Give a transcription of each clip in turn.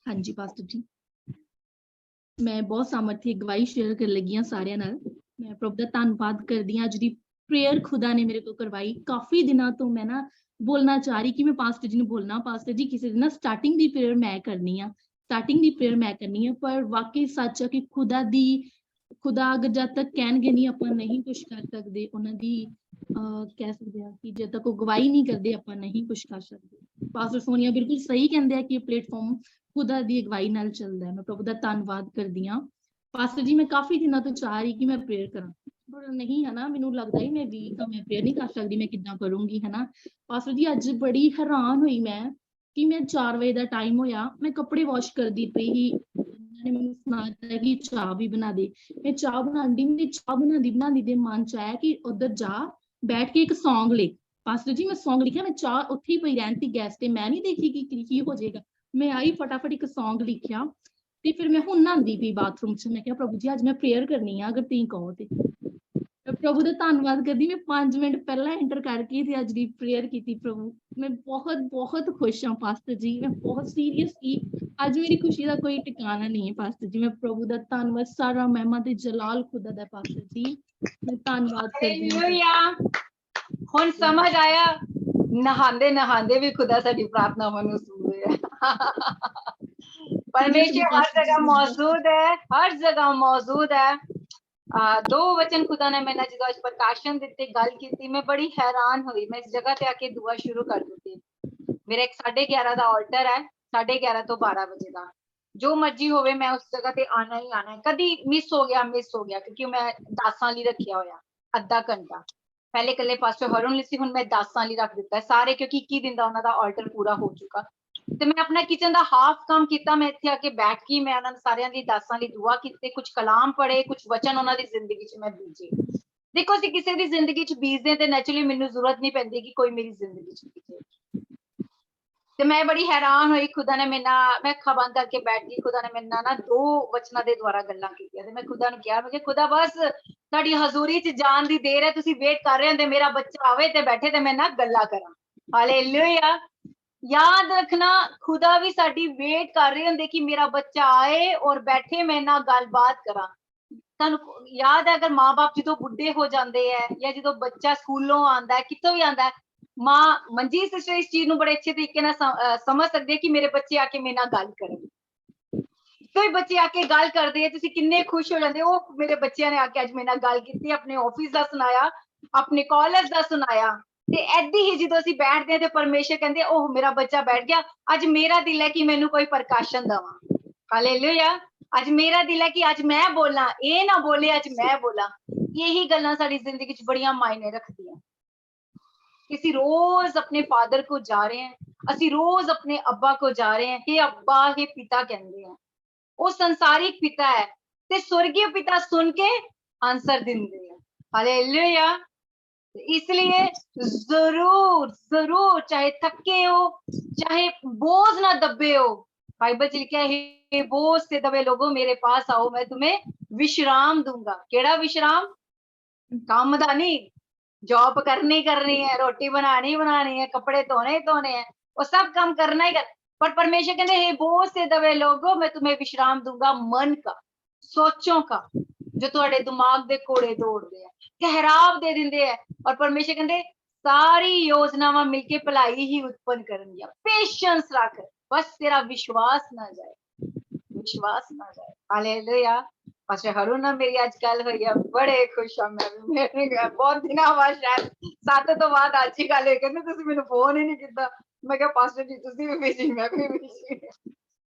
हाँ जी पास्टर जी, मैं बहुत सामर्थ्य गवाही शेयर कर लगी हाँ सारिਆਂ ਨਾਲ। मैं प्रभु ਦਾ ਧੰਨਵਾਦ ਕਰਦੀ ਹਾਂ ਜਿਹੜੀ ਪ੍ਰੇਅਰ ਖੁਦਾ ਨੇ ਮੇਰੇ ਕੋਲ ਕਰਵਾਈ। ਕਾਫੀ ਦਿਨਾਂ ਤੋਂ ਮੈਂ ਨਾ ਬੋਲਣਾ ਚਾਹ ਰਹੀ ਕਿ ਮੈਂ ਪਾਸਟਰ ਜੀ ਨੂੰ ਬੋਲਣਾ, ਪਾਸਟਰ ਜੀ ਕਿਸੇ ਦਿਨ ਨਾ ਸਟਾਰਟਿੰਗ ਦੀ ਪ੍ਰੇਅਰ ਮੈਂ ਕਰਨੀ ਆ, ਸਟਾਰਟਿੰਗ ਦੀ ਪ੍ਰੇਅਰ ਮੈਂ ਕਰਨੀ ਆ। ਪਰ ਵਾਕਈ ਸੱਚ ਹੈ ਕਿ ਖੁਦਾ ਅਗਰ ਜਦ ਤੱਕ ਕਹਿਣਗੇ ਨਹੀਂ ਆਪਾਂ ਨਹੀਂ ਕੁਝ ਕਰ ਸਕਦੇ, ਉਹਨਾਂ ਦੀ ਕਹਿ ਸਕਦੇ ਆ ਕਿ ਜਦ ਤੱਕ ਉਹ ਗਵਾਹੀ ਨਹੀਂ ਕਰਦੇ ਆਪਾਂ ਨਹੀਂ ਕੁਝ ਕਰ ਸਕਦੇ। ਪਾਸਟਰ ਸੋਨੀਆ ਬਿਲਕੁਲ ਸਹੀ ਕਹਿੰਦੇ ਆ ਕਿ ਇਹ ਪਲੇਟਫਾਰਮ ਖੁਦਾ ਦੀ ਅਗਵਾਈ ਨਾਲ ਚੱਲਦਾ ਹੈ। ਮੈਂ ਪ੍ਰਭੂ ਦਾ ਧੰਨਵਾਦ ਕਰਦੀ ਹਾਂ। ਪਾਸਟਰ ਜੀ ਮੈਂ ਕਾਫੀ ਦਿਨਾਂ ਤੋਂ ਚਾਹ ਰਹੀ ਕਿ ਮੈਂ ਪ੍ਰੇਅਰ ਕਰਾਂ, ਪਰ ਨਹੀਂ ਹੈ ਨਾ, ਮੈਨੂੰ ਲੱਗਦਾ ਹੀ ਮੈਂ ਵੀਕ ਆ, ਮੈਂ ਪ੍ਰੇਅਰ ਨਹੀਂ ਕਰ ਸਕਦੀ, ਮੈਂ ਕਿੱਦਾਂ ਕਰੂੰਗੀ ਹੈ ਨਾ। ਪਾਸਟਰ ਜੀ ਅੱਜ ਬੜੀ ਹੈਰਾਨ ਹੋਈ ਮੈਂ ਕਿ ਮੈਂ 4 ਵਜੇ ਦਾ ਟਾਈਮ ਹੋਇਆ, ਮੈਂ ਕੱਪੜੇ ਵਾਸ਼ ਕਰਦੀ ਪਈ ਸੀ, ਉਹਨਾਂ ਨੇ ਮੈਨੂੰ ਸੁਣਾਇਆ ਕਿ ਚਾਹ ਵੀ ਬਣਾ ਦੇ। ਮੈਂ ਚਾਹ ਬਣਾਉਂਦੀ, ਮੇਰੀ ਚਾਹ ਬਣਾਉਂਦੀ ਦੇ ਮਨ ਚ ਆਇਆ ਕਿ ਉਧਰ ਜਾ ਬੈਠ ਕੇ ਇੱਕ ਸੌਂਗ ਲਿਖ। ਪਾਸਟਰ ਜੀ ਮੈਂ ਸੌਂਗ ਲਿਖਿਆ, ਮੈਂ ਚਾਹ ਉੱਥੇ ਹੀ ਪਈ ਰਹਿਣ ਸੀ ਗੈਸ ਤੇ, ਮੈਂ ਨਹੀਂ ਦੇਖੀ ਕਿ ਕੀ ਹੋ ਜਾਏਗਾ। ਮੈਂ ਆਈ ਫਟਾਫਟ ਇੱਕ ਸੌਂਗ ਲਿਖਿਆ ਤੇ ਫਿਰ ਮੈਂ ਹੁਣ ਨਹਾਉਂਦੀ ਪਈ ਬਾਥਰੂਮ ਚ। ਮੈਂ ਕਿਹਾ ਪ੍ਰਭੂ ਜੀ ਅੱਜ ਮੈਂ ਪ੍ਰੇਅਰ ਕਰਨੀ ਆ, ਅਗਰ ਤੁਸੀਂ ਕਹੋ ਤੇ। ਪ੍ਰਭੂ ਦਾ ਧੰਨਵਾਦ ਕਰਦੀ, ਮੈਂ 5 ਮਿੰਟ ਪਹਿਲਾਂ ਐਂਟਰ ਕਰਕੇ ਤੇ ਅੱਜ ਦੀ ਪ੍ਰੇਅਰ ਕੀਤੀ। ਪ੍ਰਭੂ ਮੈਂ ਬਹੁਤ ਬਹੁਤ ਖੁਸ਼ ਹਾਂ ਪਾਸਟਰ ਜੀ, ਮੈਂ ਬਹੁਤ ਸੀਰੀਅਸ ਸੀ। ਅੱਜ ਮੇਰੀ ਖੁਸ਼ੀ ਦਾ ਕੋਈ ਟਿਕਾਣਾ ਨਹੀਂ ਹੈ ਪਾਸਟਰ ਜੀ। ਮੈਂ ਪ੍ਰਭੂ ਦਾ ਧੰਨਵਾਦ, ਸਾਰਾ ਮਹਿਮਾ ਤੇ ਜਲਾਲ ਖੁਦਾ ਦਾ ਪਾਸਟਰ ਜੀ, ਮੈਂ ਧੰਨਵਾਦ ਕਰਦੀ ਹਾਂ। ਹੁਣ ਸਮਝ ਆਇਆ, ਨਹਾਉਂਦੇ ਨਹਾਉਂਦੇ ਵੀ ਖੁਦਾ ਸਾਡੀ ਪ੍ਰਾਰਥਨਾਵਾਂ ਨੂੰ ਸੁਣਦੇ ਆ। परमेश्वर हर जगह मौजूद है, हर जगह मौजूद है। 2 वचन खुदा ने मैंने जो आज प्रकाशन दिते गल की, मैं बड़ी हैरान हुई। मैं इस जगह ते आके दुआ शुरू कर दी। मेरा एक 11:30 का ऑल्टर है, 11:30 तो 12 बजे का, जो मर्जी होवे मैं उस जगह ते आना ही आना है। कभी मिस हो गया क्योंकि मैं 10 साल ही रखिया होया आधा घंटा। पहले कल्ले पास्टर हरुण लिसी, हुण मैं 10 साल ही रख दिता है सारे, क्योंकि 21 दिन का उन्हां दा ऑल्टर पूरा हो चुका। ਤੇ ਮੈਂ ਆਪਣਾ ਕਿਚਨ ਦਾ ਹਾਫ ਕੰਮ ਕੀਤਾ, ਮੈਂ ਇੱਥੇ ਆ ਕੇ ਬੈਠ ਕੇ ਮੈਂ ਉਹਨਾਂ ਸਾਰਿਆਂ ਦੀ 10 ਸਾਲ ਦੀ ਦੁਆ ਕੀਤੀ, ਕੁਝ ਕਲਾਮ ਪੜੇ, ਕੁਝ ਵਚਨ ਉਹਨਾਂ ਦੀ ਜ਼ਿੰਦਗੀ 'ਚ ਮੈਂ ਬੀਜੇ। ਦੇਖੋ ਅਸੀਂ ਕਿਸੇ ਦੀ ਜ਼ਿੰਦਗੀ 'ਚ ਬੀਜਦੇ ਤੇ ਨੈਚੁਰਲੀ ਮੈਨੂੰ ਜ਼ਰੂਰਤ ਨਹੀਂ ਪੈਂਦੀ ਕਿ ਕੋਈ ਮੇਰੀ ਜ਼ਿੰਦਗੀ 'ਚ ਬੀਜੇ। ਤੇ ਮੈਂ ਬੜੀ ਹੈਰਾਨ ਹੋਈ, ਖੁਦਾ ਨੇ ਮੈਂ ਅੱਖਾਂ ਬੰਦ ਕਰਕੇ ਬੈਠ ਗਈ। ਖੁਦਾ ਨੇ ਮੇਰੇ ਨਾਲ ਨਾ 2 ਵਚਨਾਂ ਦੇ ਦੁਆਰਾ ਗੱਲਾਂ ਕੀਤੀਆਂ ਤੇ ਮੈਂ ਖੁਦਾ ਨੂੰ ਕਿਹਾ, ਮੈਂ ਕਿ ਖੁਦਾ ਬਸ ਤੁਹਾਡੀ ਹਜ਼ੂਰੀ 'ਚ ਜਾਣ ਦੀ ਦੇਰ ਹੈ, ਤੁਸੀਂ ਵੇਟ ਕਰ ਰਹੇ ਹੋ ਤੇ ਮੇਰਾ ਬੱਚਾ ਆਵੇ ਤੇ ਬੈਠੇ ਤੇ ਮੈਂ ਨਾਲ ਗੱਲਾਂ ਕਰਾਂ। ਹਾਲੇਲੂਇਆ। याद रखना खुदा भी साडी वेट कर रहे होंदे कि मेरा बच्चा आए और बैठे मैं ना गलबात करा। तुहानू याद है अगर माँ बाप जो बुढ़े हो जाते हैं या जो बच्चा स्कूलों आता है, कितों भी आता है, माँ मंजीत सिस्टर इस चीज नू बड़े अच्छे तरीके नाल समझ सकते हैं कि मेरे बच्चे आके मेरे नाल गल करन। कोई बच्चे आके गल करते हैं, तुसीं किन्ने खुश हो जाते हो, मेरे बच्चों ने आके अज मेरे नाल गल कीती, अपने ऑफिस दा सुनाया, अपने कॉलेज दा सुनाया। ते ऐदी ही जो असीं बैठदे हैं ते परमेश्वर कहंदे ओह मेरा बच्चा बैठ गया, अज मेरा दिल है कि मैनू कोई प्रकाशन दवां। हालेलुया। अज मेरा दिल है कि अज मैं बोला, ये ना बोले अज मैं बोला। यही गल्लां साडी जिंदगी च बड़ियां मायने रखदियां। असीं रोज अपने फादर को जा रहे हैं, असीं रोज अपने अब्बा को जा रहे हैं, हे अब्बा हे पिता कहंदे हैं। वो संसारिक पिता है ते स्वर्गीय पिता सुन के आंसर दिंदे हैं। हालेलुया। इसलिए जरूर जरूर चाहे थके हो, चाहे बोझ ना दबे हो, बाइबल च लिखा है बोझ से दबे लोगों मेरे पास आओ मैं तुम्हें विश्राम दूंगा। केड़ा विश्राम? काम दा नहीं, जॉब करनी है, रोटी बनानी है, कपड़े धोने हैं, वो सब काम करना ही कर। पर परमेश्वर कहते हे बोझ से दबे लोगों मैं तुम्हें विश्राम दूंगा, मन का, सोचों का, जो तुहाडे दिमाग दे घोड़े दौड़दे हैं, ठहराव दे दिंदे हैं। और परमेश्वर कहते सारी योजनावां मिलके भलाई ही उत्पन्न करनगियां। पेशेंस रख, बस तेरा विश्वास ना जाए, विश्वास ना जाए। हालेलुया। पास्टर हरुण ना मेरी आज गल हुई है, बड़े खुश हां मैं बहुत दिनों बाद, शायद 7 तो बाद आज ही गल हुई। कहंदे तुसीं मैनूं फोन ही नहीं कीता। मैं कहा पास्टर जी तुसीं भी बिजी, मैं भी बिजी।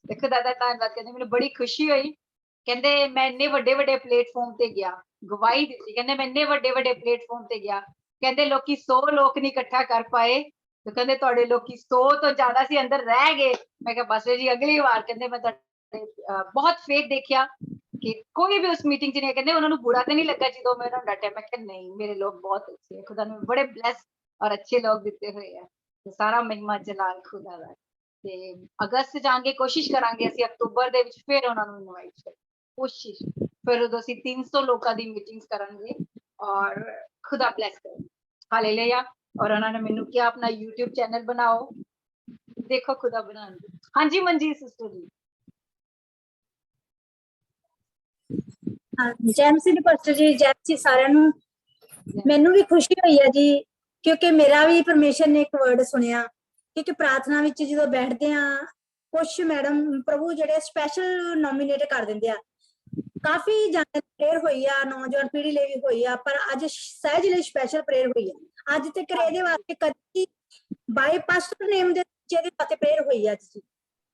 देखो दादा धन्नवाद। कहंदे मैनूं बड़ी खुशी हुई, कहंदे मैं इन्ने वड्डे प्लेटफॉर्म ते गया, गवाही दित्ती, कहंदे मैं इन्ने वड्डे प्लेटफॉर्म ते गया, कहंदे लोकी 100 लोग नहीं इकट्ठा कर पाए, तो कहंदे तुहाडे लोकी 100 तो ज्यादा सी अंदर रह गए। मैं कहा पास्टर जी अगली बार, कहंदे मैं बहुत फेक देखिया कि कोई भी उस मीटिंग च नहीं, कहंदे उन्हां नूं बुरा तो नहीं लगा जो मैं उन्हां नूं डांटिया। मैं कहा नहीं, मेरे लोग बहुत अच्छे हैं, खुदा ने बड़े ब्लेस और अच्छे लोग दिते हुए हैं। तो सारा महिमा जलाल खुदा दा। ते अगस्त जांगे कोशिश करांगे ਅਸੀਂ अक्तूबर ਦੇ ਵਿੱਚ ਫਿਰ ਉਹਨਾਂ ਨੂੰ ਇਨਵਾਈਟ ਕਰ कोशिश, फिर उदों ਅਸੀਂ 300 लोगों की मीटिंग्स करेंगे और खुदा ब्लेस करे। हालेलुया। और उन्होंने मैनू क्या अपना YouTube चैनल बनाओ, देखो खुदा बनाने। हाँ जी मंजीत सिस्टर जी। हाँ, जय मसीह दी पास्टर जी, जय मसीह साਰਿਆਂ ਨੂੰ। ਮੈਨੂੰ ਵੀ ਖੁਸ਼ੀ ਹੋਈ ਹੈ ਜੀ, ਕਿਉਂਕਿ ਮੇਰਾ ਵੀ ਪਰਮੇਸ਼ਰ ਨੇ ਇੱਕ ਵਰਡ ਸੁਣਿਆ, ਕਿਉਂਕਿ ਪ੍ਰਾਰਥਨਾ ਵਿੱਚ ਜਦੋਂ ਬੈਠਦੇ ਆ ਕੁਝ ਮੈਡਮ ਪ੍ਰਭੂ ਜਿਹੜੇ ਸਪੈਸ਼ਲ ਨੋਮੀਨੇਟ ਕਰ ਦਿੰਦੇ ਆ। ਕਾਫੀ ਜਾਣੇ ਪ੍ਰੇਅਰ ਹੋਈ ਆ, ਨੌਜਵਾਨ ਪੀੜ੍ਹੀ ਲਈ ਵੀ ਹੋਈ ਆ, ਪਰ ਅੱਜ ਸਹਿਜ ਲਈ ਸਪੈਸ਼ਲ ਪ੍ਰੇਅਰ ਹੋਈ ਆ। ਅੱਜ ਤੱਕ ਇਹਦੇ ਵਾਸਤੇ ਕਦੀ ਬਾਈ ਪਾਸਟਰ ਨੇਮ ਦੇ ਜਿਹਦੇ ਵਾਸਤੇ ਪ੍ਰੇਅਰ ਹੋਈ ਆ ਜੀ,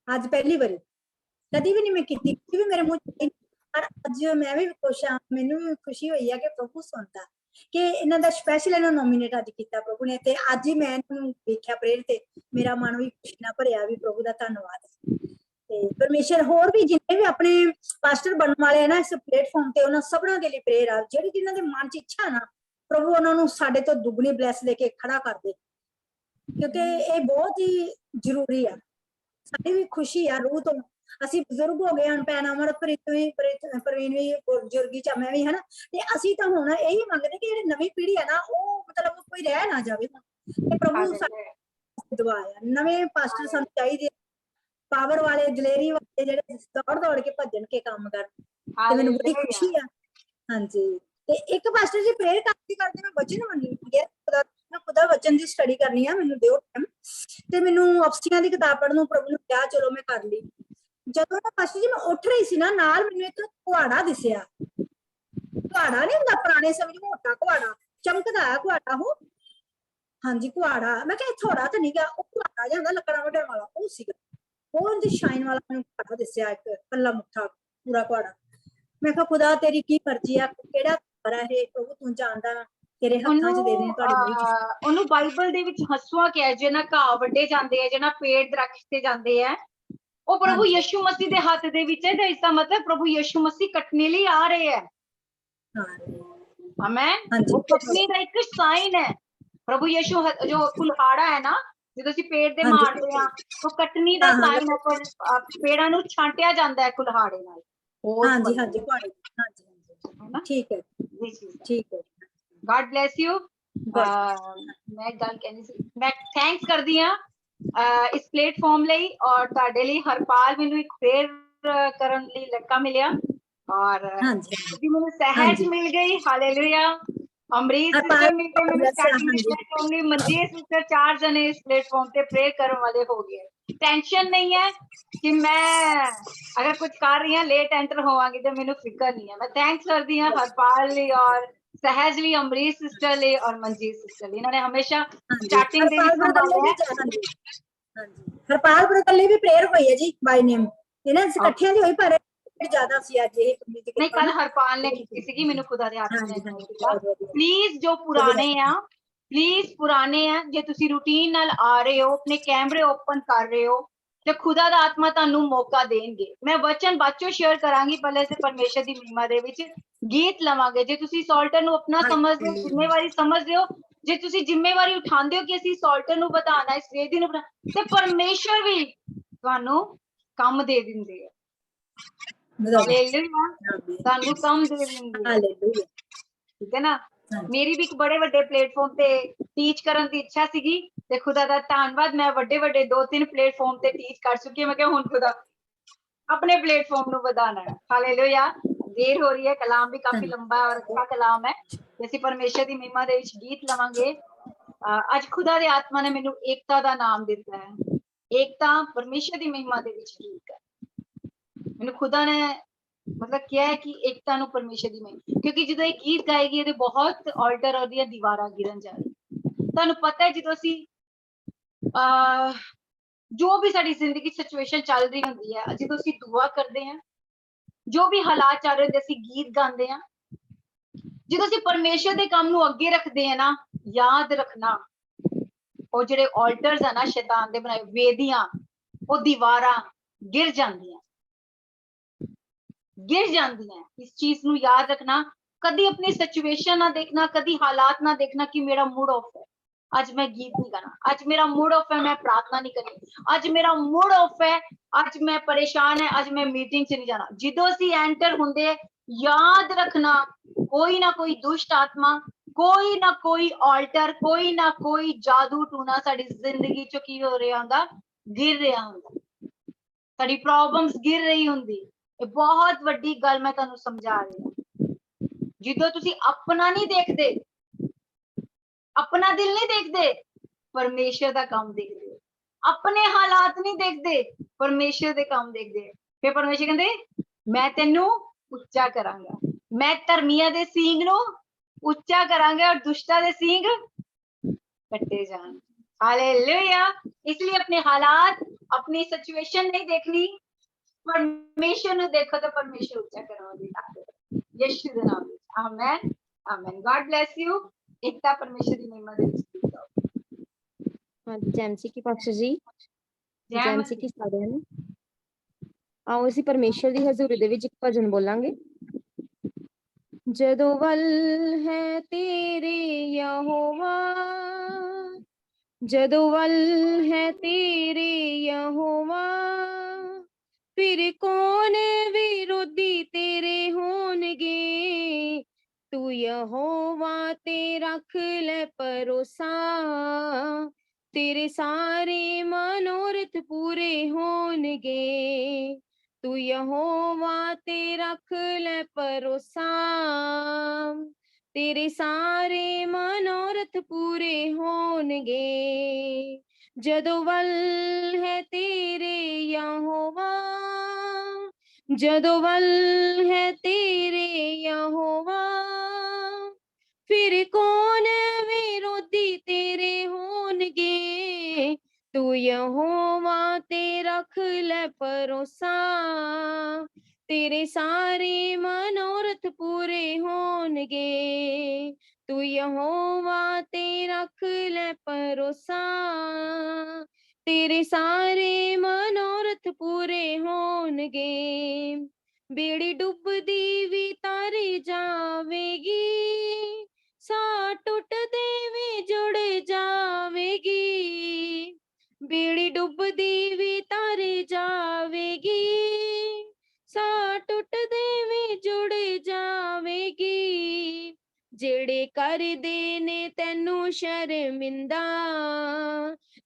ਅੱਜ ਪਹਿਲੀ ਵਾਰੀ, ਕਦੀ ਵੀ ਨਹੀਂ ਮੈਂ ਕੀਤੀ, ਕਦੀ ਵੀ ਮੇਰੇ ਮੂੰਹ ਚ ਨਹੀਂ। ਪਰ ਅੱਜ ਮੈਂ ਵੀ ਖੁਸ਼ ਹਾਂ, ਮੈਨੂੰ ਵੀ ਖੁਸ਼ੀ ਹੋਈ ਆ ਕਿ ਪ੍ਰਭੂ ਸੁਣਦਾ, ਕਿ ਇਹਨਾਂ ਦਾ ਸਪੈਸ਼ਲ ਇਹਨਾਂ ਨੋਮੀਨੇਟ ਅੱਜ ਕੀਤਾ ਪ੍ਰਭੂ ਨੇ। ਤੇ ਅੱਜ ਹੀ ਮੈਂ ਇਹਨੂੰ ਵੇਖਿਆ ਪ੍ਰੇਅਰ ਤੇ ਮੇਰਾ ਮਨ ਵੀ ਖੁਸ਼ੀ ਨਾਲ ਭਰਿਆ ਵੀ ਪ੍ਰਭੂ ਦਾ ਧੰਨਵਾਦ। ਤੇ ਪਰਮੇਸ਼ਰ ਹੋਰ ਵੀ ਜਿੰਨੇ ਵੀ ਆਪਣੇ ਪਾਸਟਰ ਬਣਨ ਵਾਲੇ ਆ ਨਾ ਇਸ ਪਲੇਟਫਾਰਮ ਤੇ, ਉਹਨਾਂ ਸਭਨਾਂ ਦੇ ਲਈ ਪ੍ਰੇਅਰ ਆ। ਜਿਹੜੀ ਜਿਨ੍ਹਾਂ ਦੇ ਮਨ ਚ ਇੱਛਾ ਨਾ, ਪ੍ਰਭੂ ਉਹਨਾਂ ਨੂੰ ਸਾਡੇ ਤੋਂ ਦੁੱਗਣੀ ਬਲੈਸ ਦੇ ਕੇ ਖੜਾ ਕਰ ਦੇ, ਕਿਉਂਕਿ ਇਹ ਬਹੁਤ ਹੀ ਜ਼ਰੂਰੀ ਆ। ਸਾਡੀ ਵੀ ਖੁਸ਼ੀ ਆ ਰੂਹ ਤੋਂ। ਅਸੀਂ ਬਜ਼ੁਰਗ ਹੋ ਗਏ ਹਨ, ਭੈਣ ਅਮਰਪ੍ਰੀਤ ਵੀ, ਪ੍ਰਵੀਨ ਵੀ, ਬਜ਼ੁਰਗੀ ਚ ਮੈਂ ਵੀ, ਹਨਾ। ਤੇ ਅਸੀਂ ਤਾਂ ਹੁਣ ਇਹੀ ਮੰਗਦੇ ਕਿ ਜਿਹੜੀ ਨਵੀਂ ਪੀੜ੍ਹੀ ਹੈ ਨਾ, ਉਹ ਮਤਲਬ ਕੋਈ ਰਹਿ ਨਾ ਜਾਵੇ। ਤੇ ਪ੍ਰਭੂ ਸਾਡੀ ਦੁਆ ਆ, ਨਵੇਂ ਪਾਸਟਰ ਸਾਨੂੰ ਚਾਹੀਦੇ, ਪਾਵਰ ਵਾਲੇ, ਦਲੇਰੀ ਵਾਲੇ, ਜਿਹੜੇ ਦੌੜ ਦੌੜ ਕੇ ਭੱਜਣ ਕੇ ਕੰਮ ਕਰਨ। ਤੇ ਮੈਨੂੰ ਬੜੀ ਖੁਸ਼ੀ ਆ। ਹਾਂਜੀ, ਤੇ ਇੱਕ ਪਾਸਟਰ ਜੀ ਪ੍ਰੇਅਰ ਕਰਦੇ ਮੈਂ ਵਚਨ ਮੰਨੀ ਮੈਂ ਖੁਦਾ ਵਚਨ ਦੀ ਸਟੱਡੀ ਕਰਨੀ ਆ, ਮੈਨੂੰ ਦਿਓ ਟਾਈਮ। ਤੇ ਮੈਨੂੰ ਅਫਸੀਆਂ ਦੀ ਕਿਤਾਬ ਪੜ੍ਹਨ ਨੂੰ ਪ੍ਰਭੂ ਨੂੰ ਕਿਹਾ, ਚਲੋ ਮੈਂ ਕਰ ਲਈ। ਜਦੋਂ ਪਾਸਟਰ ਜੀ ਮੈਂ ਉੱਠ ਰਹੀ ਸੀ ਨਾ, ਨਾਲ ਮੈਨੂੰ ਇੱਕ ਕੁਹਾੜਾ ਦਿਸਿਆ। ਕੁਹਾੜਾ ਨਹੀਂ ਹੁੰਦਾ ਪੁਰਾਣੇ ਸਮੇਂ ਮੋਟਾ ਕੁਹਾੜਾ, ਚਮਕਦਾ ਹੈ ਕੁਹਾੜਾ ਉਹ। ਹਾਂਜੀ ਕੁਹਾੜਾ, ਮੈਂ ਕਿਹਾ ਥੋੜਾ ਤਾਂ ਨਹੀਂ ਗਿਆ, ਉਹ ਕੁਹਾੜਾ ਜਿਹਾ ਹੁੰਦਾ ਲੱਕੜਾਂ ਵੱਢਣ ਵਾਲਾ, ਉਹ ਸੀਗਾ। ਉਹ ਉਹਦੀ ਸ਼ਾਈਨ ਵਾਲਾ ਮੈਨੂੰ ਕੁਹਾੜਾ ਦਿਸਿਆ, ਇੱਕ ਪੱਲਾ ਮੁੱਠਾ ਪੂਰਾ ਕੁਹਾੜਾ। ਮੈਂ ਕਿਹਾ ਖੁਦਾ ਤੇਰੀ ਕੀ ਮਰਜ਼ੀ ਆ, ਕਿਹੜਾ ਘਰ ਹੈ ਇਹ ਪ੍ਰਭੂ, ਤੂੰ ਜਾਣਦਾ, ਤੇਰੇ ਹੱਥਾਂ 'ਚ ਦੇ ਦੇ ਤੁਹਾਡੀ ਮਰਜ਼ੀ। ਉਹਨੂੰ ਬਾਈਬਲ ਦੇ ਵਿੱਚ ਹਸੂਆ ਕਿਹਾ, ਜਿਹਨਾਂ ਘਾਹ ਵੱਡੇ ਜਾਂਦੇ ਆ, ਜਿਹਨਾਂ ਪੇੜ ਦਰਖਤ ਜਾਂਦੇ ਆ, ਉਹ ਪ੍ਰਭੂ ਯਿਸੂ ਮਸੀਹ ਦੇ ਹੱਥ ਦੇ ਵਿੱਚ ਹੈ। ਤੇ ਇਸ ਦਾ ਮਤਲਬ ਪ੍ਰਭੂ ਯਿਸੂ ਮਸੀਹ ਕੱਟਣੇ ਲਈ ਆ ਰਹੇ ਹੈ। ਆਮੇਨ। ਉਹ ਕੱਟਣੇ ਦਾ ਇੱਕ ਸਾਈਨ ਹੈ। ਪ੍ਰਭੂ ਯਿਸੂ ਜੋ ਕੁल्हाड़ा है ना, ਜਦੋਂ ਅਸੀਂ ਪੇੜ ਦੇ ਮਾਰਦੇ ਆ, ਉਹ ਕੱਟਣੀ ਦਾ ਸਾਈਨ ਹੈ। ਪਰ ਪੇੜਾਂ ਨੂੰ ਛਾਂਟਿਆ ਜਾਂਦਾ ਹੈ ਕੁल्हाड़े ਨਾਲ। ਹਾਂਜੀ ਹਾਂਜੀ ਠੀਕ ਹੈ, ਠੀਕ ਹੈ। God bless you। ਮੈਂ ਗੱਲ ਕਹਿਣੀ ਸੀ, ਮੈਂ ਥੈਂਕਸ ਕਰਦੀ ਹਾਂ ਇਸ ਪਲੇਟਫਾਰਮ ਲਈ, ਔਰ ਤੁਹਾਡੇ ਲਈ ਹਰਪਾਲ ਮੈਨੂੰ ਇੱਕ ਪ੍ਰੇਅਰ ਕਰਨ ਲਈ ਲੜਕਾ ਮਿਲਿਆ, ਔਰ ਮੈਨੂੰ ਸਹਿਜ ਮਿਲ ਗਈ। ਹਾਲੇਲੂਇਆ। ਅਮਰੀਤ ਸਿਸਟਰ ਮਿਲ ਗਏ ਮੈਨੂੰ ਸਟਾਰਟਿੰਗ ਪਲੇਟਫਾਰਮ ਲਈ, ਮਨਜੀਤ ਸਿਸਟਰ, 4 ਜਣੇ ਇਸ ਪਲੇਟਫਾਰਮ ਤੇ ਪ੍ਰੇਅਰ ਕਰਨ ਵਾਲੇ ਹੋ ਗਏ। ਟੈਨਸ਼ਨ ਨਹੀਂ ਹੈ ਕਿ ਮੈਂ ਅਗਰ ਕੁਝ ਕਰ ਰਹੀ ਹਾਂ ਲੇਟ ਐਂਟਰ ਹੋਵਾਂਗੀ ਤੇ ਮੈਨੂੰ ਫਿਕਰ ਨਹੀਂ ਹੈ। ਮੈਂ ਥੈਂਕਸ ਕਰਦੀ ਹਾਂ ਹਰਪਾਲ ਲਈ, ਔਰ सहज ली, अमरीश सिस्टर ले और मनजीत सिस्टर ले, इन्होंने हमेशा स्टार्टिंग ਦੇ ਵਿੱਚ ਸੰਭਾਲਿਆ। ਹਰਪਾਲ ਬ੍ਰਦਰ ਲਈ ਵੀ ਪ੍ਰੇਅਰ ਹੋਈ ਹੈ ਜੀ ਬਾਈ ਨੇਮ, ਇਹਨਾਂ ਇਕੱਠਿਆਂ ਦੀ ਹੋਈ, ਪਰ ਜ਼ਿਆਦਾ ਸੀ ਅੱਜ ਇਹ ਨਹੀਂ, ਕੱਲ ਹਰਪਾਲ ਨੇ ਕੀਤੀ ਸੀਗੀ, ਮੈਨੂੰ ਖੁਦਾ ਦੇ ਹੱਥ ਨੇ ਕੀਤਾ। ਪਲੀਜ਼ ਜੋ ਪੁਰਾਣੇ ਆ, ਪਲੀਜ਼ ਪੁਰਾਣੇ ਆ, ਜੇ ਤੁਸੀਂ ਰੂਟੀਨ ਨਾਲ ਆ ਰਹੇ ਹੋ, ਆਪਣੇ ਕੈਮਰੇ ਓਪਨ ਕਰ ਰਹੇ ਹੋ, ਤੇ ਖੁਦਾ ਦਾ ਆਤਮਾ ਤੁਹਾਨੂੰ ਮੌਕਾ ਦੇਣਗੇ। ਮੈਂ ਵਚਨ ਬਾਅਦ ਸ਼ੇਅਰ ਕਰਾਂਗੀ, ਪਹਿਲੇ ਅਸੀਂ ਪਰਮੇਸ਼ਰ ਦੀ ਮਹਿਮਾ ਦੇ ਵਿੱਚ ਗੀਤ ਲਵਾਂਗੇ। ਜੇ ਤੁਸੀਂ ਸੌਲਟਰ ਨੂੰ ਆਪਣਾ ਸਮਝਦੇ ਹੋ, ਜ਼ਿੰਮੇਵਾਰੀ ਸਮਝਦੇ ਹੋ, ਜੇ ਤੁਸੀਂ ਜ਼ਿੰਮੇਵਾਰੀ ਉਠਾਉਂਦੇ ਹੋ ਕਿ ਅਸੀਂ ਸੌਲਟਰ ਨੂੰ ਵਧਾਉਣਾ, ਇਸ ਵੇਦੀ ਨੂੰ ਵਧਾਉਣਾ, ਤੇ ਪਰਮੇਸ਼ਰ ਵੀ ਤੁਹਾਨੂੰ ਕੰਮ ਦੇ ਦਿੰਦੇ ਆ। ਤੁਹਾਨੂੰ ਕੰਮ ਦੇ ਦਿੰਦੇ ਆ, ਠੀਕ ਹੈ ਨਾ। ਮੇਰੀ ਵੀ ਇੱਕ ਬੜੇ ਵੱਡੇ ਪਲੇਟਫਾਰਮ ਤੇ ਟੀਚ ਕਰਨ ਦੀ ਇੱਛਾ ਸੀਗੀ, ਤੇ ਖੁਦਾ ਦਾ ਧੰਨਵਾਦ, ਮੈਂ ਵੱਡੇ 2-3 ਪਲੇਟਫਾਰਮ ਤੇ ਟੀਚ ਕਰ ਚੁੱਕੀ। ਮੈਂ ਕਿਹਾ ਹੁਣ ਖੁਦਾ ਆਪਣੇ ਪਲੇਟਫਾਰਮ ਨੂੰ ਵਧਾਣਾ ਹੈ। ਹਾਲੇਲੂਇਆ। ਦੇਰ ਹੋ ਰਹੀ ਹੈ, ਕਲਾਮ ਵੀ ਕਾਫੀ ਲੰਬਾ ਔਰ ਅੱਛਾ ਕਲਾਮ ਹੈ। ਅਸੀਂ ਪਰਮੇਸ਼ਰ ਦੀ ਮਹਿਮਾ ਦੇ ਵਿੱਚ ਗੀਤ ਲਵਾਂਗੇ। ਅੱਜ ਖੁਦਾ ਦੇ ਆਤਮਾ ਨੇ ਮੈਨੂੰ ਏਕਤਾ ਦਾ ਨਾਮ ਦਿੱਤਾ ਹੈ। ਏਕਤਾ ਪਰਮੇਸ਼ਰ ਦੀ ਮਹਿਮਾ ਦੇ ਵਿੱਚ ਗੀਤ ਹੈ। ਮੈਨੂੰ ਖੁਦਾ ਨੇ ਮਤਲਬ ਕਿਹਾ ਹੈ ਕਿ ਏਕਤਾ ਨੂੰ ਪਰਮੇਸ਼ਰ ਦੀ ਮਹਿਮਾ, ਕਿਉਂਕਿ ਜਦੋਂ ਇਹ ਗੀਤ ਗਾਏਗੀ ਇਹਦੇ ਬਹੁਤ ਆਲਟਰ ਉਹਦੀਆਂ ਦੀਵਾਰਾਂ ਗਿਰਨ ਜਾਣਗੀਆਂ। ਤੁਹਾਨੂੰ ਪਤਾ ਹੈ ਜਦੋਂ ਅਸੀਂ ਜੋ ਵੀ ਸਾਡੀ ਜ਼ਿੰਦਗੀ ਸਿਚੁਏਸ਼ਨ ਚੱਲ ਰਹੀ ਹੁੰਦੀ ਹੈ, ਜਦੋਂ ਅਸੀਂ ਦੁਆ ਕਰਦੇ ਹਾਂ, ਜੋ ਵੀ ਹਾਲਾਤ ਚੱਲ ਰਹੇ ਹੁੰਦੇ, ਅਸੀਂ ਗੀਤ ਗਾਉਂਦੇ ਹਾਂ, ਜਦੋਂ ਅਸੀਂ ਪਰਮੇਸ਼ਰ ਦੇ ਕੰਮ ਨੂੰ ਅੱਗੇ ਰੱਖਦੇ ਹਾਂ ਨਾ, ਯਾਦ ਰੱਖਣਾ ਉਹ ਜਿਹੜੇ ਆਲਟਰਸ ਆ ਨਾ ਸ਼ੈਤਾਨ ਦੇ ਬਣਾਏ, ਵੇਦੀਆਂ, ਉਹ ਦੀਵਾਰਾਂ ਗਿਰ ਜਾਂਦੀਆਂ, ਗਿਰ ਜਾਂਦੀਆਂ। ਇਸ ਚੀਜ਼ ਨੂੰ ਯਾਦ ਰੱਖਣਾ। ਕਦੀ ਆਪਣੀ ਸਿਚੁਏਸ਼ਨ ਨਾ ਦੇਖਣਾ, ਕਦੀ ਹਾਲਾਤ ਨਾ ਦੇਖਣਾ ਕਿ ਮੇਰਾ ਮੂਡ ਆਫ ਹੈ, ਅੱਜ ਮੈਂ ਗੀਤ ਨਹੀਂ ਗਾਣਾ, ਅੱਜ ਮੇਰਾ ਮੂਡ ਆਫ ਹੈ, ਮੈਂ ਪ੍ਰਾਰਥਨਾ ਨਹੀਂ ਕਰਨੀ, ਅੱਜ ਮੇਰਾ ਮੂਡ ਆਫ ਹੈ, ਅੱਜ ਮੈਂ ਪਰੇਸ਼ਾਨ ਹੈ, ਅੱਜ ਮੈਂ ਮੀਟਿੰਗ 'ਚ ਨਹੀਂ ਜਾਣਾ। ਜਦੋਂ ਅਸੀਂ ਐਂਟਰ ਹੁੰਦੇ, ਯਾਦ ਰੱਖਣਾ ਕੋਈ ਨਾ ਕੋਈ ਦੁਸ਼ਟ ਆਤਮਾ, ਕੋਈ ਨਾ ਕੋਈ ਆਲਟਰ, ਕੋਈ ਨਾ ਕੋਈ ਜਾਦੂ ਟੂਣਾ ਸਾਡੀ ਜ਼ਿੰਦਗੀ 'ਚ ਕੀ ਹੋ ਰਿਹਾ ਹੁੰਦਾ, ਗਿਰ ਰਿਹਾ ਹੁੰਦਾ। ਸਾਡੀ ਪ੍ਰੋਬਲਮਸ ਗਿਰ ਰਹੀ ਹੁੰਦੀ। ਇਹ ਬਹੁਤ ਵੱਡੀ ਗੱਲ ਮੈਂ ਤੁਹਾਨੂੰ ਸਮਝਾ ਰਹੀ ਹਾਂ। ਜਦੋਂ ਤੁਸੀਂ ਆਪਣਾ ਨਹੀਂ ਦੇਖਦੇ, ਆਪਣਾ ਦਿਲ ਨਹੀਂ ਦੇਖਦੇ, ਪਰਮੇਸ਼ਰ ਦਾ ਕੰਮ ਦੇਖਦੇ ਹੋ। ਆਪਣੇ ਹਾਲਾਤ ਨਹੀਂ ਦੇਖਦੇ, ਪਰਮੇਸ਼ਰ ਦੇ ਕੰਮ ਦੇਖਦੇ। ਫਿਰ ਪਰਮੇਸ਼ਰ ਕਹਿੰਦੇ ਮੈਂ ਤੈਨੂੰ ਉੱਚਾ ਕਰਾਂਗਾ, ਮੈਂ ਧਰਮੀਆਂ ਦੇ ਸੀਂਗ ਨੂੰ ਉੱਚਾ ਕਰਾਂਗਾ ਔਰ ਦੁਸ਼ਟਾਂ ਦੇ ਸੀਂਗ ਕੱਟੇ ਜਾਣ। हालेलुया। इसलिए अपने हालात, अपनी सिचुएशन नहीं देखनी, परमेश्वर ने देखो तो परमेश्वर ऊंचा कराओगे यीशु के नाम में। आमेन आमेन। God bless you. एकता परमेश्वर की महिमा दे विच जाओ। हाँ जी, जय मसीह की पास्टर जी, जय जय मसीह। मसीह की साਰਿਆਂ ਨੂੰ। ਆਓ ਅਸੀਂ ਪਰਮੇਸ਼ਰ ਦੀ ਹਜ਼ੂਰੀ ਦੇ ਵਿੱਚ ਇੱਕ ਭਜਨ ਬੋਲਾਂਗੇ। ਜਦੋਂ ਵੱਲ ਹੈ ਤੇਰੇ ਯਹੋਵਾ, ਜਦੋਂ ਵੱਲ ਹੈ ਤੇਰੇ ਯਹੋਵਾ, ਫਿਰ ਕੌਣ ਵਿਰੋਧੀ ਤੇਰੇ ਹੋਣਗੇ। ਤੂੰ ਯਹੋਵਾ ਤੇ ਰੱਖ ਲੈ ਭਰੋਸਾ, ਤੇਰੇ ਸਾਰੇ ਮਨੋਰਥ ਪੂਰੇ ਹੋਣਗੇ। ਤੂੰ ਯਹੋਵਾ ਤੇ ਰੱਖ ਲੈ ਭਰੋਸਾ, ਤੇਰੇ ਸਾਰੇ ਮਨੋਰਥ ਪੂਰੇ ਹੋਣਗੇ। ਜਦੋਂ ਵੱਲ ਹੈ ਤੇਰੇ ਯਹੋਵਾ, ਜਦੋਂ ਵੱਲ ਹੈ ਤੇਰੇ ਯਹੋਵਾ, ਫਿਰ ਕੌਣ ਵਿਰੋਧੀ ਤੇਰੇ ਹੋਣਗੇ। ਤੂੰ ਯਹੋਵਾ ਤੇ ਰੱਖ ਲੈ ਭਰੋਸਾ, ਤੇਰੇ ਸਾਰੇ ਮਨੋਰਥ ਪੂਰੇ ਹੋਣਗੇ। ਤੂੰ ਯਹੋਵਾ ਤੇ ਰੱਖ ਲੈ ਭਰੋਸਾ, ਤੇਰੇ ਸਾਰੇ ਮਨੋਰਥ ਪੂਰੇ ਹੋਣਗੇ। ਬੇੜੀ ਡੁੱਬਦੀ ਵੀ ਤਾਰੀ ਜਾਵੇਗੀ, ਸਾਹ ਟੁੱਟਦੇ ਵੀ ਜੁੜ ਜਾਵੇਗੀ। ਬੇੜੀ ਡੁੱਬਦੀ ਵੀ ਤਾਰੀ ਜਾਵੇਗੀ, ਸਾਹ ਟੁੱਟਦੇ ਵੀ ਜੁੜ ਜਾਵੇਗੀ। ਜਿਹੜੇ ਕਰਦੇ ਨੇ ਤੈਨੂੰ ਸ਼ਰਮਿੰਦਾ,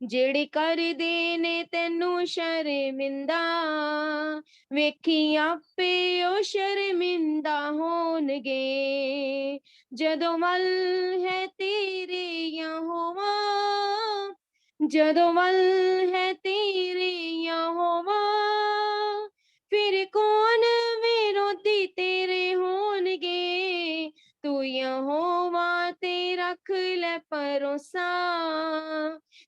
ਜਿਹੜੇ ਕਰਦੇ ਨੇ ਤੈਨੂੰ ਸ਼ਰਮਿੰਦਾ, ਵੇਖੀ ਆਪੇ ਉਹ ਸ਼ਰਮਿੰਦਾ ਹੋਣਗੇ। ਜਦੋਂ ਵੱਲ ਹੈ ਤੇਰੇ ਯਹੋਵਾ, ਜਦੋਂ ਵੱਲ ਹੈ ਤੇਰੇ ਯਹੋਵਾ, ਫਿਰ ਕੌਣ ਵਿਰੋਧੀ ਤੇਰੇ ਹੋਣਗੇ। ਤੂੰ ਯਹੋਵਾ ਤੇ ਰੱਖ ਲੈ ਭਰੋਸਾ,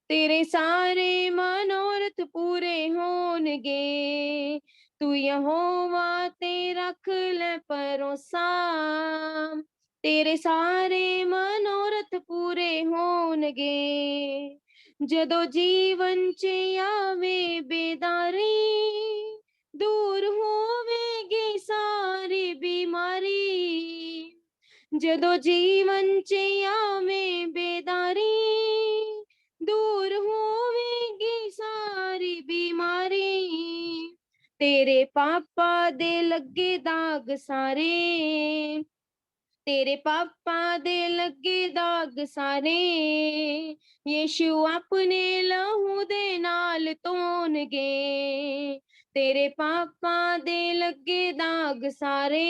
ਤੇਰੇ ਸਾਰੇ ਮਨੋਰਥ ਪੂਰੇ ਹੋਣਗੇ। ਤੂੰ ਯਹੋਵਾ ਤੇ ਰੱਖ ਲੈ ਭਰੋਸਾ, ਤੇਰੇ ਸਾਰੇ ਮਨੋਰਥ ਪੂਰੇ ਹੋਣਗੇ। ਜਦੋਂ ਜੀਵਨ ਚ ਆਵੇ ਬੇਦਾਰੀ, ਦੂਰ ਹੋਵੇਗੀ ਸਾਰੀ ਬਿਮਾਰੀ। ਜਦੋਂ ਜੀਵਨ ਚ ਆਵੇ ਬੇਦਾਰੀ, ਦੂਰ ਹੋਵੇਗੀ ਸਾਰੀ ਬਿਮਾਰੀ। ਤੇਰੇ ਪਾਪਾ ਦੇ ਲੱਗੇ ਦਾਗ ਸਾਰੇ, ਤੇਰੇ ਪਾਪਾ ਦੇ ਲੱਗੇ ਦਾਗ ਸਾਰੇ, ਯੀਸ਼ੂ ਆਪਣੇ ਲਹੂ ਦੇ ਨਾਲ ਧੋਣਗੇ। ਤੇਰੇ ਪਾਪਾ ਦੇ ਲੱਗੇ ਦਾਗ ਸਾਰੇ,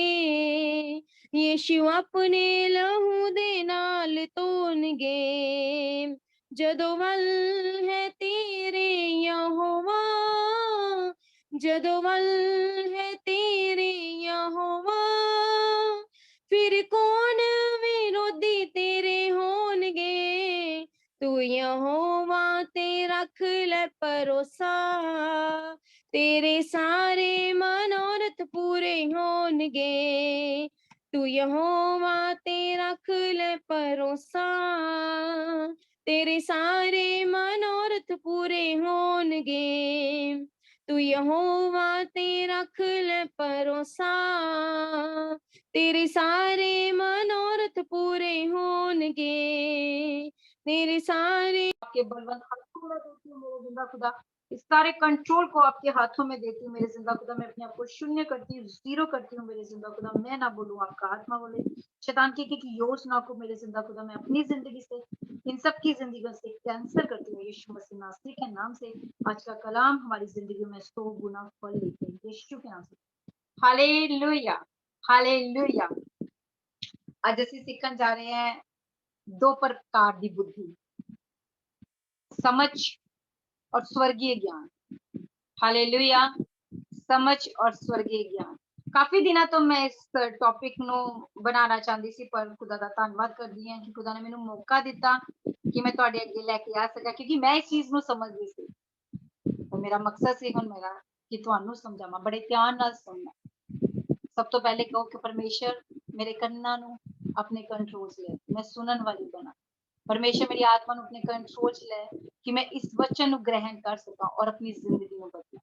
ਯੀਸ਼ੂ ਆਪਣੇ ਲਹੂ ਦੇ ਨਾਲ ਧੋਣਗੇ। ਜਦੋਂ ਵੱਲ ਹੈ ਤੇਰੇ ਯਹੋਵਾ, ਜਦੋਂ ਵੱਲ ਹੈ ਤੇਰੇ ਯਹੋਵਾ, ਫਿਰ ਕੌਣ ਵਿਰੋਧੀ ਤੇਰੇ ਹੋਣਗੇ। ਤੂੰ ਯਹੋਵਾ ਤੇ ਰੱਖ ਲੈ ਭਰੋਸਾ, ਤੇਰੇ ਸਾਰੇ ਮਨੋਰਥ ਪੂਰੇ ਹੋਣਗੇ। ਤੂੰ ਯਹੋਵਾ ਤੇ ਰੱਖ ਲੈ ਭਰੋਸਾ, ਤੇਰੇ ਸਾਰੇ ਮਨੋਰਥ ਪੂਰੇ ਹੋਣਗੇ। ਤੂੰ ਯਹੋਵਾ ਤੇ ਰੱਖ ਲੈ ਭਰੋਸਾ, ਤੇਰੇ ਸਾਰੇ ਮਨੋਰਥ ਪੂਰੇ ਹੋਣਗੇ। तेरे सारे आपके बलवंत हाथों में देती हूँ मेरे जिंदा खुदा, इस सारे कंट्रोल को आपके हाथों में देती हूँ मेरे जिंदा खुदा। मैं अपने आप को शून्य करती हूँ, जीरो करती हूँ मेरे जिंदा खुदा। मैं ना बोलूँ, आपका आत्मा बोले। शैतान की योजना को मेरे जिंदा खुदा मैं अपनी जिंदगी से, इन सब की जिंदगी से कैंसिल करती हूँ यीशु मसीह नासरी के नाम से। आज का कलाम हमारी जिंदगी में 100 गुना फल लेते हैं यीशु के नाम से। Hallelujah, hallelujah. ਅੱਜ ਅਸੀਂ ਸਿੱਖਣ ਜਾ ਰਹੇ ਹਾਂ दो प्रकार की बुद्धि, समझ और स्वर्गीय ज्ञान। हालेलुया, समझ और स्वर्गीय ज्ञान। काफी दिनों तो मैं इस टॉपिक नु बनाना चाहती सी, पर खुदा दा धन्नवाद करदी हां कि खुदा ने मैनू मौका दिता कि मैं तुहाडे अगे लेके आ सका, क्योंकि मैं इस चीज नु समझदी सी और मेरा मकसद सी हुण मेरा कि तुहानू समझावां। बड़े ध्यान नाल सुनना। सब तो पहले कहो कि परमेश्वर मेरे कन्नां नू अपने कंट्रोल च ले, मैं सुनन वाली बना। परमेश्वर मेरी आत्मा नू अपने कंट्रोल च ले कि मैं इस वचन नू ग्रहण कर सका और अपनी जिंदगी में बदला।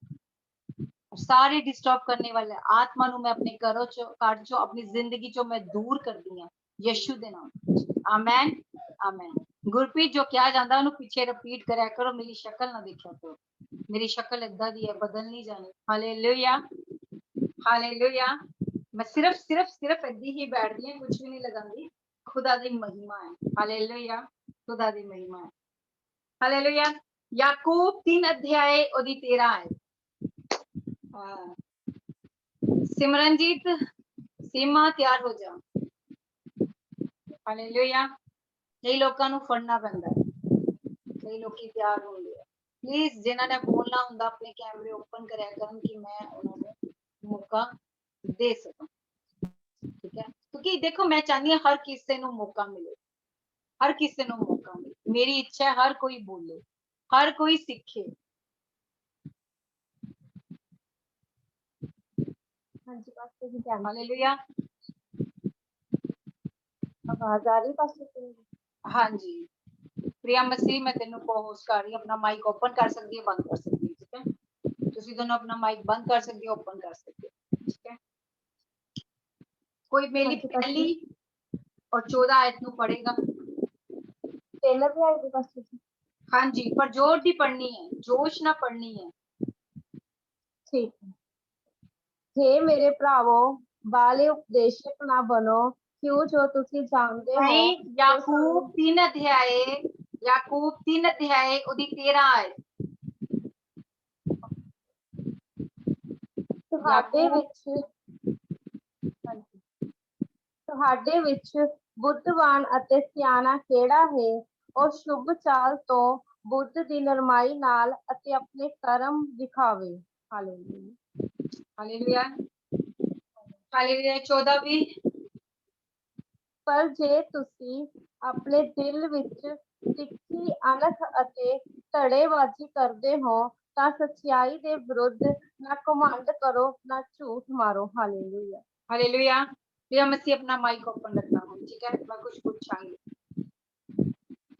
और सारे डिस्टर्ब करने वाले आत्मा नू मैं अपने घरों चो, घर चो, अपनी जिंदगी चो मैं दूर कर दी हां यीशु दे नाम। आमेन, आमेन। गुरप्रीत जो क्या जांदा ओनू पीछे रिपीट करया करो, मेरी शक्ल ना देखा करो, मेरी शक्ल इदा दी है, बदल नहीं जानी। Hallelujah, hallelujah. मैं सिर्फ सिर्फ सिर्फ इदी ही बैठदी हां, कुछ भी नहीं लगांदी। खुदा दी महिमा है। हालेलुया, खुदा दी महिमा है। हालेलुया। याकूब 3 अध्याय ओदी 13 है। सिमरनजीत सीमा तैयार हो जा। हालेलुया। कई लोगों नू फड़ना पैंदा है, कई लोग तैयार होंगे। प्लीज जिन्हां ने बोलना हुंदा अपने कैमरे ओपन करया करन कि मैं उन्हां नू मौका दे सकां। ठीक है, क्योंकि देखो मैं चाहती हूँ हर किसी नू मौका मिले, हर किसी नू मौका मिले। मेरी इच्छा है हर कोई बोले, हर कोई सीखे। ਹਾਂਜੀ ਪਾਸਟਰ ਜੀ ਧਿਆਨ हालेलुया। ਆਵਾਜ਼ ਆ ਰਹੀ ਪਾਸਟਰ ਜੀ? हाँ जी, प्रिया मसीह मैं तेनू पोस्ट कर रही हूं। अपना माइक ओपन कर सकती है, बंद कर सकती है। ठीक है, तुसी दोनों अपना माइक बंद कर सकती हो, ओपन कर सकते हो। ठीक है, कोई मेरी ਹਾਂਜੀ ਪਾਸਟਰ पहली और 14 आयत नू पढ़ेगा। 3 ਅਧਿਆਇ ਦੀ ਪਾਸਟਰ ਜੀ? हाँ जी, पर जोर दी पढ़नी है, जोश ना पढ़नी है। ठीक है। हे मेरे भरावो बाले उपदेशक ना बनो, क्यों जो तुसी जानते हो नहीं, जो याकूब 3 अध्याय, याकूब 3 अध्याय ओदी 13 आयत। ਤੁਹਾਡੇ याकूब ਵਿੱਚ ਤੁਹਾਡੇ ਵਿੱਚ ਬੁੱਧਵਾਨ ਅਤੇ ਸਿਆਣਾ ਕਿਹੜਾ ਹੈ? ਉਹ ਸ਼ੁਭ ਚਾਲ ਤੋਂ ਬੁੱਧ ਦੀ ਨਰਮਾਈ ਨਾਲ ਅਤੇ ਆਪਣੇ ਕਰਮ ਦਿਖਾਵੇ। Hallelujah, hallelujah, hallelujah. 14 भी। ਪਰ ਜੇ ਤੁਸੀਂ ਆਪਣੇ ਦਿਲ ਵਿੱਚ ਤਿੱਖੀ ਅਣਖ ਅਤੇ ਧੜੇਬਾਜ਼ੀ ਕਰਦੇ ਹੋ ਤਾਂ ਸੱਚਾਈ ਦੇ ਵਿਰੁੱਧ ਨਾ ਘਮੰਡ ਕਰੋ ਨਾ ਝੂਠ ਮਾਰੋ। Hallelujah, hallelujah. प्रिया मसीह अपना माइक ओपन रखना है। ठीक है, मैं कुछ पूछांगी।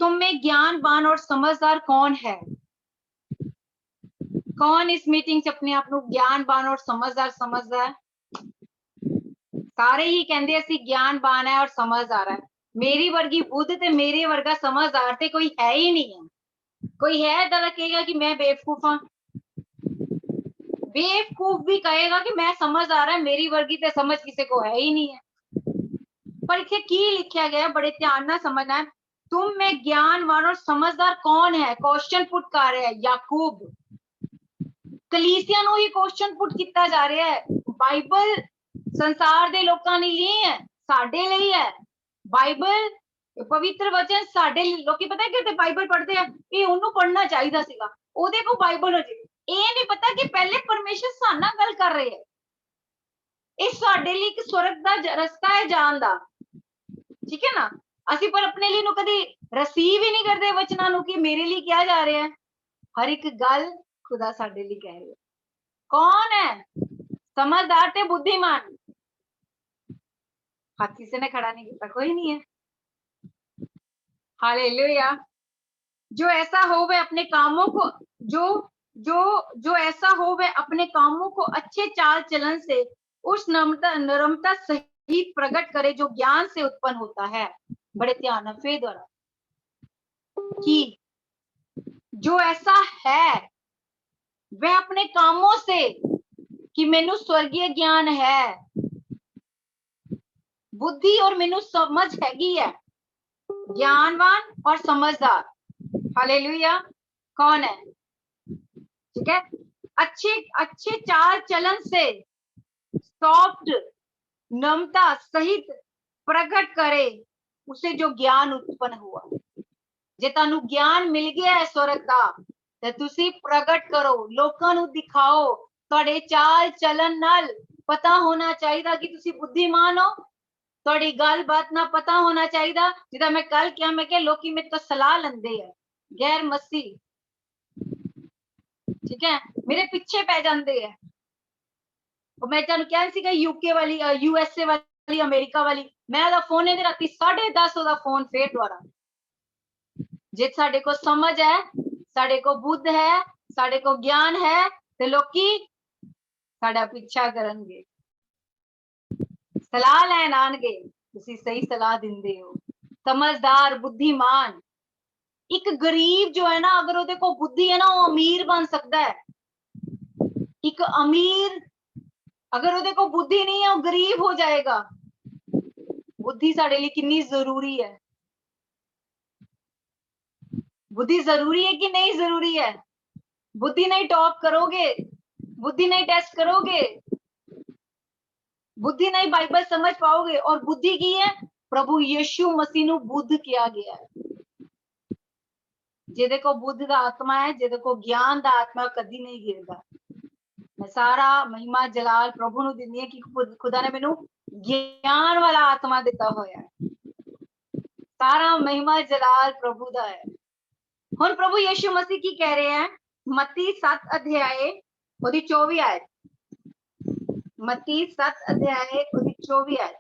तुम में ज्ञानवान और समझदार कौन है? कौन इस मीटिंग से अपने आप को ज्ञानवान और समझदार समझदा है? सारे ही कहंदे असी ज्ञानवान है और समझदार है। मेरी वर्गी बुद्ध ते मेरे वर्गा समझदार ते कोई है ही नहीं है। कोई है इदा कहेगा कि मैं बेवकूफ हाँ? बेवकूफ भी कहेगा कि मैं समझदार है, मेरी वर्गी ते समझ किसी को है ही नहीं है। पर इत्थे की लिखा गया, बड़े ध्यान ना समझना है। तुम में ज्ञानवान और समझदार कौन है? क्वेश्चन पुट कर रहा है याकूब। कलीसिया नू ही क्वेश्चन पुट किया जा रहा है। बाइबल संसार दे लोकां लई नहीं है, साडे लई है। बाइबल पवित्र वचन साडे लोकी पता कि बाइबल पढ़ते हैं, ये उन्होंने पढ़ना चाहिए सीगा, ओदे को बाइबल हो जाए। ये नहीं पता कि पहले परमेश्वर साडे नाल गल कर रहे हैं। ये साडे लई एक स्वर्ग दा रस्ता है जान दा। ठीक है ना, असी पर अपने लिए कभी रिसीव ही नहीं करते वचनां नू कि मेरे लिए क्या जा रहा है। हर एक गल खुदा साडे लिए कह रहे। कौन है समझदार ते बुद्धिमान? हाथ किसी ने खड़ा नहीं किया, कोई नहीं है। हालेलुया। जो ऐसा हो वह अपने कामों को जो ऐसा हो वह अपने कामों को अच्छे चाल चलन से उस नम्रता सहित प्रकट करे जो ज्ञान से उत्पन्न होता है। बड़े ध्यान फिर द्वारा कि जो ऐसा है वह अपने कामों से कि मैनू स्वर्गीय ज्ञान है, बुद्धि और मैनू समझ हैगी है, ज्ञानवान और समझदार। हालेलुया। कौन है? ठीक है, अच्छे अच्छे चाल चलन से सॉफ्ट नम्रता सहित प्रकट करे उसे जो ज्ञान उत्पन्न हुआ। जे तानू ज्ञान मिल गया है स्वर्ग दा ते तुसी प्रकट करो, लोकां नू दिखाओ। तुहाडे चाल चलन नाल पता होना चाहिए कि तुसी बुद्धिमान हो। तुहाडी गलबात ना पता होना चाहिए, जिदा मैं कल क्या मैं क्या लोकी मेरे तो सलाह लंदे है गैर मसीह, ठीक है, मेरे पीछे पै जाते हैं। और मैं तुहानू क्या सीगा यूके वाली यूएसए वाली अमेरिका वाली, मैं ओदा फोन इहदे राती 10:30 ओदा फोन फिर दोबारा। जे साडे को समझ है, साडे को बुद्ध है, साडे को ज्ञान है ते लोकी साडा पीछा करनगे, सलाह लैन आनगे। तुसी सही सलाह दिंदे हो, समझदार बुद्धिमान। एक गरीब जो है ना, अगर ओदे को बुद्धि है ना, वो अमीर बन सकता है। एक अमीर अगर ओदे को बुद्धि नहीं है, वो गरीब हो जाएगा। बुद्धि साडे लिए कितनी जरूरी है। बुद्धि जरूरी है कि नहीं जरूरी है? बुद्धि नहीं टॉप करोगे, बुद्धि नहीं टेस्ट करोगे, बुद्धि नहीं बाइबल समझ पाओगे। और बुद्धि की है प्रभु यीशु मसीह नू बुद्ध किया गया है। जेदे को बुद्ध दा आत्मा है, जेदे को ज्ञान दा आत्मा कदी नहीं गिरदा। मैं सारा महिमा जलाल प्रभु नू दिंदी है कि खुदा ने मैनू ज्ञान वाला आत्मा दिता होया है। सारा महिमा जलाल प्रभु दा है। हुण प्रभु यीशु मसीह की कह रहे हैं, मत्ती 7 अध्याय ओदी 24 आयत। मत्ती 7 अध्याय ओदी 24 आयत।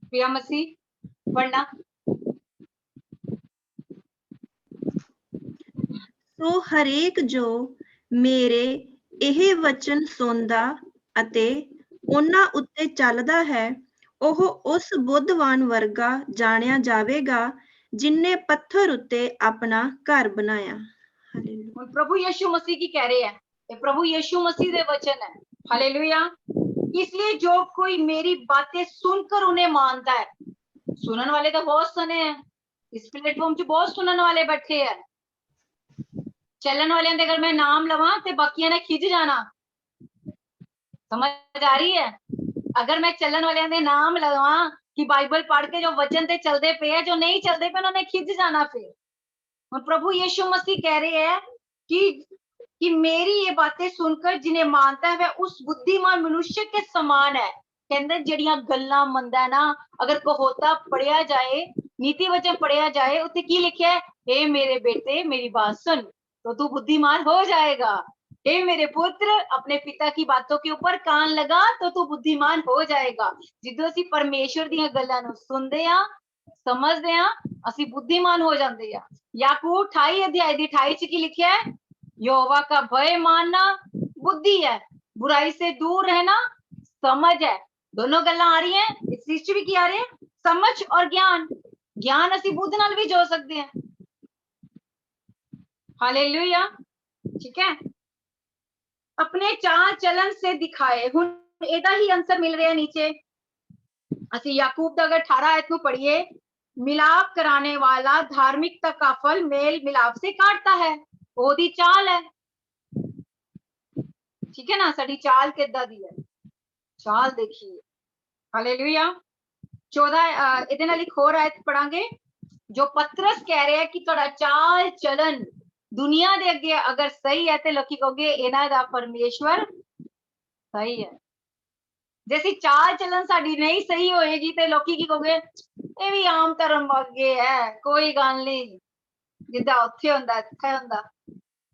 प्रिया मसीह पढ़ना। ਸੋ ਹਰੇਕ ਜੋ ਮੇਰੇ ਇਹ ਵਚਨ ਸੁਣਦਾ ਅਤੇ ਉਹਨਾਂ ਉੱਤੇ ਚੱਲਦਾ ਹੈ, ਉਹ ਉਸ ਬੁੱਧਵਾਨ ਵਰਗਾ ਜਾਣਿਆ ਜਾਵੇਗਾ जिन्ने पत्थर उत्ते अपना घर बनाया। हालेलुया। प्रभु यीशु मसीह की कह रहे हैं, ये प्रभु यीशु मसीह दे वचन है। हालेलुया। इसलिए जो कोई मेरी बातें सुनकर उन्हें मानता है, सुनने वाले तो बहुत सुने हैं, इस प्लेटफॉर्म पे बहुत सुनने वाले बैठे हैं। चलन वाले अगर मैं नाम लवा तो बाकिया ने खिंच जाना, समझ आ रही है? अगर मैं चलन वाले दे नाम लवा कि बाइबल पढ़ के जो वचन ते चलते पे है, जो नहीं चलते पे उन्होंने खिंच जाना। फिर और प्रभु यीशु मसीह कह रहे हैं कि मेरी ये बातें सुनकर जिन्हें मानता है वह उस बुद्धिमान मनुष्य के समान है। कहते जड़ियां गल्लां मनदा है ना, अगर कहोता पढ़िया जाए, नीति वचन पढ़िया जाए, उत्ते की लिखा है, हे मेरे बेटे मेरी बात सुन तो तू बुद्धिमान हो जाएगा। हे मेरे पुत्र अपने पिता की बातों के ऊपर कान लगा तो तू बुद्धिमान हो जाएगा। जिद्दों असीं परमेश्वर दीयां गल्लां नूं सुनदे आ, समझदे आ, असीं बुद्धिमान हो जांदे आ। याकूब 28 अध्याय दी 28 च की लिखा है, यहोवा का भय मानना बुद्धि है, बुराई से दूर रहना समझ है। दोनों गल्लां आ रही हैं, इस चीज च भी की आ रहे हैं, समझ और ज्ञान। ज्ञान असीं बुद्ध नाल भी जोड़ सकते हैं। हालेलुया, ठीक है। अपने चाल चलन से दिखाए। हुण एदा ही आंसर मिल रहा है नीचे। असीं याकूब दा अगर 18 आयत को पढ़िए, मिलाप कराने वाला धार्मिकता का फल मेल मिलाप से काटता है, ओदी चाल है, ठीक है ना। साडी चाल किद्दां दी है, चाल देखिए। हालेलुया। 14 इहदे नाल एक होर आयत पढ़ांगे जो पतरस कह रहे हैं कि तुहाडा चाल चलन दुनिया दे अगे अगर सही है तो लोकी कहोगे इन्हां दा परमेश्वर सही है। जैसी चाल चलन साडी नहीं सही होएगी तो लोकी की कहोगे ये भी आम धर्म अगे है, कोई गल नहीं, जिद्दां उत्थे हुंदा इत्थे हुंदा।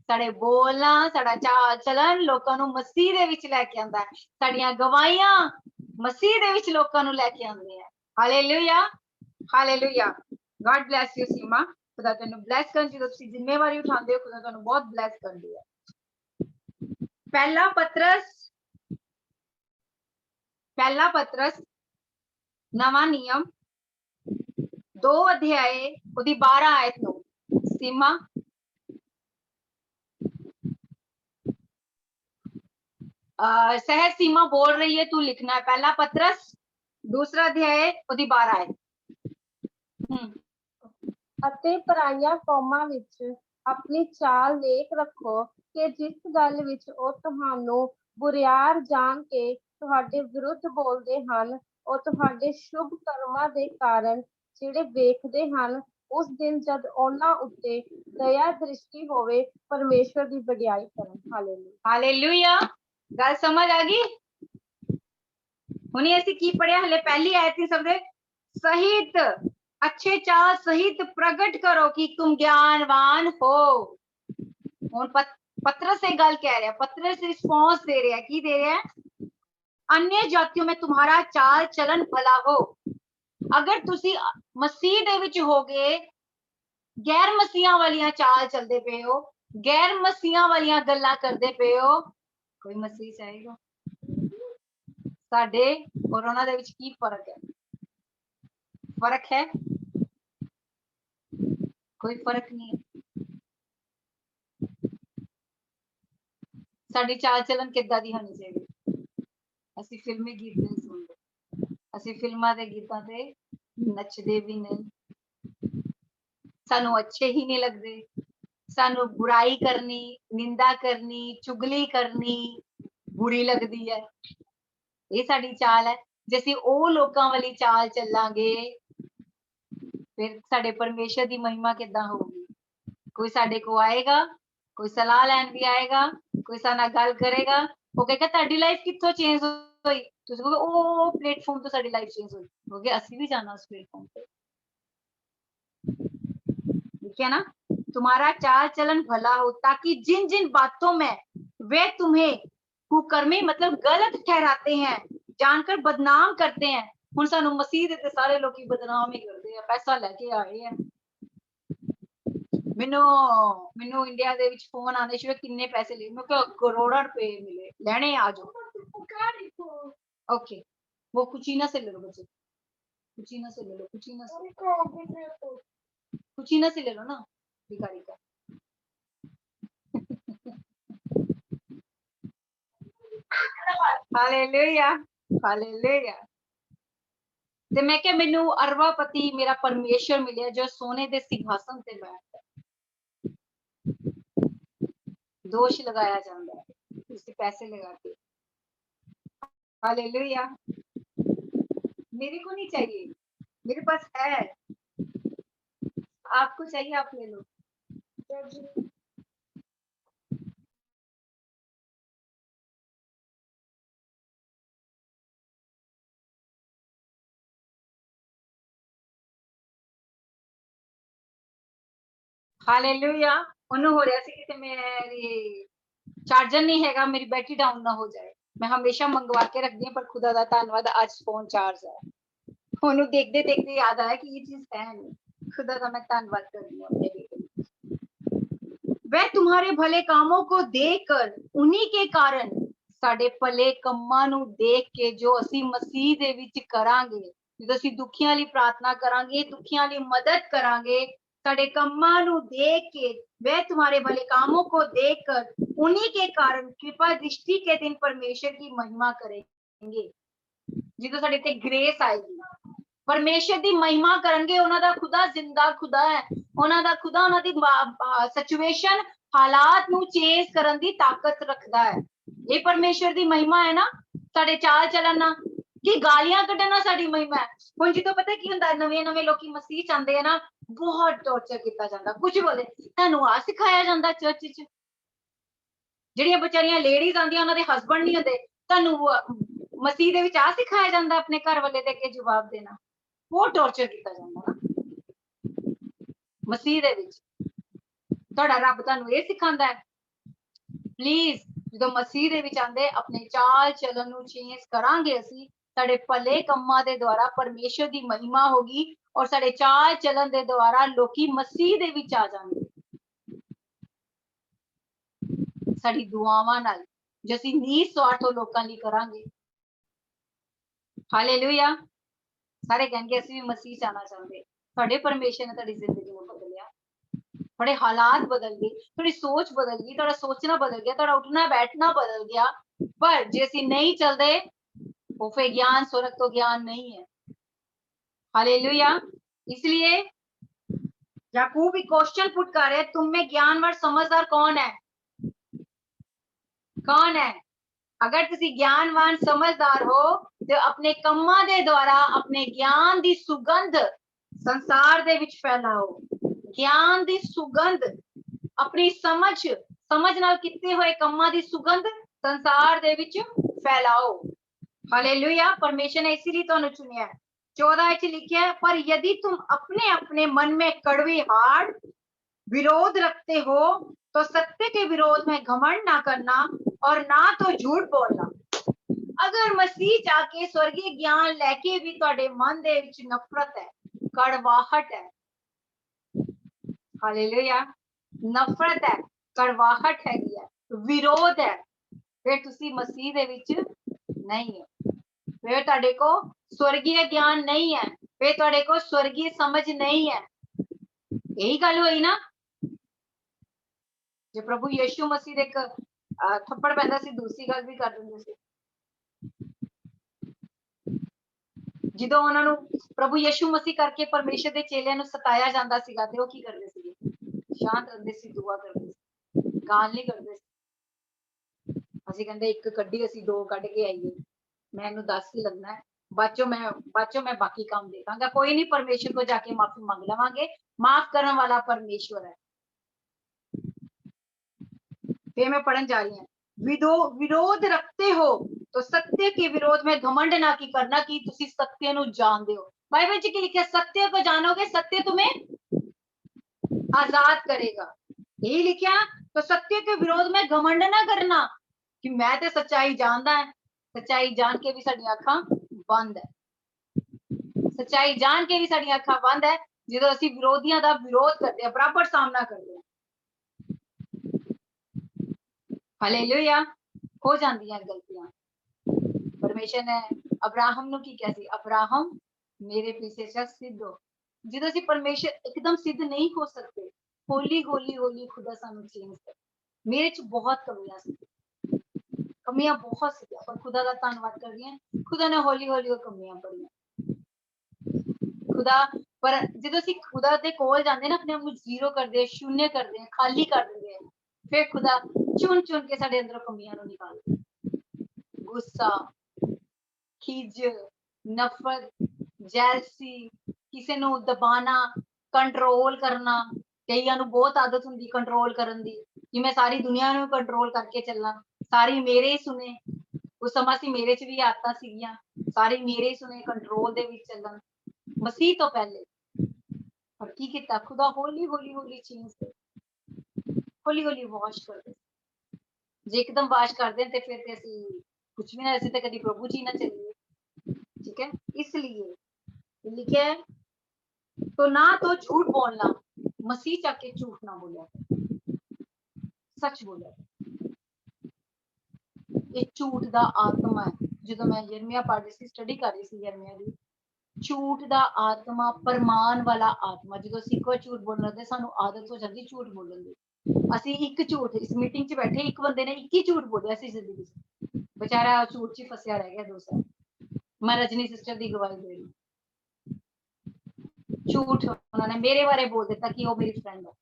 साडे बोलना, साडा चाल चलन लोकां नूं मसीह दे विच लैके आंदा है, साडीआं गवाहियां मसीह दे विच लोकां नूं लैके आंदी है। हालेलुया, हालेलुया। गॉड ब्लेस यू सीमा, खुदा तेनू ब्लेस कर, जो तुसीं जिम्मेवारी उठांदे हो खुदा तेनू बहुत ब्लेस करदी है। पहला पतरस नवा नियम 2 अध्याय ओदी 12 आयत नूं सीमा सहज सीमा बोल रही है, तू लिखना है। पहला पतरस 2 अध्याय ओदी 12 आयत। ਅਤੇ ਪਰਾਈਆਂ ਕੌਮਾਂ ਵਿੱਚ ਆਪਣੀ ਚਾਲ ਦੇਖ ਰੱਖੋ ਕਿ ਜਿਸ ਗੱਲ ਵਿੱਚ ਉਹ ਤੁਹਾਨੂੰ ਬੁਰਿਆਰ ਜਾਣ ਕੇ ਤੁਹਾਡੇ ਵਿਰੁੱਧ ਬੋਲਦੇ ਹਨ, ਉਹ ਤੁਹਾਡੇ ਸ਼ੁਭ ਕਰਮਾਂ ਦੇ ਕਾਰਨ ਜਿਹੜੇ ਵੇਖਦੇ ਹਨ, ਉਸ ਦਿਨ ਜਦ ਉਹਨਾਂ ਉੱਤੇ ਦਇਆ ਦ੍ਰਿਸ਼ਟੀ ਹੋਵੇ, ਪਰਮੇਸ਼ਵਰ ਦੀ ਵਡਿਆਈ ਕਰਨ। ਹਾਲੇਲੂਇਆ। ਹਾਲੇਲੂਇਆ। ਗੱਲ ਸਮਝ ਆ ਗਈ? ਹੁਣੇ ਅਸੀਂ ਕੀ ਪੜਿਆ? ਹਲੇ ਪਹਿਲੀ ਆਇਤ ਹੀ ਸਭ ਦੇ ਸहित अच्छे चाल सहित प्रकट करो कि तुम ज्ञानवान हो। ਹੁਣ पत्रस से गल कह रहा, पत्रस रिस्पॉन्स दे रहा, की दे रहा है? अन्य जातियों में तुम्हारा चाल चलन भला हो। अगर तुसी मसीह दे विच होगे, गैर मसीहां वालियां चाल चलदे पे हो, गैर मसीहां वालियां गल्लां करदे पे हो, कोई मसीह चाहेगा? साडे कोरोना दे विच की फर्क है? फर्क है? कोई फर्क नहीं है। साडी चाल चलन किद्दां दी होनी चाहिए? ਅਸੀਂ ਫਿਲਮੀ ਗੀਤ ਨਹੀਂ ਸੁਣਦੇ, ਅਸੀਂ ਫਿਲਮਾਂ ਦੇ ਗੀਤਾਂ ਤੇ ਨੱਚਦੇ ਵੀ ਨਹੀਂ, ਸਾਨੂੰ ਅੱਛੇ ਹੀ ਨਹੀਂ ਲੱਗਦੇ। ਸਾਨੂੰ ਬੁਰਾਈ ਕਰਨੀ, ਨਿੰਦਾ ਕਰਨੀ, ਚੁਗਲੀ ਕਰਨੀ ਬੁਰੀ ਲੱਗਦੀ ਹੈ। ਇਹ ਸਾਡੀ ਚਾਲ ਹੈ। ਜੇ ਅਸੀਂ ਉਹ ਲੋਕਾਂ ਵਾਲੀ ਚਾਲ ਚੱਲਾਂਗੇ, ਫਿਰ ਸਾਡੇ ਪਰਮੇਸ਼ਰ ਦੀ ਮਹਿਮਾ ਕਿੱਦਾਂ ਹੋਊਗੀ? ਕੋਈ ਸਾਡੇ ਕੋ ਆਏਗਾ, ਕੋਈ ਸਲਾਹ ਲੈਣ ਵੀ ਆਏਗਾ, ਕੋਈ ਸਾਡੇ ਨਾਲ ਗੱਲ ਕਰੇਗਾ, ਉਹ ਕਹੇਗਾ ਤੁਹਾਡੀ ਲਾਈਫ ਕਿੱਥੋਂ ਚੇਂਜ ਹੋਈ? ਤੁਸੀਂ ਕਹੋਗੇ ਉਹ ਪਲੇਟਫਾਰਮ ਤੋਂ ਸਾਡੀ ਲਾਈਫ ਚੇਂਜ ਹੋਈ। ਕਹੋਗੇ ਅਸੀਂ ਵੀ जाना उस प्लेटफॉर्म पे। ठीक है ना? तुम्हारा चाल चलन भला हो, ताकि जिन जिन बातों में वे तुम्हें कुकर्मी मतलब गलत ठहराते हैं, जानकर बदनाम करते हैं। ਹੁਣ ਸਾਨੂੰ ਮਸੀਹ ਦੇ ਸਾਰੇ ਲੋਕੀ ਬਦਨਾਮ ਹੀ ਕਰਦੇ ਆ, ਪੈਸਾ ਲੈ ਕੇ ਆਏ ਆ। ਮੈਨੂੰ ਇੰਡੀਆ ਦੇ ਵਿੱਚ ਫੋਨ ਆਉਂਦੇ ਸੀ, ਕਿੰਨੇ ਪੈਸੇ ਲਏ? ਮੈਂ ਕਿਹਾ ਕਰੋੜਾਂ रुपए मिले, ਲੈਣੇ ਆ ਜਾਓ। ओके, वो कुचीना से ले लो बच्चे, कुचीना से ले लो, कुचीना से ले लो ना भिखारी का। Hallelujah, hallelujah. ਤੇ ਮੈਂ ਕਿਹਾ ਮੈਨੂੰ ਅਰਬਾਪਤੀ ਮੇਰਾ ਪਰਮੇਸ਼ਰ ਮਿਲਿਆ, ਜੋ ਸੋਨੇ ਦੇ ਸਿੰਘਾਸਨ ਤੇ ਬੈਠਦਾ। दोष लगाया जाता है उससे पैसे लगा के। हालेलुया। मेरे को नहीं चाहिए, मेरे पास है। आपको चाहिए आप ले लो। हालेलुया। ਉਹਨੂੰ ਹੋ ਰਿਹਾ ਸੀ ਕਿ ਮੇਰੀ ਚਾਰਜਰ ਨਹੀਂ ਹੈਗਾ, ਮੇਰੀ ਬੈਟਰੀ ਡਾਊਨ ਨਾ ਹੋ ਜਾਏ। ਮੈਂ ਹਮੇਸ਼ਾ ਮੰਗਵਾ ਕੇ ਰੱਖਦੀ ਹਾਂ, ਪਰ ਖੁਦਾ ਦਾ ਧੰਨਵਾਦ ਅੱਜ ਫੋਨ ਚਾਰਜ ਹੈ। ਉਹਨੂੰ ਦੇਖਦੇ ਦੇਖਦੇ याद आया कि ये चीज है नहीं। खुदा का मैं धन्यवाद करती हूँ अपने बेटे। वह तुम्हारे भले कामों को देखकर, उन्हीं के कारण ਸਾਡੇ ਭਲੇ ਕੰਮਾਂ ਨੂੰ ਦੇਖ ਕੇ ਜੋ ਅਸੀਂ ਮਸੀਹ ਦੇ ਵਿੱਚ ਕਰਾਂਗੇ, ਜਦੋਂ ਅਸੀਂ ਦੁਖੀਆਂ ਲਈ ਪ੍ਰਾਰਥਨਾ ਕਰਾਂਗੇ, ਦੁਖੀਆਂ ਲਈ ਮਦਦ ਕਰਾਂਗੇ, ਸਾਡੇ ਕੰਮਾਂ ਨੂੰ ਦੇਖ ਕੇ, वह तुम्हारे भले कामों को देखकर उन्हीं के कारण कृपा दृष्टि के दिन परमेश्वर की महिमा करेंगे। ਜਦੋਂ ਸਾਡੇ ਤੇ ਗ੍ਰੇਸ ਆਏਗੀ, ਪਰਮੇਸ਼ਰ ਦੀ ਮਹਿਮਾ ਕਰਨਗੇ। ਉਹਨਾਂ ਦਾ ਖੁਦਾ ਜ਼ਿੰਦਾ ਖੁਦਾ ਹੈ। ਉਹਨਾਂ ਦਾ ਖੁਦਾ ਉਹਨਾਂ ਦੀ ਸਿਚੁਏਸ਼ਨ, ਹਾਲਾਤ ਨੂੰ ਚੇਂਜ ਕਰਨ ਦੀ ਤਾਕਤ ਰੱਖਦਾ ਹੈ। ਇਹ ਪਰਮੇਸ਼ਰ ਦੀ ਮਹਿਮਾ ਹੈ ਨਾ। ਸਾਡੇ ਚਾਲ ਚੱਲਣ ਨਾਲ ਕਿ ਗਾਲੀਆਂ ਕੱਢਣਾ ਸਾਡੀ ਮਹਿਮਾ ਹੈ। ਹੁਣ ਜਦੋਂ ਪਤਾ ਕੀ ਹੁੰਦਾ, ਨਵੇਂ ਲੋਕੀ ਮਸੀਹ ਚ ਆਉਂਦੇ ਆ ਨਾ, ਬਹੁਤ ਟੌਰਚਰ ਕੀਤਾ ਜਾਂਦਾ। ਕੁਝ ਬੋਲੇ ਤੁਹਾਨੂੰ ਆ ਸਿਖਾਇਆ ਜਾਂਦਾ ਚਰਚ ਚ। ਜਿਹੜੀਆਂ ਵਿਚਾਰੀਆਂ ਲੇਡੀਜ਼ ਆਉਂਦੀਆਂ, ਉਹਨਾਂ ਦੇ ਹਸਬੈਂਡ ਨਹੀਂ ਹੁੰਦੇ, ਤੁਹਾਨੂੰ ਮਸੀਹ ਦੇ ਵਿੱਚ ਆ ਸਿਖਾਇਆ ਜਾਂਦਾ ਆਪਣੇ ਘਰ ਵਾਲੇ ਦੇ ਅੱਗੇ ਜਵਾਬ ਦੇਣਾ। ਬਹੁਤ ਟੌਰਚਰ ਕੀਤਾ ਜਾਂਦਾ ਨਾ ਮਸੀਹ ਦੇ ਵਿੱਚ। ਤੁਹਾਡਾ ਰੱਬ ਤੁਹਾਨੂੰ ਇਹ ਸਿਖਾਉਂਦਾ ਹੈ। ਪਲੀਜ਼ ਜਦੋਂ ਮਸੀਹ ਦੇ ਵਿੱਚ ਆਂਦੇ, ਆਪਣੇ ਚਾਲ ਚੱਲਣ ਨੂੰ ਚੇਂਜ ਕਰਾਂਗੇ ਅਸੀਂ, ਸਾਡੇ ਭਲੇ ਕੰਮਾਂ ਦੇ ਦੁਆਰਾ ਪਰਮੇਸ਼ਰ ਦੀ ਮਹਿਮਾ ਹੋਗੀ, ਔਰ ਸਾਡੇ ਚਾਲ ਚੱਲਣ ਦੇ ਦੁਆਰਾ ਲੋਕੀ ਮਸੀਹ ਦੇ ਵਿੱਚ ਆ ਜਾਣਗੇ। ਸਾਡੀ ਦੁਆਵਾਂ ਨਾਲ ਜੇ ਅਸੀਂ ਨਿਸਵਾਰਥ ਲੋਕਾਂ ਲਈ ਕਰਾਂਗੇ। ਹਾਲੇਲੂਇਆ। ਸਾਰੇ ਕਹਿੰਗੇ ਅਸੀਂ ਵੀ ਮਸੀਹ ਚ ਆਉਣਾ ਚਾਹੁੰਦੇ। ਤੁਹਾਡੇ ਪਰਮੇਸ਼ਰ ਨੇ ਤੁਹਾਡੀ ਜ਼ਿੰਦਗੀ ਨੂੰ ਬਦਲਿਆ, ਤੁਹਾਡੇ ਹਾਲਾਤ ਬਦਲ ਗਏ, ਤੁਹਾਡੀ ਸੋਚ ਬਦਲ ਗਈ, ਤੁਹਾਡਾ ਸੋਚਣਾ ਬਦਲ ਗਿਆ, ਤੁਹਾਡਾ ਉੱਠਣਾ ਬੈਠਣਾ ਬਦਲ ਗਿਆ। ਪਰ ਜੇ ਅਸੀਂ ਨਹੀਂ ਚੱਲਦੇ, वो फिर ज्ञान स्वर्ग तो ज्ञान नहीं है। हालेलुया। इसलिए याकूब भी क्वेश्चन पुट कर रहे, तुम में ज्ञानवर समझदार कौन है? ਕੌਣ ਹੈ? ਅਗਰ ਤੁਸੀਂ ਗਿਆਨਵਾਨ ਸਮਝਦਾਰ ਹੋ ਤੇ ਆਪਣੇ ਕੰਮਾਂ ਦੇ ਦੁਆਰਾ ਆਪਣੇ ਗਿਆਨ ਦੀ ਸੁਗੰਧ ਸੰਸਾਰ ਦੇ ਵਿੱਚ ਫੈਲਾਓ। ਗਿਆਨ ਦੀ ਸੁਗੰਧ, ਆਪਣੀ ਸਮਝ ਨਾਲ ਕੀਤੇ ਹੋਏ ਕੰਮਾਂ ਦੀ ਸੁਗੰਧ ਸੰਸਾਰ ਦੇ ਵਿੱਚ ਫੈਲਾਓ। ਹਾਲੇਲੂਇਆ। परमेश्वर ने इसीलिए ਤੁਹਾਨੂੰ चुनिया है। 14 ਵਿੱਚ लिखा है, पर यदि तुम अपने अपने मन में कड़वी हाड़ विरोध रखते हो तो सत्य के विरोध में घमंड ना करना और ना तो झूठ बोलना। अगर मसीह जाके स्वर्गीय ज्ञान लेके भी ਤੁਹਾਡੇ ਮਨ ਦੇ ਵਿੱਚ ਨਫ਼ਰਤ ਹੈ, ਕੜਵਾਹਟ ਹੈ, ਹਾਲੇਲੂਇਆ, ਨਫ਼ਰਤ ਹੈ, ਕੜਵਾਹਟ ਹੈਗੀ ਹੈ, ਵਿਰੋਧ ਹੈ, ਫਿਰ ਤੁਸੀਂ ਮਸੀਹ ਦੇ ਵਿੱਚ ਨਹੀਂ ਹੋ। फिर ਤੁਹਾਡੇ को स्वर्गीय ज्ञान नहीं है, फिर ਤੁਹਾਡੇ को स्वर्गीय समझ नहीं है। यही गल हुई ना। जे प्रभु यीशु मसीह दे एक थप्पड़ पैंदा सी, दूसरी गल भी कर दिंदे सी। ਜਦੋਂ ਉਹਨਾਂ ਨੂੰ ਪ੍ਰਭੂ ਯਿਸੂ ਮਸੀਹ ਕਰਕੇ ਪਰਮੇਸ਼ਰ ਦੇ ਚੇਲਿਆਂ ਨੂੰ ਸਤਾਇਆ ਜਾਂਦਾ ਸੀਗਾ ਤੇ ਉਹ ਕੀ ਕਰਦੇ ਸੀਗੇ? ਸ਼ਾਂਤ ਰਹਿੰਦੇ ਸੀ, ਦੁਆ ਕਰਦੇ ਸੀ, ਗਾਲ ਨਹੀਂ ਕਰਦੇ ਸੀ। ਅਸੀਂ ਕਹਿੰਦੇ ਇੱਕ ਕੱਢੀ, ਅਸੀਂ ਦੋ ਕੱਢ ਕੇ ਆਈਏ, ਮੈਨੂੰ 10 ਹੀ लगना है, बाचो मैं बाकी काम देखांगा। कोई नहीं, परमेश्वर को जाके माफी मांग लवांगे, माफ करने वाला परमेश्वर है। फिर मैं पढ़न जा रही हूँ, विरोध रखते हो तो सत्य के विरोध में घमंड ना की करना कि तुसी सत्य नु जानदे हो। बाइबल च की लिखा है, सत्य को जानोगे, सत्य तुम्हें आजाद करेगा। यही लिखा, तो सत्य के विरोध में घमंड ना करना कि मैं तो सच्चाई जानदा है। सच्चाई जान के भी साडी अखां बंद है, सच्चाई जान के भी साडी अखां बंद है। ਜਦੋਂ ਅਸੀਂ ਵਿਰੋਧੀਆਂ ਦਾ ਵਿਰੋਧ ਕਰਦੇ ਆ, ਬਰਾਬਰ ਸਾਹਮਣਾ ਕਰਦੇ ਆ, ਹਾਲੇਲੂਇਆ, ਹੋ ਜਾਂਦੀਆਂ ਗਲਤੀਆਂ। परमेश्वर ने अब्राहम ਨੂੰ ਕੀ ਕਿਹਾ ਸੀ? अब्राहम मेरे पीछे चल, सिद्ध हो। ਜਦੋਂ ਅਸੀਂ परमेश्वर एकदम सिद्ध नहीं हो सकते, हौली हौली खुदा ਸਾਨੂੰ चेंज कर। मेरे च बहुत कमियां सी, कमियां बहुत सी, पर खुदा का धन्यवाद कर रही हैं, खुदा ने हौली हौली वो कमियां पड़ियां। खुदा पर ਜਦੋਂ ਅਸੀਂ खुदा ਦੇ ਕੋਲ ਜਾਂਦੇ ਨਾ, ਆਪਣੇ ਆਪ ਨੂੰ ਜ਼ੀਰੋ ਕਰਦੇ, ਸ਼ੂन्य ਕਰਦੇ, ਖਾਲੀ ਕਰ ਦਿੰਦੇ ਆ, ਫਿਰ खुदा चुन चुन के ਸਾਡੇ ਅੰਦਰੋਂ ਕਮੀਆਂ ਨੂੰ ਨਿਕਾਲਦਾ। गुस्सा, खिज, नफरत, जैलसी, किसी ਨੂੰ दबाना, कंट्रोल करना। ਕਈਆਂ ਨੂੰ ਬਹੁਤ ਆਦਤ ਹੁੰਦੀ ਕੰਟਰੋਲ ਕਰਨ ਦੀ, ਕਿ ਮੈਂ ਸਾਰੀ ਦੁਨੀਆ ਨੂੰ ਕੰਟਰੋਲ ਕਰਕੇ ਚੱਲਾਂ, ਸਾਰੀ ਮੇਰੇ ਹੀ ਸੁਣੇ। ਉਸ ਸਮਾਂ ਸੀ ਮੇਰੇ ਚ ਵੀ ਆਦਤਾਂ ਸੀਗੀਆਂ, ਸਾਰੇ ਮੇਰੇ ਹੀ ਸੁਣੇ, ਕੰਟਰੋਲ ਦੇ ਵਿੱਚ ਚੱਲਣ। ਮਸੀਹ ਤੋਂ ਪਹਿਲੇ ਪਰ ਕੀ ਕੀਤਾ? ਖੁਦਾ ਹੌਲੀ ਹੌਲੀ ਚੇਂਜ ਕਰ, ਹੌਲੀ ਹੌਲੀ ਵਾਸ਼ ਕਰਦੇ। ਜੇ ਇੱਕਦਮ ਵਾਸ਼ ਕਰਦੇ ਤੇ ਫਿਰ ਤੇ ਅਸੀਂ कुछ भी ना, ऐसे तो कभी प्रभु जी ना चलिए। ठीक है, इसलिए लिखे तो ना तो झूठ बोलना, मसीह चाके झूठ ना बोलिया, सच बोलिया। ये झूठ दा आत्मा है। जो मैं यिर्मयाह पढ़ रही सी, स्टडी कर रही सी यिर्मयाह दी, झूठ दा आत्मा, परमान वाला आत्मा। जो ਅਸੀਂ ਕੋਈ ਝੂਠ ਬੋਲਣ ਲੱਗੇ, ਸਾਨੂੰ ਆਦਤ ਹੋ ਜਾਂਦੀ ਝੂਠ ਬੋਲਣ ਦੀ। ਅਸੀਂ ਇੱਕ ਝੂਠ, ਇਸ ਮੀਟਿੰਗ 'ਚ ਬੈਠੇ ਇੱਕ ਬੰਦੇ ਨੇ ਇੱਕ ਹੀ ਝੂਠ ਬੋਲਿਆ ਸੀ ਜ਼ਿੰਦਗੀ 'ਚ, बेचारा झूठ च फसिया रह गया 2 साल। मैं रजनी सिस्टर की गवाही दे रही, झूठ उन्होंने मेरे बारे बोल दिता कि वो मेरी फ्रेंड है,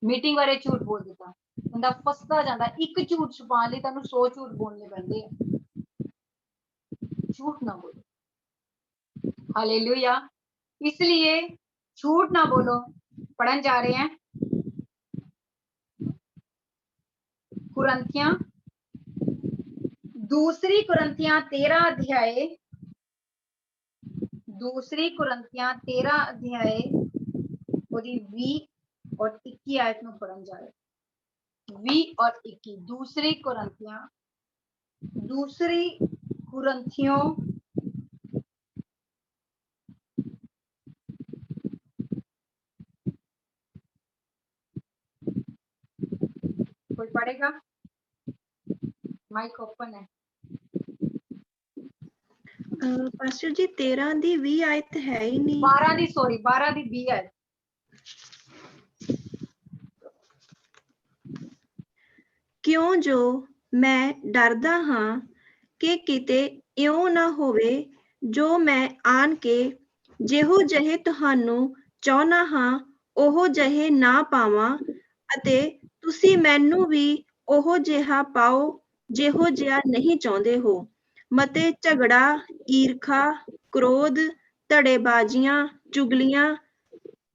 मीटिंग बारे झूठ बोल दिता। बंदा फसदा जांदा, एक झूठ छुपाने लई तुहानू 100 झूठ बोलने पैंदे आ। झूठ ना बोलो, हालेलुया। इसलिए झूठ ना बोलो। पढ़न जा रहे हैं कुरिन्थियां, दूसरी कुरिन्थियां 13 अध्याय, दूसरी कुरिन्थियां 13 अध्याय ओदी 20 और 21 आयत में पढ़न जा रहे। 20 और 21 दूसरी कुरिन्थियों कोई पढ़ेगा? माइक ओपन है। पास्टर जी 13 ਦੀ 20 ਆਇਤ ਹੈ ਹੀ ਨਹੀਂ। 12 ਦੀ, ਸੌਰੀ 12 ਦੀ 20 ਆਇਤ। ਕਿਉਂ ਜੋ ਮੈਂ ਡਰਦਾ ਹਾਂ ਕਿ ਕਿਤੇ ਇਉਂ ਨਾ ਹੋਵੇ ਜੋ ਮੈਂ ਆਣ ਕੇ ਜਿਹੋ ਜਿਹੇ ਤੁਹਾਨੂੰ ਚਾਹੁੰਦਾ ਹਾਂ ਉਹ ਜਿਹੇ ਨਾ ਪਾਵਾਂ, ਅਤੇ ਤੁਸੀਂ ਮੈਨੂੰ ਵੀ ਉਹ ਜਿਹਾ ਪਾਓ ਜਿਹੋ ਜਿਹਾ ਨਹੀਂ ਚਾਹੁੰਦੇ ਹੋ। ਮਤੇ ਝਗੜਾ, ਈਰਖਾ, ਕ੍ਰੋਧ, ਧੜੇਬਾਜ਼ੀਆਂ, ਚੁਗਲੀਆਂ,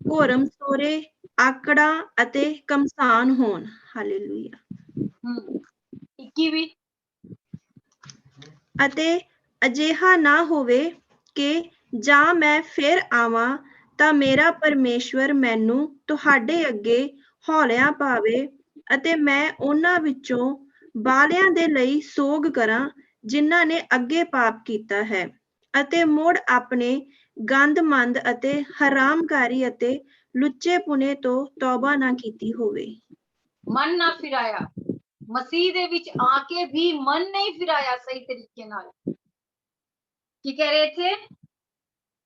ਘੋਰਮਸੋਰੇ, ਆਕੜਾਂ ਅਤੇ ਘਮਸਾਨ ਹੋਣ। ਹਾਲੇਲੂਇਆ। 21ਵੀਂ। ਅਤੇ ਅਜਿਹਾ ਨਾ ਹੋਵੇ ਕਿ ਜਾਂ ਮੈਂ ਫਿਰ ਆਵਾਂ ਤਾਂ ਮੇਰਾ ਪਰਮੇਸ਼ਵਰ ਮੈਨੂੰ ਤੁਹਾਡੇ ਅੱਗੇ ਹੌਲਿਆਂ ਪਾਵੇ ਅਤੇ ਮੈਂ ਉਹਨਾਂ ਵਿੱਚੋਂ ਬਾਲਿਆਂ ਦੇ ਲਈ ਸੋਗ ਕਰਾਂ ਜਿਨ੍ਹਾਂ ਨੇ ਅੱਗੇ ਪਾਪ ਕੀਤਾ ਹੈ ਅਤੇ ਮੁੜ ਆਪਣੇ ਗੰਦਮੰਦ ਅਤੇ ਹਰਾਮਕਾਰੀ ਅਤੇ ਲੁੱਚੇਪੁਣੇ ਤੋਂ ਤੌਬਾ ਨਾ ਕੀਤੀ ਹੋਵੇ। ਮਨ ਨਾ ਫਿਰਾਇਆ, ਮਸੀਹ ਦੇ ਵਿੱਚ ਆ ਕੇ ਵੀ ਮਨ ਨਹੀਂ ਫਿਰਾਇਆ सही तरीके ਨਾਲ। ਕੀ कह रहे थे?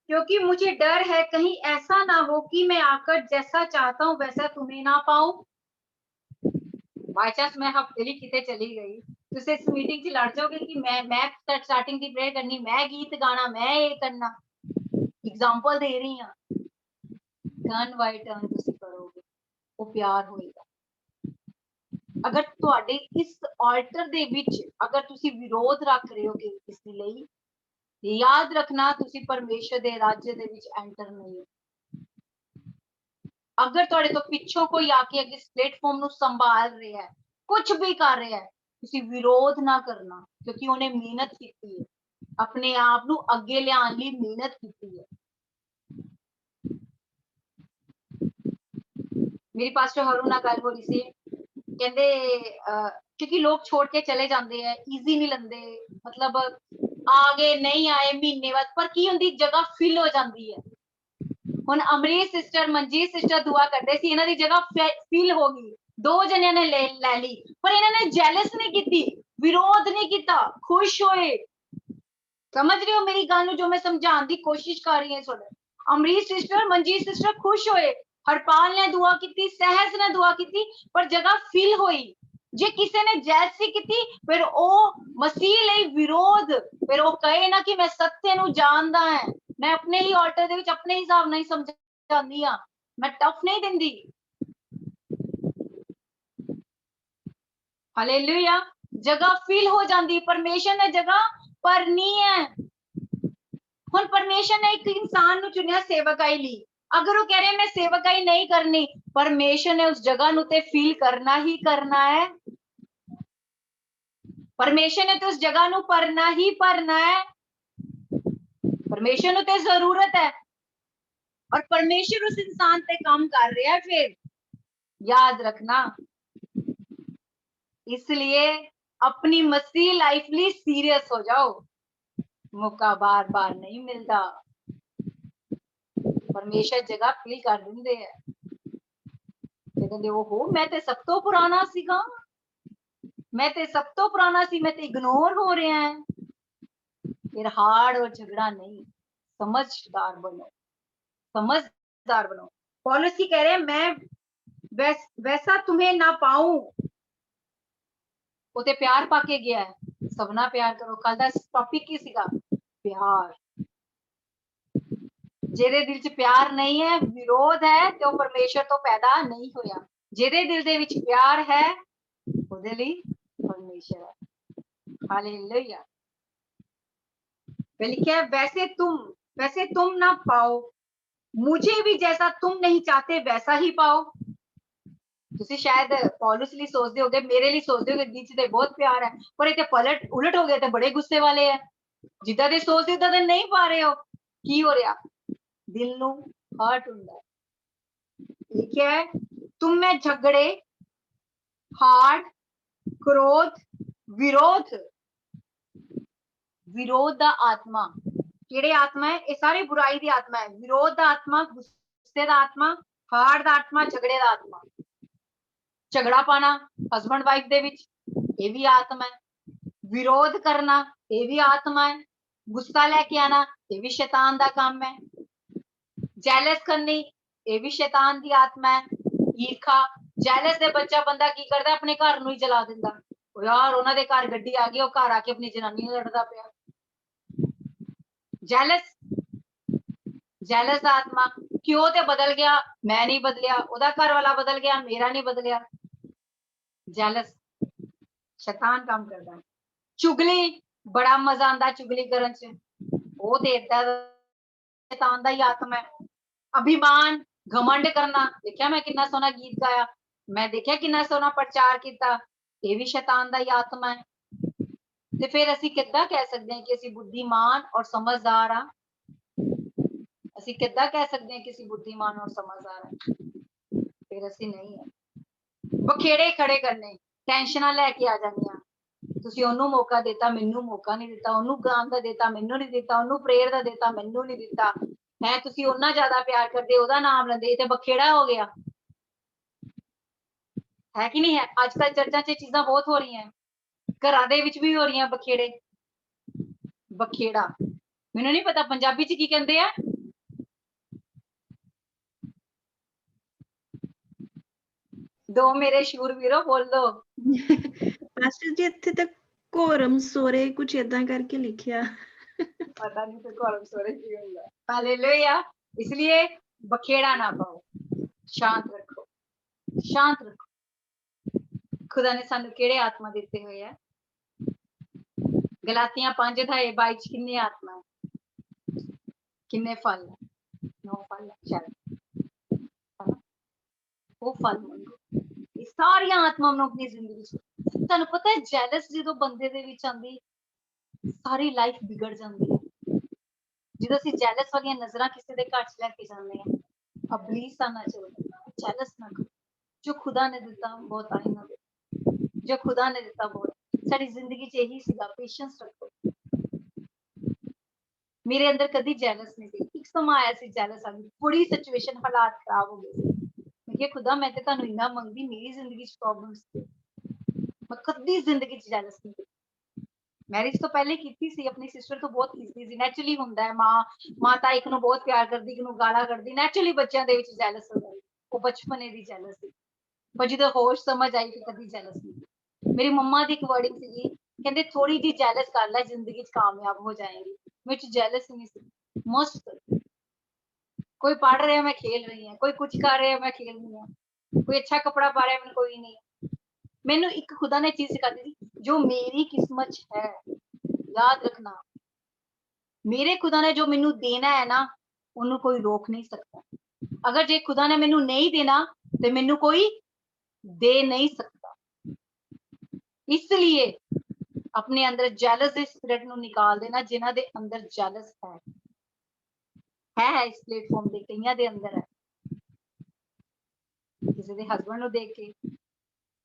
क्योंकि मुझे डर है कहीं ऐसा ना हो कि मैं आकर जैसा चाहता हूँ वैसा तुम्हें ना पाऊं। बाय चांस मैं हफ्ते किते चली गई, तुसे इस मीटिंग च लड़ जाओगे कि मैं स्टार्टिंग की प्रेयर करनी, मैं गीत गाना, मैं ये करना। एग्जांपल दे रही हां। टर्न बाय टर्न तुसी करोगे, वो प्यार होएगा। अगर ਤੁਹਾਡੇ ਇਸ ਆਲਟਰ ਦੇ ਵਿੱਚ ਅਗਰ ਤੁਸੀਂ ਵਿਰੋਧ ਰੱਖ ਰਹੇ ਹੋ ਕਿਸੇ ਲਈ, याद रखना तुसी परमेश्वर दे राज्य दे विच एंटर नहीं हो। अगर तुहाडे तो पिछों कोई आके अगे इस प्लेटफॉर्म नु संभाल रहा है, कुछ भी कर रहा है, तुसी विरोध ना करना, क्योंकि उन्हें मेहनत की है, अपने आप नु अगे लियान लई मेहनत की है। मेरी पास्टर हरू नाल गल हो रही सी, कहंदे क्योंकि लोग छोड़ के चले जाते हैं, इजी नहीं लंदे, मतलब आ गए नहीं आए महीने बाद, पर की हुंदी जगह फिल हो जाती है। हुण अमरीश सिस्टर, मनजीत सिस्टर दुआ करते सी, इन्हां दी जगह फिल हो गई, 2 जणियां ने ले ली, पर इन्हां ने जेलस नहीं कीती, विरोध नहीं कीता, खुश होए। समझ रहे हो मेरी गल नूं? जो मैं समझाने की कोशिश कर रही हूं। अमरीश सिस्टर, मनजीत सिस्टर खुश होए, हरपाल ने दुआ की, सहज ने दुआ की, पर जगह फिल हुई। जे किसी ने जैसी की, फिर ओ मसीह लई विरोध, फिर ओ कहे ना कि मैं सत्य नूं जानदा है, मैं अपने ही ऑल्टर दे विच अपने हिसाब नाल समझांदी हां, मैं टफ नहीं दिंदी। हालेलुया। जगह फिल हो जाती, परमेश्वर ने जगह भरनी है। हुण परमेश्वर ने एक इंसान नूं चुनिया सेवकाई लई, अगर वो कह रहे मैं सेवकाई नहीं करनी, परमेश्वर ने उस जगह नूं ते फील करना ही करना है। परमेश्वर ने तो उस जगह नूं भरना ही भरना है। परमेश्वर नूं ते जरूरत है, और परमेश्वर उस इंसान ते काम कर रहा है। फिर याद रखना, इसलिए अपनी मसीह लाइफ लिए सीरियस हो जाओ, मौका बार बार नहीं मिलता। परमेश्वर जगह फिल कर देंदे है। कहते ओहो मैं ते सब तो पुराना सीगा, मैं ते सब तो पुराना सी, मैं ते इग्नोर हो रहा है। फिर हार्ड और झगड़ा नहीं, समझदार बनो, समझदार बनो। पौलुस की कह रहे हैं मैं वैसा तुम्हें ना पाऊं, वो ते प्यार पाके गया है, सबना प्यार करो। कल दा टॉपिक की सीगा? प्यार। जेदे दिल च प्यार नहीं है, विरोध है, तो परमेश्वर तो पैदा नहीं होया। जेदे दिल दे विच प्यार है, ओदे लई परमेश्वर है। हालेलुया। लिखा है वैसे तुम ना पाओ, मुझे भी जैसा तुम नहीं चाहते वैसा ही पाओ। तुसी शायद पौलुस लिए सोचते होगे, मेरे लिए सोचते होगे दिल च बहुत प्यार है, पर इतने पलट उलट हो गए थे, बड़े गुस्से वाले है। जिदा दे सोचते उदा दे नहीं पा रहे हो। की हो रहा? दिल नू हर्ट हुंदा है। लिखा है तुम में झगड़े, हार्ड, क्रोध, विरोध, विरोध दा आत्मा। केड़े आत्मा है? ये सारी बुराई दी आत्मा है। विरोध दा आत्मा, गुस्से दा आत्मा, हार्ड दा आत्मा, झगड़े दा आत्मा। झगड़ा पाना हस्बैंड वाइफ दे विच, ये भी आत्मा है। विरोध करना, ये भी आत्मा है। गुस्सा लेके आना, ये भी शैतान दा काम है। जेलस करनी, ये भी शैतान दी आत्मा है। ईर्खा, जेलस दे बच्चा बंदा की करदा, अपने घर नूं ही जला दिंदा। यार उन्हां दे घर गड्डी आ गई, वो घर आके अपनी जनानी नाल लड़दा पिया। जेलस आत्मा, क्यों ते बदल गया, मैं नहीं बदलिया, ओदा घर वाला बदल गया, मेरा नहीं बदलिया। जेलस। शैतान काम करता है। चुगली बड़ा मजा आंदा चुगली करन च, वो ते इदां दा शैतान दा ही आत्मा है। अभिमान घमंड करना, देखिया मैं कितना सोहना गीत गाया, मैं देखिया कितना सोहना प्रचार किया, ये भी शैतान दा ही आत्मा है। ते फिर असी किद्दां कह सकते हैं कि असी बुद्धिमान और समझदार हाँ? असी किद्दां कह सकते हैं कि असी बुद्धिमान और समझदार हैं? फिर असी नहीं है। बखेड़े खड़े करने, टेंशनां लैके आ जानियां, ਤੁਸੀਂ ਉਹਨੂੰ ਮੌਕਾ ਦਿੱਤਾ ਮੈਨੂੰ ਮੌਕਾ ਨਹੀਂ ਦਿੱਤਾ, ਉਹਨੂੰ ਗਾਣ ਦਾ ਦਿੱਤਾ ਮੈਨੂੰ ਨਹੀਂ ਦਿੱਤਾ, ਉਹਨੂੰ ਪ੍ਰੇਅਰ ਦਾ ਦਿੱਤਾ ਮੈਨੂੰ ਨਹੀਂ ਦਿੱਤਾ ਹੈ। ਤੁਸੀਂ ਉਹਨਾਂ ਜ਼ਿਆਦਾ ਪਿਆਰ ਕਰਦੇ, ਉਹਦਾ ਨਾਮ ਲੈਂਦੇ, ਤੇ ਬਖੇੜਾ ਹੋ ਗਿਆ ਹੈ ਕਿ ਨਹੀਂ ਹੈ। ਅੱਜ ਕੱਲ ਚਰਚਾਂ 'ਚ ਚੀਜ਼ਾਂ ਬਹੁਤ ਹੋ ਰਹੀਆਂ, ਘਰਾਂ ਦੇ ਵਿੱਚ ਵੀ ਹੋ ਰਹੀਆਂ ਬਖੇੜੇ। ਬਖੇੜਾ ਮੈਨੂੰ ਨਹੀਂ ਪਤਾ ਪੰਜਾਬੀ 'ਚ ਕੀ ਕਹਿੰਦੇ ਆ। ਦੋ ਮੇਰੇ ਸ਼ੂਰਵੀਰੋ ਬੋਲ ਦੋ। ਪਾਸਟਰ ਜੀ ਇੱਥੇ ਤਾਂ ਘੋਰਮ ਸੋਰੇ ਕੁਛ ਏਦਾਂ ਕਰਕੇ ਲਿਖਿਆ। पता नहीं तो कॉलम स्टोरेज भी होगा। हालेलुया। इसलिए बखेड़ा ना पाओ, शांत रखो, शांत रखो। खुदा ने सानू केड़े आत्मा दिते हुए है? गलातियां 5:22 किन्ने आत्मा है, किन्ने फल है? 9 फल है शायद, वो फल मंगो। ये सारी आत्मा ਨੂੰ अपनी जिंदगी ਚ ਤੁਹਾਨੂੰ ਪਤਾ ਹੈ ਜੈਲਸ ਜਦੋਂ ਬੰਦੇ ਦੇ ਵਿੱਚ ਆਂਦੀ ਸਾਰੀ ਲਾਈਫ ਵਿਗੜ ਜਾਂਦੀ ਹੈ। ਜਦੋਂ ਅਸੀਂ ਜੈਲਸ ਵਾਲੀਆਂ ਨਜ਼ਰਾਂ ਕਿਸੇ ਦੇ ਘਰ 'ਚ ਲੈ ਕੇ ਜਾਂਦੇ ਹਾਂ, ਅਬਲੀਸ ਆਣਾ ਚਾਹੁੰਦਾ, ਜੈਲਸ ਨਾ ਕਰੋ। ਜੋ ਖੁਦਾ ਨੇ ਦਿੱਤਾ ਬਹੁਤ ਆਈ ਨਾ ਦੇ, ਜੋ ਖੁਦਾ ਨੇ ਦਿੱਤਾ ਬਹੁਤ। ਸਾਡੀ ਜ਼ਿੰਦਗੀ 'ਚ ਇਹੀ ਸੀਗਾ, ਪੇਸ਼ੈਂਸ ਰੱਖੋ। ਮੇਰੇ ਅੰਦਰ ਕਦੀ ਜੈਲਸ ਨਹੀਂ ਸੀ। ਇੱਕ ਸਮਾਂ ਆਇਆ ਸੀ ਜੈਲਸ ਆ ਗਈ, ਬੜੀ ਸਿਚੁਏਸ਼ਨ ਹਾਲਾਤ ਖਰਾਬ ਹੋ ਗਏ ਸੀ। ਮੈਂ ਕਿਹਾ ਖੁਦਾ ਮੈਂ ਤੇ ਤੁਹਾਨੂੰ ਇੰਨਾ ਮੰਗਦੀ, ਮੇਰੀ ਜ਼ਿੰਦਗੀ 'ਚ ਪ੍ਰੋਬਲਮਸ ਸੀ, ਮੈਂ ਕਦੀ ਜ਼ਿੰਦਗੀ 'ਚ ਜੈਲਸ ਨਹੀਂ ਕੀਤੀ। मैरिज तो पहले की सी, अपनी सिस्टर तो बहुत की सी। नैचुरली हुंदा है, माता एक नूं बहुत प्यार करदी, एक नूं गाला करदी, नैचुरली बच्चों दे विच जैलस हो जांदी। वो बचपने दी जैलस सी, पर जदों होश समझ आई कि कदी जैलस नहीं। मेरी मम्मा दी एक वर्डिंग सी, कहंदे थोड़ी जी जैलस कर ले जिंदगी च कामयाब हो जाएगी। मेरे च जैलस नहीं सी, मस्त। कोई पढ़ रहा है मैं खेल रही हूं, कोई कुछ कर रहा है मैं खेल रही हूं, कोई अच्छा कपड़ा पा रहा है मैं कोई नहीं। मैनू एक खुदा ने चीज सिखा दी, जो मेरी किस्मत है, याद रखना, मेरे खुदा ने जो मैनू देना है ना, उन्होंने कोई रोक नहीं सकता। अगर जे खुदा ने मैनू नहीं देना तो मैनू कोई दे नहीं सकता। इसलिए अपने अंदर जैलस दे स्पिरिट नू निकाल देना, जिन्हां दे अंदर जैलस है इस प्लेटफॉर्म दे कईयां दे अंदर है। किसी दे हस्बैंड नू देख के,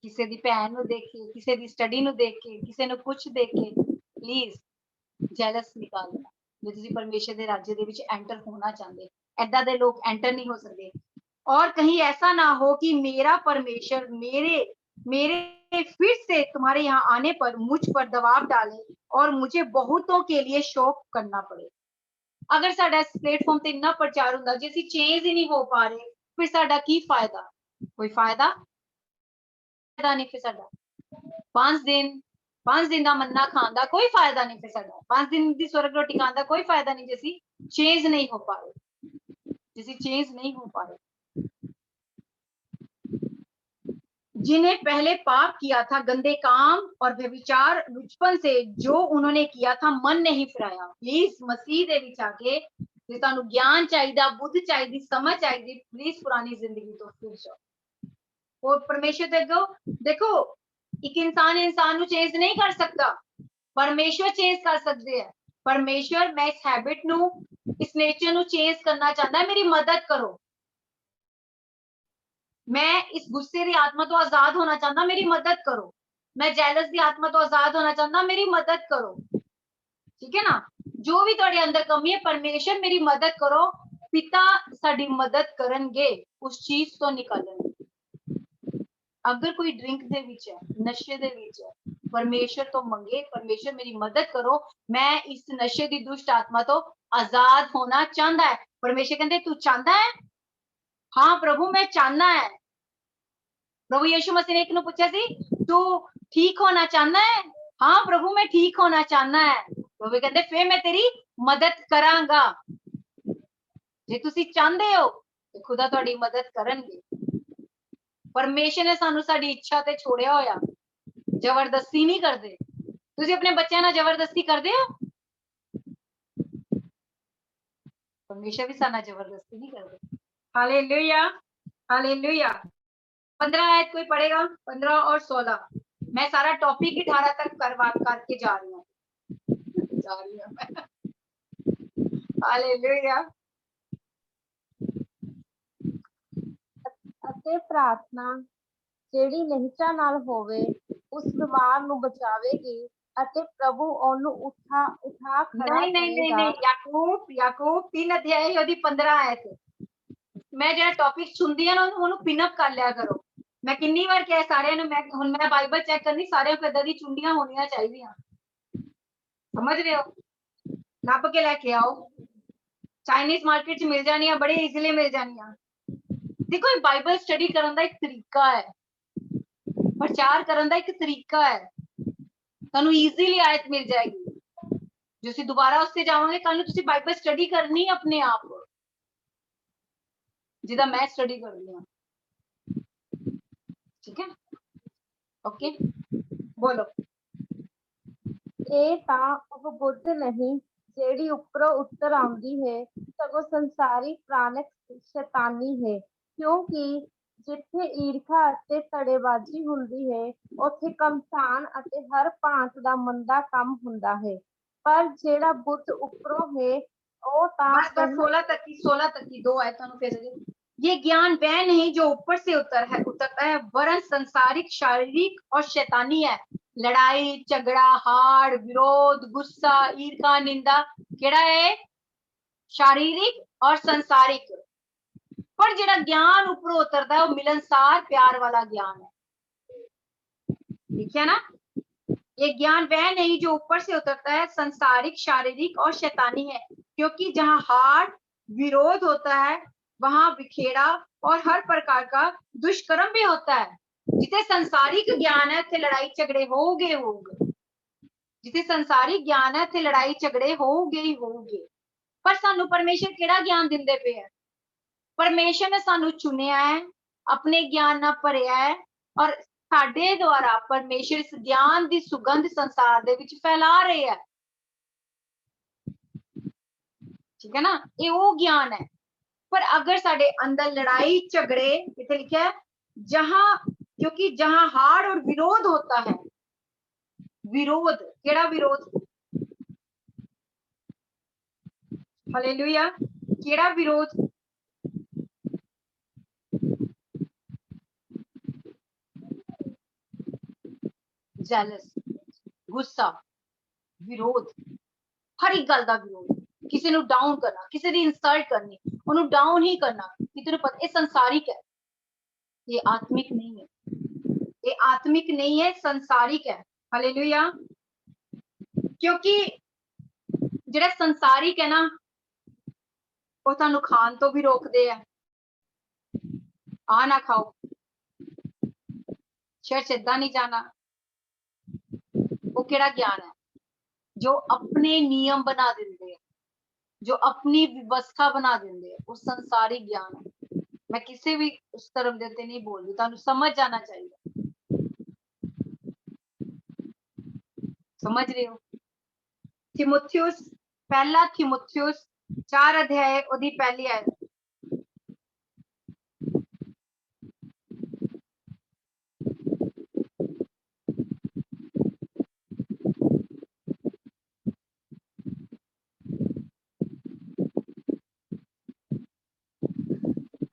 किसी दी भैन नू देख के, किसी दी स्टडी नू देख के, किसी नू कुछ देख के, प्लीज जैलस निकाल देना। जो तुसी परमेश्वर दे राज्य दे विच एंटर होना चाहते, ऐदा दे लोग एंटर नहीं हो सकते। और कहीं ऐसा ना हो कि मेरा परमेश्वर मेरे फिर से तुम्हारे यहाँ आने पर मुझ पर दबाव डाले और मुझे बहुतों के लिए शोक करना पड़े। अगर साडा इस प्लेटफॉर्म ते इतना प्रचार हुंदा, जे असीं चेंज ही नहीं हो पा रहे, फिर साडा की फायदा? कोई फायदा नहीं। फिर साडा 5 दिन का मन्ना खान का कोई फायदा नहीं। फिर साडा 5 दिन की स्वर्ग रोटी खान का कोई फायदा नहीं, जैसी चेंज नहीं हो पा रहे, जैसी चेंज नहीं हो पा रहे। जिन्हें पहले पाप किया था, गंदे काम और व्यभिचार बचपन से जो उन्होंने किया था, मन नहीं फिराया। प्लीज मसीह दे विच आके जे तुहानू ज्ञान चाहिए, बुद्ध चाहिए, समझ चाहिए, प्लीज पुरानी जिंदगी तो फिर जाओ। और परमेश्वर देखो एक इंसान नू चेंज नहीं कर सकता, परमेश्वर चेंज कर सकते हैं। परमेश्वर मैं इस हैबिट नू, इस नेचर नू चेंज करना चाहता है, मेरी मदद करो। मैं इस गुस्से की आत्मा तो आजाद होना चाहता, मेरी मदद करो। मैं जैलस की आत्मा तो आजाद होना चाहता, मेरी मदद करो। ठीक है ना? जो भी तुहाडे अंदर कमी है, परमेश्वर मेरी मदद करो। पिता साडी मदद करनगे उस चीज तो निकालने। अगर कोई ड्रिंक दे विच है, नशे दे विच है, परमेश्वर तो मंगे, परमेश्वर मेरी मदद करो, मैं इस नशे की दुष्ट आत्मा तो आजाद होना चाहता है। परमेश्वर कहते तू चाहता है? हाँ प्रभु मैं चाहना है। प्रभु यीशु मसीह ने एक नू पूछा सी, तू ठीक होना चाहना है? हाँ प्रभु मैं ठीक होना चाहना है। प्रभु कहते फिर मैं तेरी मदद करांगा। जे तुसी चाहते हो तो खुदा तुहाडी मदद करनगे। परमेश्वर ने सानू साडी इच्छा ते छोड़िया होया, ਜ਼ਬਰਦਸਤੀ ਨਹੀਂ ਕਰਦੇ। ਤੁਸੀਂ ਆਪਣੇ ਬੱਚਿਆਂ ਨਾਲ ਜ਼ਬਰਦਸਤੀ ਕਰਦੇ ਹੋ? परमेश्वर भी साना जबरदस्ती नहीं करते। Hallelujah, hallelujah. 15 आयत कोई पढ़ेगा? 15 और 16। मैं सारा टॉपिक 18 तक करके जा रही हूँ हालेलुया। ਅਤੇ ਪ੍ਰਾਰਥਨਾ ਜਿਹੜੀ ਨਿਹਚਾ ਨਾਲ ਹੋਵੇ ਉਸ ਬਿਮਾਰ ਨੂੰ ਬਚਾਵੇਗੀ ਅਤੇ ਪ੍ਰਭੂ ਉਹਨੂੰ ਉਠਾ ਖੜਾ नहीं नहीं नहीं ਕਰੇਗਾ। नहीं, याकूब 3 अध्याय ਉਹਦੀ 15 आयत। ਮੈਂ ਜਿਹੜਾ ਟੌਪਿਕ ਸੁਣਦੀ ਆ ਨਾ ਉਹਨੂੰ ਪਿਨ ਅਪ ਕਰ ਲਿਆ ਕਰੋ। ਮੈਂ ਕਿੰਨੀ ਵਾਰ ਕਿਹਾ ਸਾਰਿਆਂ ਨੂੰ, ਮੈਂ ਬਾਈਬਲ ਚੈੱਕ ਕਰਨੀ, ਸਾਰਿਆਂ ਕੋਲ ਏਦਾਂ ਦੀ ਚੁੰਡੀਆਂ ਹੋਣੀਆਂ ਚਾਹੀਦੀਆਂ। ਸਮਝ ਰਹੇ ਹੋ? ਲੱਭ ਕੇ ਲੈ ਕੇ ਆਓ। ਚਾਈਨੀਜ਼ ਮਾਰਕੀਟ 'ਚ ਮਿਲ ਜਾਣੀਆਂ, ਬੜੇ ਈਜ਼ੀਲੀ ਮਿਲ ਜਾਣੀਆਂ। ਦੇਖੋ ਇਹ ਬਾਈਬਲ ਸਟੱਡੀ ਕਰਨ ਦਾ ਇੱਕ ਤਰੀਕਾ ਹੈ, ਪ੍ਰਚਾਰ ਕਰਨ ਦਾ ਇੱਕ ਤਰੀਕਾ ਹੈ। ਤੁਹਾਨੂੰ ਈਜ਼ੀਲੀ ਆਇਤ ਮਿਲ ਜਾਏਗੀ। ਜੇ ਅਸੀਂ ਦੁਬਾਰਾ ਉਸ ਤੇ ਜਾਵਾਂਗੇ, ਕੱਲ ਨੂੰ ਤੁਸੀਂ ਬਾਈਬਲ ਸਟੱਡੀ ਕਰਨੀ ਆਪਣੇ ਆਪ, ਜਿੱਦਾਂ ਮੈਂ ਸਟੱਡੀ ਕਰਦੀ ਹਾਂ। ਠੀਕ ਹੈ, ਓਕੇ, ਬੋਲੋ। ਇਹ ਤਾਂ ਉਹ ਬੁੱਧ ਨਹੀਂ ਜਿਹੜੀ ਉੱਪਰੋਂ ਉੱਤਰ ਆਉਂਦੀ ਹੈ, ਸਗੋਂ ਸੰਸਾਰੀ ਪ੍ਰਾਣਿਕ ਸ਼ੈਤਾਨੀ ਹੈ। ਕਿਉਂਕਿ ਜਿੱਥੇ ਈਰਖਾ ਅਤੇ ਧੜੇਬਾਜ਼ੀ ਹੁੰਦੀ ਹੈ, ਉੱਥੇ ਕਮਸਾਨ ਅਤੇ ਹਰ ਭਾਂਤ ਦਾ ਮੰਦਾ ਕੰਮ ਹੁੰਦਾ ਹੈ। ਪਰ ਜਿਹੜਾ ਬੁੱਧ ਉੱਪਰੋਂ ਹੈ ਉਹ ਤਾਂ बस 16 तक की 2 आयतों में फिर ये ज्ञान वह नहीं जो ऊपर से उतरता है, वरन संसारिक, शारीरिक और शैतानी है। लड़ाई झगड़ा, हाड़ विरोध, गुस्सा, ईर्खा, निंदा केड़ा है? शारीरिक और संसारिक। पर जेड़ा ज्ञान ऊपर उतरता है वो मिलनसार प्यार वाला ज्ञान है। ठीक है ना? ये ज्ञान वह नहीं जो ऊपर से उतरता है, संसारिक, शारीरिक और शैतानी है। क्योंकि जहाँ हाड़ विरोध होता है वहां बिखेड़ा और हर प्रकार का दुष्कर्म भी होता है। जिथे संसारिक ज्ञान है थे लड़ाई झगड़े होगे। जिथे संसारिक ज्ञान है थे लड़ाई झगड़े होगे। पर सानू परमेश्वर केड़ा ज्ञान दिंदे पे है? परमेश्वर ने सानू चुनिया है, अपने ज्ञान ना भरिया है, और साडे द्वारा परमेश्वर इस ज्ञान की सुगंध संसार दे विच फैला रहे है। ठीक है ना? ये वो ज्ञान है। पर अगर साडे अंदर लड़ाई झगड़े, इथे लिखा है क्योंकि जहां हाड़ और विरोध होता है। विरोध केड़ा विरोध? हालेलुया। केड़ा विरोध? जेलस, गुस्सा, विरोध, हर एक गल दा विरोध। किसी ਨੂੰ डाउन करना, किसी ਦੀ इंसल्ट करनी, ਉਹਨੂੰ डाउन ही करना। कितने पता ये संसारिक है, ये आत्मिक नहीं है। ये आत्मिक नहीं है, संसारिक है। हालेलुया। क्योंकि ਜਿਹੜਾ संसारिक है ना, ਉਹ ਤੁਹਾਨੂੰ ਖਾਣ ਤੋਂ ਵੀ ਰੋਕਦੇ ਆ। ਆ ਨਾ ਖਾਓ, चर्च ਏਦਾਂ नहीं जाना। वो केड़ा ज्ञान है? जो अपने नियम बना देंगे, जो अपनी व्यवस्था बना देंगे, वो संसारी ज्ञान है। मैं किसी भी उस धर्म देते नहीं बोल रही, तुहानू समझ जाना चाहिए। समझ रहे हो? थिमुथियुस, पहला थिमुथियुस 4 अध्याय ओदी पहली आयत।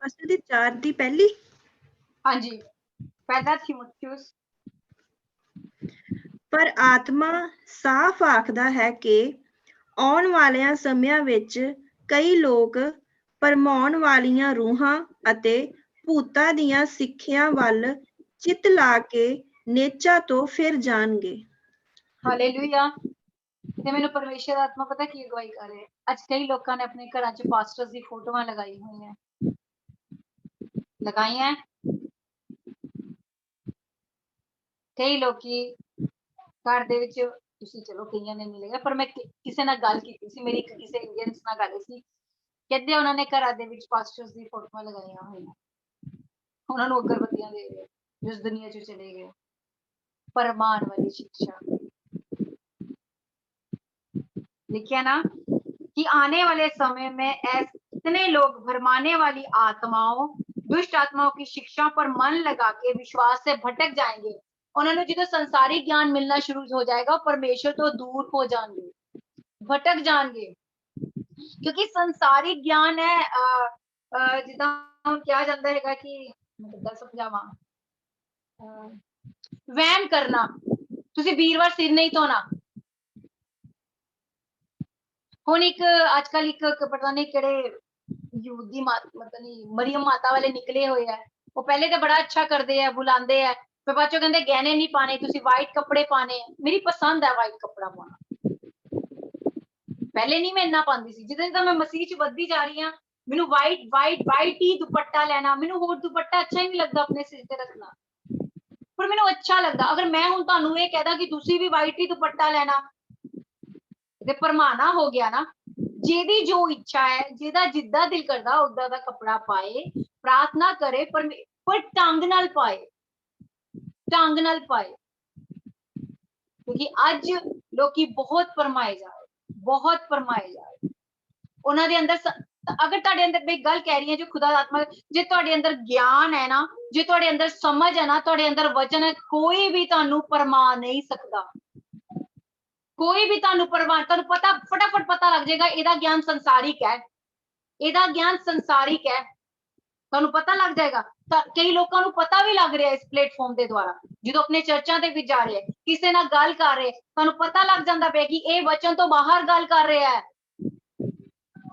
ਪਾਸਟਰ ਦੀ 4 ਦੀ ਪਹਿਲੀ। हाँ जी, पहला थिमुथियुस। ਪਰ ਆਤਮਾ ਸਾਫ਼ ਆਖਦਾ ਹੈ ਕਿ ਆਉਣ ਵਾਲਿਆਂ ਸਮਿਆਂ ਵਿੱਚ ਕਈ ਲੋਕ ਭਰਮਾਉਣ ਵਾਲੀਆਂ ਰੂਹਾਂ ਅਤੇ ਭੂਤਾਂ ਦੀਆਂ ਸਿੱਖਿਆ ਵੱਲ ਚਿੱਤ ਲਾ ਕੇ ਨੇਚਾ ਤੋਂ ਫਿਰ ਜਾਣਗੇ। ਹਾਲੇਲੂਇਆ। ਤੇ ਮੈਨੂੰ ਪਰਮੇਸ਼ਰ ਆਤਮਾ ਪਤਾ ਕੀ ਅਗਵਾਈ ਕਰ ਰਿਹਾ? ਅੱਜ ਕਈ ਲੋਕਾਂ ਨੇ ਆਪਣੇ ਘਰਾਂ 'ਚ ਪਾਸਟਰਸ ਦੀ ਫੋਟੋਆਂ ਲਗਾਈ ਹੋਈਆਂ, ਲਗਾਈਆਂ। ਕਈ ਲੋਕੀ ਘਰ ਦੇ ਵਿੱਚ, ਤੁਸੀਂ ਚਲੋ ਕਈਆਂ ਨੇ ਨਹੀਂ ਲਗਾਇਆ, ਪਰ ਮੈਂ ਕਿਸੇ ਨਾਲ ਗੱਲ ਕੀਤੀ ਸੀ, ਮੇਰੀ ਕਿਸੇ ਇੰਡੀਅਨਸ ਨਾਲ ਗੱਲ ਸੀ, ਕਹਿੰਦੇ ਉਹਨਾਂ ਨੇ ਘਰਾਂ ਦੇ ਵਿੱਚ ਪਾਸਟਰਸ ਦੀ ਫੋਟੋਆਂ ਲਗਾਈਆਂ ਹੋਈਆਂ, ਉਹਨਾਂ ਨੂੰ ਅਗਰਬੱਤੀਆਂ ਦੇ ਰਹੇ, ਜਿਸ ਦੁਨੀਆ 'ਚ ਚਲੇ ਗਏ। परमान वाली शिक्षा। लिखिए ना कि आने वाले समय में ऐसे इतने लोग भरमाने वाली आत्माओं, दुष्ट आत्माओं की शिक्षा पर मन लगा के विश्वास से भटक जाएंगे। उन्होंने जो संसारिक ज्ञान मिलना शुरू हो जाएगा, परमेश्वर तो दूर हो जाएंगे, भटक जाएंगे, क्योंकि संसारिक ज्ञान है जिदा क्या जाता है कि मैं समझावा वहम करना, तुसी वीरवार सिर नहीं धोना। हुण एक आजकल एक पता नहीं केड़े यहूदी मतलब नहीं मरियम माता वाले निकले हुए है, वो पहले तो बड़ा अच्छा करते हैं, बुलाते हैं, फिर बाद चों कहंदे गहने नहीं पाने, तुसी वाइट कपड़े पाने। मेरी पसंद है वाइट कपड़ा पाना, पहले नहीं मैं इन्ना पांदी सी, जिद्दां जिद्दां मैं मसीह च वधदी जा रही हां मैनू वाइट वाइट वाइट ही दुपट्टा लेना, मैनू होर दुपट्टा अच्छा ही नहीं लगता अपने सिर ते रखना, पर मैनू अच्छा लगदा। अगर मैं हुण तुहानू ये कहदा कि तुसी भी वाइट ही दुपट्टा लेना ते भरमाना हो गया ना। जेदी जो इच्छा है, जेदा जिद्दां दिल करदा उद्दां दा कपड़ा पाए, प्रार्थना करे, पर ढंग नाल पाए, ढंग नाल पाए, क्योंकि अज लोकी बहुत भरमाए जा रहे, बहुत भरमाए जा रहे। उन्हां दे अंदर अगर तुहाडे अंदर मैं गल कह रही है जो खुदा दा आत्मा, जे तुहाडे अंदर ज्ञान है ना, जे तुहाडे अंदर समझ है ना, तुहाडे अंदर वचन है, कोई भी तुहानू भरमा नहीं सकदा, कोई भी तुहानू भरमा, तुहानू पता फटाफट पता लग जाएगा एदा ज्ञान संसारिक है, एदा ज्ञान संसारिक है, तुहानू पता लग जाएगा। कई लोगों को पता भी लग रहा है इस प्लेटफॉर्म के द्वारा, जो अपने चर्चा के विच जा रहे हैं, किसी नाल गल कर रहे, तुहानू पता लग जाता पे कि ये वचन तो बाहर गल कर रहे है,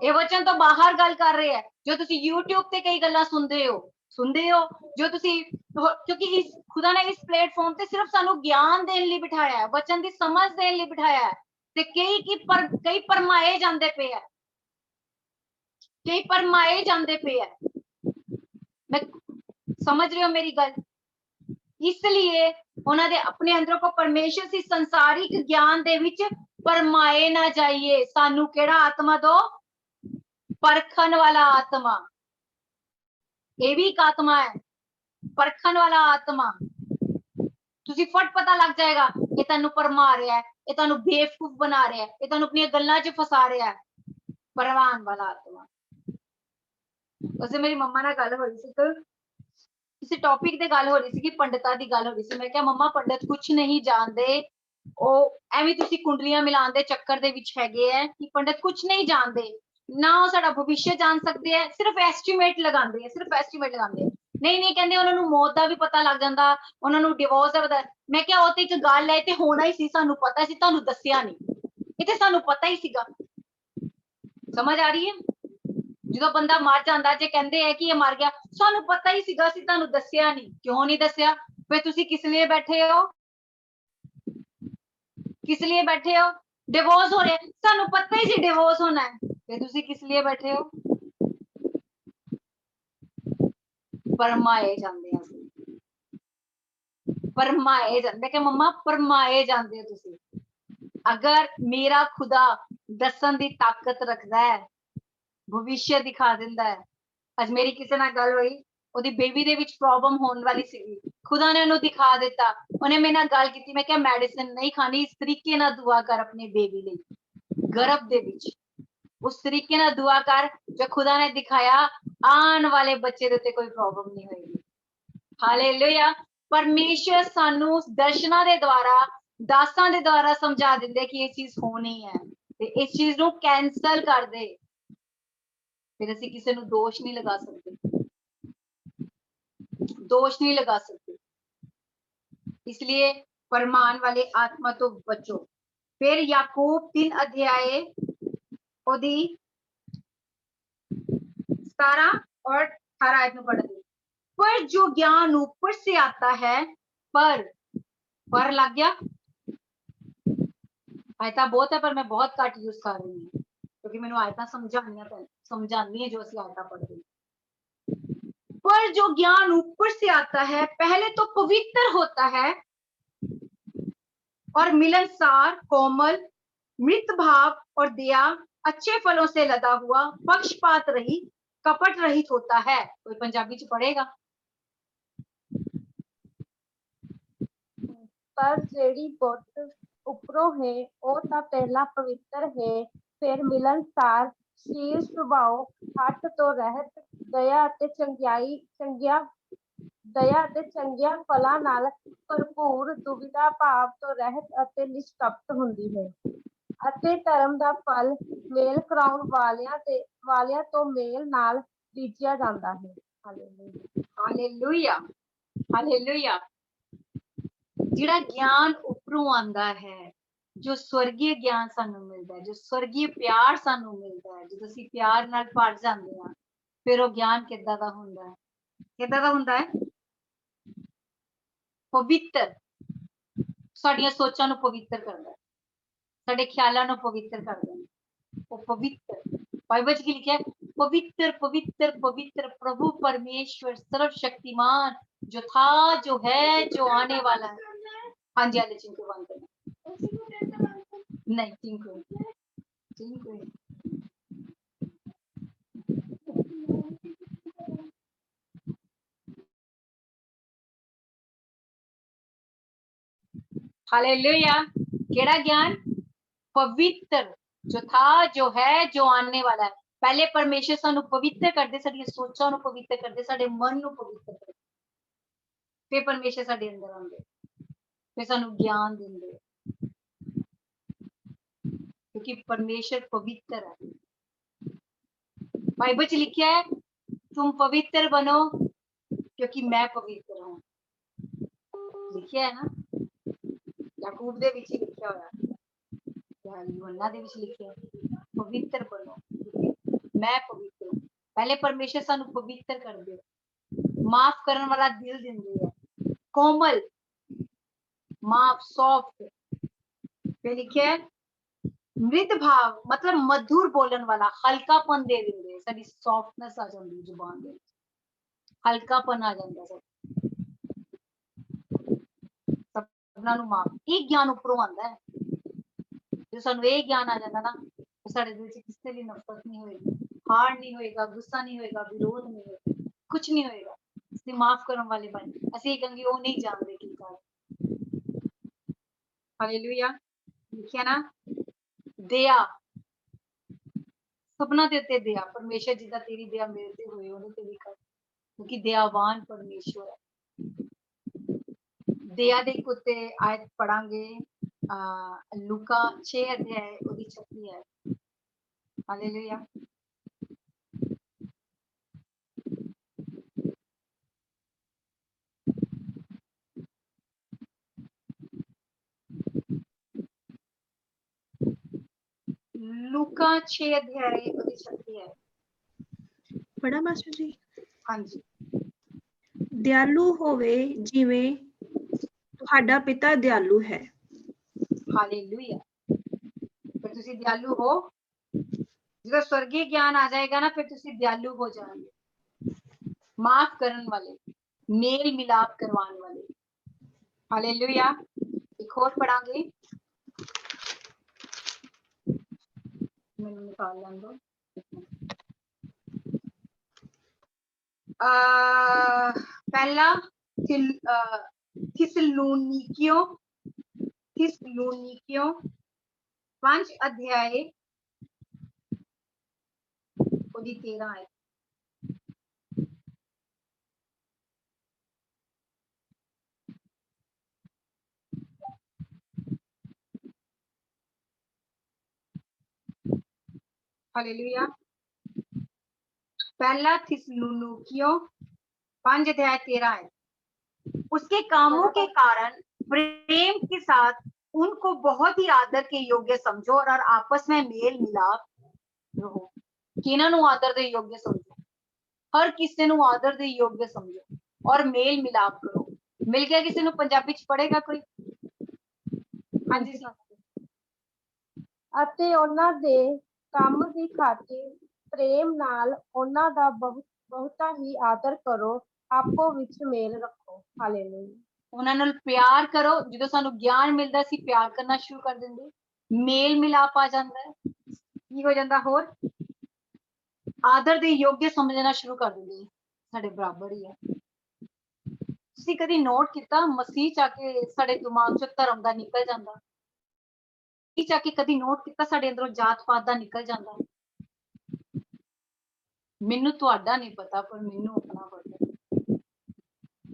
ये वचन तो बाहर गल कर रहे हैं। जो तुसी यूट्यूब ते कई गल्लां सुनते हो, जो तुसी, क्योंकि इस खुदा ने इस प्लेटफॉर्म ते सिर्फ सानू ज्ञान देने लिए बिठाया है, वचन की समझ देने लिए बिठाया है, ते कई परमाए जाते पे है, कई परमाए जाते पे है। मैं समझ रहे हो मेरी गल? इसलिए उन्होंने अपने अंदरों को परमेश्वर से संसारिक ज्ञान दे विच परमाए ना जाइए। सानू केड़ा आत्मा दो? परखन वाला आत्मा। ये भी एक आत्मा है, परखन वाला आत्मा। तुसी फट पता लग जाएगा ये तेनू भरमा रहा है, ये तेनू बेवकूफ बना रहा है, ये तेनू अपनी गल्लां च फसा रहा है। परवान वाला आत्मा। वैसे मेरी मम्मा नाल गल हो रही सी, किसी टॉपिक ते गल हो रही सी कि पंडितां दी गल हो रही सी। मैं क्या मम्मा पंडित कुछ नहीं जानते, एवं तुसी कुंडलियां मिलान दे चक्कर दे विच हैगे है कि पंडित कुछ नहीं जानते ना, वो साडा भविष्य जान सकते हैं, सिर्फ एस्टीमेट लगांदे हैं, सिर्फ एस्टीमेट लगांदे हैं। नहीं कहंदे उन्हां नूं मौत दा भी पता लग जांदा, उन्हां नूं डिवोर्स दा पता। मैं क्या वो ते एक गल है ते होना ही सी, सानू पता सी, तुहानू दस्सिया नहीं, ये ते सानू पता ही सीगा। समझ आ रही है? जो बंदा मर जाता, जे कहते हैं कि ये मर गया, सानू पता ही सीगा, सी तुहानू दस्सिया नहीं। क्यों नहीं दस्सिया? फिर तुसी किस लिए बैठे हो? किस लिए बैठे हो? डिवोर्स हो रहे, सानू पता ही सी डिवोर्स होना है, फिर तुसी किस लिए बैठे हो? परमाए जाते हैं, परमाए जाते कि मम्मा परमाए जाते हो तुसी। अगर मेरा खुदा दसन की ताकत रखता है, भविष्य दिखा दिंदा है। अज मेरी किसी नाल गल हुई, ओदी बेबी दे विच प्रॉब्लम होने वाली सी, खुदा ने उन्हें दिखा दिता, उन्हें मेरे नाल गल कीती। मैं क्या मेडिसिन नहीं खानी, इस तरीके नाल दुआ कर अपने बेबी लई गर्भ दे विच, उस तरीके नाल दुआ कर जो खुदा ने दिखाया, आने वाले बच्चे दे उत्ते कोई प्रॉब्लम नहीं होगी। हालेलुया। परमेश्वर सानू दर्शना दे द्वारा, दासां दे द्वारा समझा दिंदे कि ये चीज होनी है, ते इस चीज नू कैंसल कर दे, फिर असीं किसी नू दोष नहीं लगा सकते, दोष नहीं लगा सकते। इसलिए फरमान वाले आत्मा तो बचो। फिर याकूब 3 अध्याय ओदी 17 और 18 आयत में पढ़ दी। पर जो ज्ञान ऊपर से आता है, पर लग गया, आयता बहुत है पर मैं बहुत घट यूज कर रही हूँ, क्योंकि मैंने आयता समझानी है जो असली आयता पढ़ रही। पर जो ज्ञान ऊपर से आता है पहले तो पवित्र होता है और मिलनसार, कोमल, मृत भाव और दया, अच्छे फलों से लदा हुआ, पक्षपात रहित, कपट रहित होता है। कोई पंजाबी च पढ़ेगा? पर जेड़ी बुत उपरों है ਉਹ ਤਾਂ ਪਹਿਲਾਂ ਪਵਿੱਤਰ ਹੈ ਫਿਰ ਮਿਲਨਸਾਰ ਸ਼ੀਲ ਸੁਭਾਅ ਹੱਠ ਤੋਂ ਰਹਿਤ ਦਇਆ ਅਤੇ ਚੰਗੀਆਂ ਫਲਾਂ ਨਾਲ ਭਰਪੂਰ ਦੁਬਿਧਾ ਭਾਵ ਤੋਂ ਰਹਿਤ ਅਤੇ ਨਿਸ਼ਕਪਟ ਹੁੰਦੀ ਹੈ ਅਤੇ ਧਰਮ ਦਾ ਫਲ ਮੇਲ ਕਰਾਉਣ ਵਾਲਿਆਂ ਤੋਂ ਮੇਲ ਨਾਲ ਬੀਜਿਆ ਜਾਂਦਾ ਹੈ ਹਾਲੇਲੂਇਆ ਹਾਲੇਲੂਇਆ ਜਿਹੜਾ ਗਿਆਨ ਉੱਪਰੋਂ ਆਂਦਾ ਹੈ ਜੋ ਸਵਰਗੀ ਗਿਆਨ ਸਾਨੂੰ ਮਿਲਦਾ ਹੈ ਜੋ ਸਵਰਗੀ ਪਿਆਰ ਸਾਨੂੰ ਮਿਲਦਾ ਹੈ ਜਦੋਂ ਅਸੀਂ ਪਿਆਰ ਨਾਲ ਭਰ ਜਾਂਦੇ ਹਾਂ ਫਿਰ ਉਹ ਗਿਆਨ ਕਿੱਦਾਂ ਦਾ ਹੁੰਦਾ ਹੈ ਪਵਿੱਤਰ ਸਾਡੀਆਂ ਸੋਚਾਂ ਨੂੰ ਪਵਿੱਤਰ ਕਰਦਾ ਹੈ ਸਾਡੇ ਖਿਆਲਾਂ ਨੂੰ ਪਵਿੱਤਰ ਕਰਦਾ ਹੈ ਉਹ ਪਵਿੱਤਰ ਬਾਈਬਲ 'ਚ ਕੀ ਲਿਖਿਆ ਹੈ पवित्र पवित्र पवित्र प्रभु परमेश्वर सर्वशक्तिमान जो था जो है जो आने वाला है हाँ जी आले चिंकू बंद करना नहीं चिंकू हालेलुया केड़ा ज्ञान पवित्र जो था जो है जो आने वाला है पहले परमेश्वर सानू पवित्र करदे साडी सोचां नू पवित्र करदे साडे मन नू पवित्र करदे फिर परमेश्वर साडे अंदर आंदे फिर सानू ज्ञान देंदे क्योंकि परमेश्वर पवित्र है बाइबल च लिखा है तुम पवित्र बनो क्योंकि मैं पवित्र हूं लिखा है ना याकूब दे विच लिखा होया यूहन्ना दे विच लिखा है पवित्र बनो मैं पवित्र हूं पहले परमेश्वर सानू पवित्र कर दे माफ करने वाला दिल देंदे है कोमल माफ सॉफ्ट फिर लिखे मृद भाव मतलब मधुर बोलन वाला हल्कापन दे देंदे साडी सॉफ्टनेस आ जांदी जुबान दे हल्कापन आ जांदा सबना नू माफ एक ज्ञान उपरों आंदा है जो सानू ये ज्ञान आ जांदा ना साडे दिल च किसी भी नफरत नहीं होएगी हार नहीं होएगा गुस्सा नहीं होएगा विरोध नहीं होएगा कुछ नहीं होएगा ਅਸੀਂ ਮਾਫ ਕਰਨ ਵਾਲੇ ਬਣ ਅਸੀਂ ਕਹਾਂਗੇ ਉਹ ਨਹੀਂ ਜਾਣਦੇ ਕੀ ਕਰ ਹਾਲੇਲੂਇਆ ਲਿਖਿਆ ਨਾ ਦਇਆ ਸਭਨਾਂ ਦੇ ਉੱਤੇ ਦਇਆ ਪਰਮੇਸ਼ਰ ਜਿੱਦਾਂ ਤੇਰੀ ਦਇਆ ਮੇਰੇ ਤੇ ਹੋਏ ਉਹਦੇ ਤੇ ਵੀ ਕਰ ਕਿਉਂਕਿ ਦਇਆਵਾਨ ਪਰਮੇਸ਼ਰ ਹੈ ਦਇਆ ਦੇ ਉੱਤੇ ਆਇਤ ਪੜਾਂਗੇ ਲੂਕਾ 6 ਅਧਿਆਇ ਉਹਦੀ 36 ਹੈ ਹਾਲੇਲੂਇਆ लूका 6 अध्याय ਉਹਦੀ 36 ਹੈ ਪੜਾ ਮਾਸਟਰ ਜੀ ਹਾਂਜੀ ਦਿਆਲੂ ਹੋਵੇ ਜਿਵੇਂ ਤੁਹਾਡਾ ਪਿਤਾ ਦਿਆਲੂ ਹੈ ਹਾਲੇਲੂਇਆ ਫਿਰ ਤੁਸੀਂ ਦਿਆਲੂ ਹੋ ਜਦੋਂ ਸਵਰਗੀ ਗਿਆਨ ਆ ਜਾਏਗਾ ਨਾ ਫਿਰ ਤੁਸੀਂ ਦਿਆਲੂ ਹੋ ਜਾਓਗੇ ਮਾਫ ਕਰਨ ਵਾਲੇ ਮੇਲ ਮਿਲਾਪ ਕਰਵਾਉਣ ਵਾਲੇ ਹਾਲੇਲੂਇਆ ਇੱਕ ਹੋਰ ਪੜਾਂਗੇ ਮੈਨੂੰ ਨਿਕਾਲ ਲੈਣ ਦੋ पहला थिस्सलुनीकियों 5 अध्याय ਉਹਦੀ 13 ਹੈ हालेलुया पहला थिस्सलुनीकियों 5 अध्याय 13 है उसके कामों के कारण प्रेम के साथ उनको बहुत ही आदर के योग्य समझो और आपस में मेल मिलाप रहो किन्हां नूं आदर दे योग्य समझो हर किसी नूं आदर दे योग्य समझो और मेल मिलाप करो मिल गया किसी नूं पंजाबी च पढ़ेगा कोई हाँ जी ਅਤੇ ਉਹਨਾਂ ਦੇ ਕੰਮ ਦੀ ਖਾਤਰ ਪ੍ਰੇਮ ਨਾਲ ਉਹਨਾਂ ਦਾ ਬਹੁਤਾ ਹੀ ਆਦਰ ਕਰੋ ਆਪੋ ਵਿੱਚ ਮੇਲ ਰੱਖੋ ਹਾਲੇਲੂਇਆ ਉਹਨਾਂ ਨਾਲ ਪਿਆਰ ਕਰੋ ਜਦੋਂ ਸਾਨੂੰ ਗਿਆਨ ਮਿਲਦਾ ਸੀ ਪਿਆਰ ਕਰਨਾ ਸ਼ੁਰੂ ਕਰ ਦਿੰਦੇ ਮੇਲ ਮਿਲਾਪ ਆ ਜਾਂਦਾ ਹੈ ਕੀ ਹੋ ਜਾਂਦਾ ਹੋਰ ਆਦਰ ਦੇ ਯੋਗ ਸਮਝਣਾ ਸ਼ੁਰੂ ਕਰ ਦਿੰਦੇ ਸਾਡੇ ਬਰਾਬਰ ਹੀ ਹੈ ਤੁਸੀਂ ਕਦੀ ਨੋਟ ਕੀਤਾ ਮਸੀਹ ਚ ਆ ਕੇ ਸਾਡੇ ਦਿਮਾਗ ਚੋਂ ਧਰਮ ਦਾ ਨਿਕਲ ਜਾਂਦਾ? ਮਸੀਹ ਚ ਆ ਕੇ ਕਦੀ ਨੋਟ ਕੀਤਾ ਸਾਡੇ ਅੰਦਰੋਂ ਜਾਤ ਪਾਤ ਦਾ ਨਿਕਲ ਜਾਂਦਾ? ਮੈਨੂੰ ਤੁਹਾਡਾ ਨਹੀਂ ਪਤਾ, ਪਰ ਮੈਨੂੰ ਆਪਣਾ ਪਤਾ।